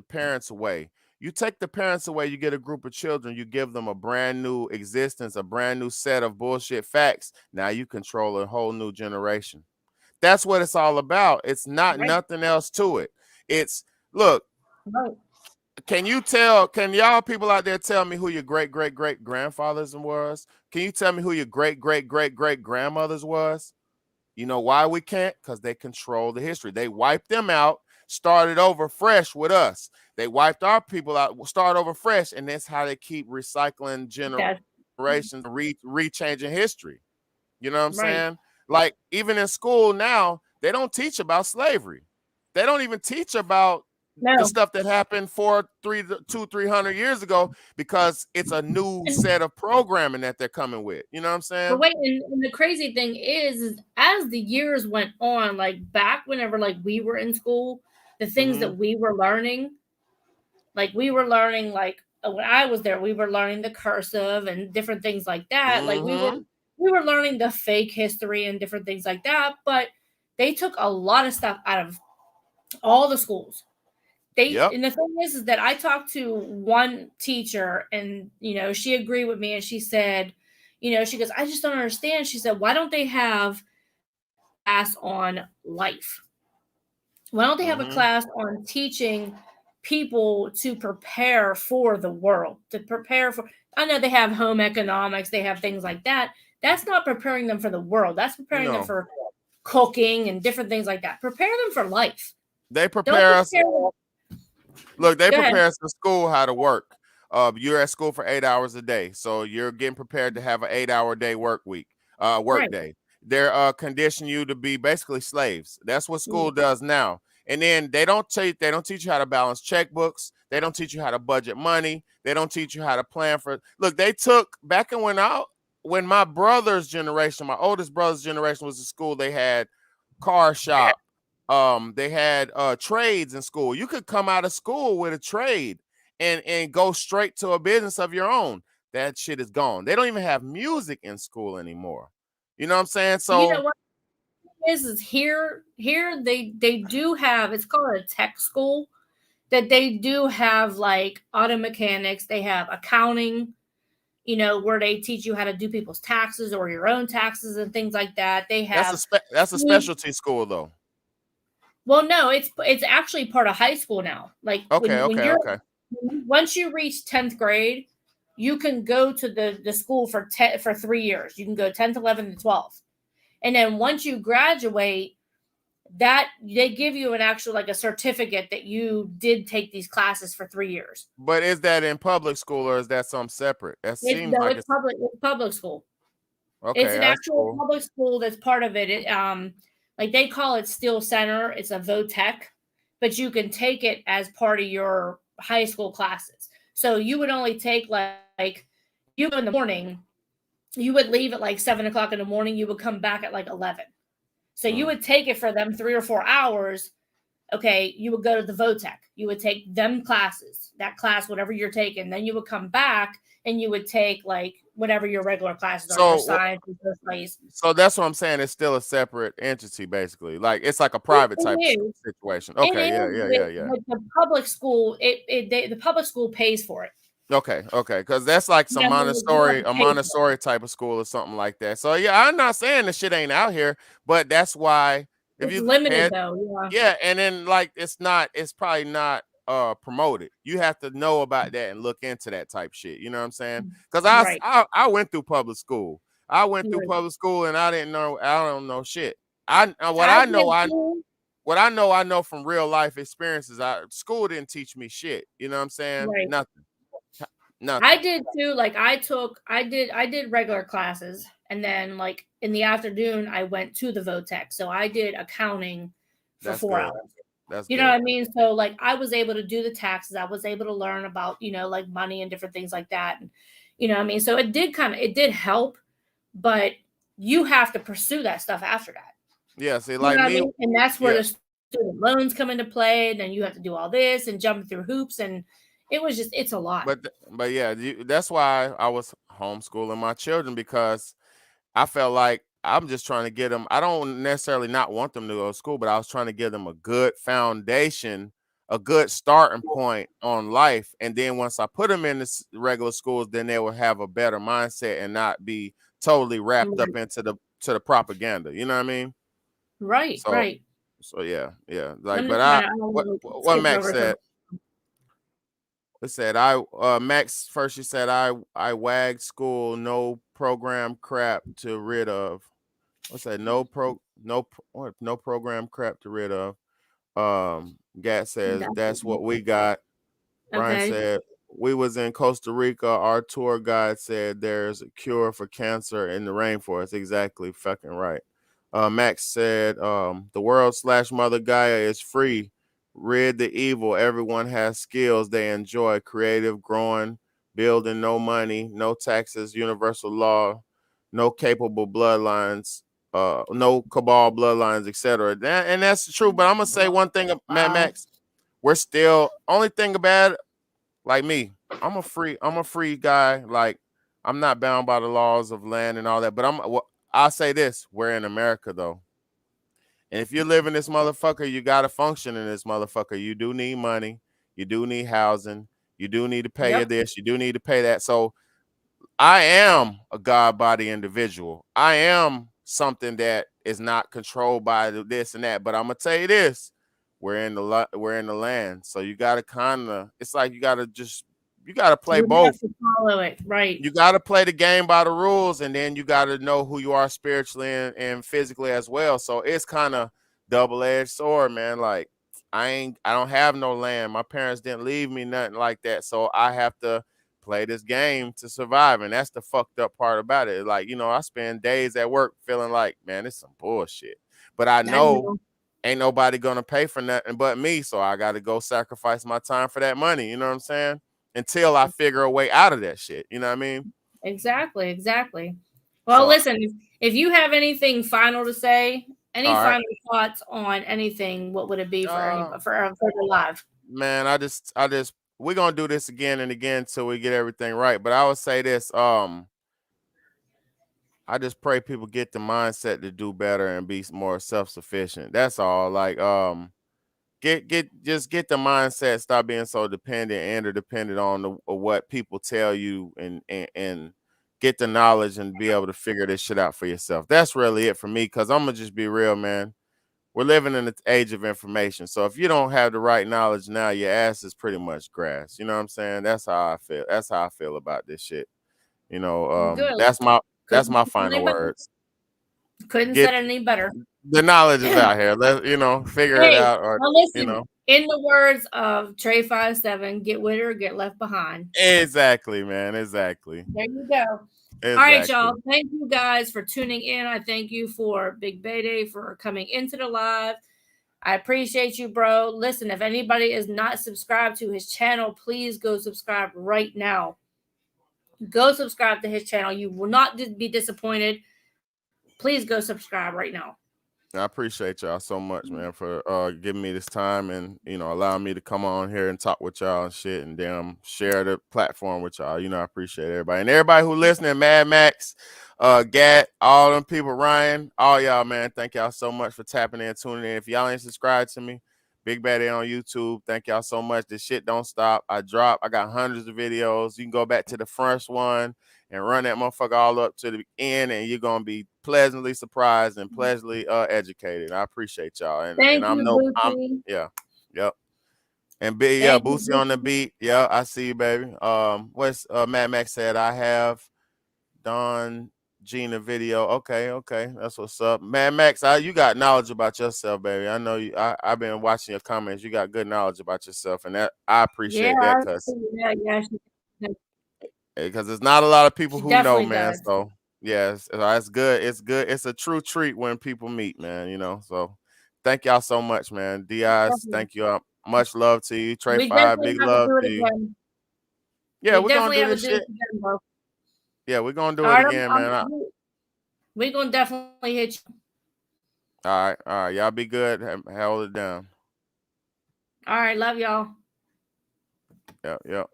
parents away. You take the parents away, you get a group of children, you give them a brand new existence, a brand new set of bullshit facts. Now you control a whole new generation. That's what it's all about. It's not Right. nothing else to it. It's look, Right. can y'all people out there tell me who your great grandfathers was? Can you tell me who your great grandmothers was? You know why we can't? Because they control the history. They wiped them out, started over fresh with us. They wiped our people out, start over fresh, and that's how they keep recycling That generations, rechanging history. You know what I'm right. saying? Like even in school now, they don't teach about slavery. They don't even teach about the No. stuff that happened 300 years ago because it's a new And, set of programming that they're coming with. You know what I'm but saying? wait, and the crazy thing is as the years went on, like back whenever like we were in school, the things Mm-hmm. that we were learning, like we were learning like when I was there, we were learning the cursive and different things like that. Like Mm-hmm. we were learning the fake history and different things like that. But they took a lot of stuff out of all the schools. They Yep. and the thing is that I talked to one teacher and she agreed with me and she said, she goes, I just don't understand. She said, why don't they have a class on life? Why don't they have a Mm-hmm. class on teaching people to prepare for the world, to prepare for? I know they have home economics, they have things like that. That's not preparing them for the world. That's preparing them No. for cooking and different things like that. Prepare them for life. They Don't prepare us. prepare them. Look, they Go ahead. prepare us in school how to work. You're at school for 8 hours a day, so you're getting prepared to have an 8 hour day work week, work Right. day. They're condition you to be basically slaves. That's what school Mm. does now. And then they don't teach you how to balance checkbooks. They don't teach you how to budget money. They don't teach you how to plan for. Look, they took back in when my brother's generation, my oldest brother's generation was in school. They had car shop. They had trades in school. You could come out of school with a trade and go straight to a business of your own. That shit is gone. They don't even have music in school anymore. You know what I'm saying? You know So what is here they do have, it's called a tech school, that they do have like auto mechanics, they have accounting, where they teach you how to do people's taxes or your own taxes and things like that. They have that's a food. specialty school though. Well, no, it's actually part of high school now. Like Okay, when okay, you're okay. once you reach 10th grade, you can go to the school for 3 years. You can go 10th, 11th, and 12th. And then once you graduate, that they give you an actual like a certificate that you did take these classes for 3 years. But is that in public school or is that something separate? That It's seems no, like it's it's public school. It's okay. an That's actual cool. public school that's part of it. Like they call it Steel Center. It's a VOTEC, but you can take it as part of your high school classes. So you would only take like you go in the morning, you would leave at like 7 o'clock in the morning. You would come back at like 11. So you Mm. would take it for them 3 or 4 hours. Okay, you would go to the VOTEC. You would take them classes, that class, whatever you're taking. Then you would come back and you would take like whatever your regular classes are, your So science, your studies. so that's what I'm saying. It's still a separate entity, basically. Like it's like a It, private type it is. situation. It Okay, yeah, is, yeah, yeah, yeah. but the public school, the public school pays for it. Okay, okay, because that's like You some know what I mean? Like, you have to A pay for Montessori type of school or something like that. So yeah, I'm not saying the shit ain't out here, but that's why it. if It's you limited had though. Yeah. yeah, and then like it's probably not promoted. You have to know about that and look into that type shit. You know what I'm saying? Because Right. I went through public school. I went through Right. public school and I don't know shit. I what I I know did I too. what I know from real life experiences. School didn't teach me shit. You know what I'm saying? Right. Nothing. I Nothing. did too. Like I did regular classes, and then like in the afternoon I went to the VOTEC. So I did accounting for That's 4 good. hours. That's You know what good. I mean? So like I was able to do the taxes. I was able to learn about, like money and different things like that. And what I mean? So it did help, but you have to pursue that stuff after that. Yeah. See, You like know what I me. mean? And that's where Yeah. the student loans come into play. And then you have to do all this and jumping through hoops. And it's a lot. But yeah, that's why I was homeschooling my children because I felt like I'm just trying to get them. I don't necessarily not want them to go to school, but I was trying to give them a good foundation, a good starting point on life. And then once I put them in the regular schools, then they will have a better mindset and not be totally wrapped up Right. into the propaganda. You know what I mean? Right, So right. yeah. I'm Like, just but trying to, I don't what want to what skip Max over to said. It said Max first. She said I wagged school, no program crap to rid of. What's that? No program crap to rid of. Gat says that's what we got. Brian okay. said we was in Costa Rica. Our tour guide said there's a cure for cancer in the rainforest. Exactly, fucking right. Max said the world slash Mother Gaia is free. Rid the evil. Everyone has skills they enjoy. Creative, growing, building. No money, no taxes. Universal law. No capable bloodlines. No cabal bloodlines, etc. And that's true. But I'm gonna say one thing, Wow. Max. We're still only thing about like me, I'm a free guy. Like I'm not bound by the laws of land and all that. But I'll say this: we're in America though, and if you live in this motherfucker, you gotta function in this motherfucker. You do need money, you do need housing, you do need to pay your Yep. this, you do need to pay that. So I am a God body individual. I am something that is not controlled by this and that. But I'm gonna tell you this: we're in the land, so you gotta kind of. It's like you gotta play You have both. to follow it. Right. You gotta play the game by the rules, and then you gotta know who you are spiritually and physically as well. So it's kind of double-edged sword, man. Like I don't have no land. My parents didn't leave me nothing like that, so I have to play this game to survive, and that's the fucked up part about it. Like, I spend days at work feeling like, man, it's some bullshit, but I I know know. ain't nobody gonna pay for nothing but me, so I got to go sacrifice my time for that money. You know what I'm saying? Until I figure a way out of that shit. You know what I mean? Exactly. Exactly. Well, So, listen, if you have anything final to say, any all right, final thoughts on anything, what would it be for any uh, for the live? man, I just, we're gonna do this again and again till we get everything right. But I would say this, I just pray people get the mindset to do better and be more self sufficient. That's all. Like, get the mindset. Stop being so dependent and or dependent on what people tell you, and get the knowledge and be able to figure this shit out for yourself. That's really it for me. Cause I'm gonna just be real, man. We're living in the age of information. So if you don't have the right knowledge now, your ass is pretty much grass. You know what I'm saying? That's how I feel. That's how I feel about this shit. Good. That's my Couldn't say final any better. words. Couldn't Get say any better. the knowledge is out here. Let figure it Hey, out, or well, you listen. know. In the words of Trey 57, get with her, or get left behind. Exactly, man. Exactly. There you go. All right, y'all. Exactly. Thank you guys for tuning in. I thank you for Big Bay Day for coming into the live. I appreciate you, bro. Listen, if anybody is not subscribed to his channel, please go subscribe right now. Go subscribe to his channel. You will not be disappointed. Please go subscribe right now. I appreciate y'all so much, man, for giving me this time and allowing me to come on here and talk with y'all and shit, and damn share the platform with y'all. I appreciate everybody and everybody who listening. Mad Max, Gat, all them people, Ryan, all y'all, man. Thank y'all so much for tapping in, tuning in. If y'all ain't subscribed to me, Big Baddie on YouTube. Thank y'all so much. This shit don't stop. I got hundreds of videos. You can go back to the first one and run that motherfucker all up to the end, and you're gonna be pleasantly surprised and pleasantly educated. I appreciate y'all, and Thank I'm you, no, I'm Boosie. yeah, yep, and big yeah, Thank you, Boosie on the Boosie. beat. Yeah, I see you, baby. What's Mad Max said? I have Don Gina video. Okay, that's what's up. Mad Max, you got knowledge about yourself, baby. I know you. I've been watching your comments. You got good knowledge about yourself, and that I Yeah, appreciate that because yeah, there's not a lot of people she who know, definitely man. does. So yes, it's good. It's good. It's a true treat when people meet, man. So thank y'all so much, man. Diaz, Definitely. thank you. Much love to you. Trey We Five, definitely big have to love do it to you. again. Yeah, We we're gonna definitely do have to this do this shit. again, bro. Yeah, we're gonna do All it right, again, man. we're gonna definitely hit you. All right. Y'all be good. Hold it down. All right, love y'all. Yep.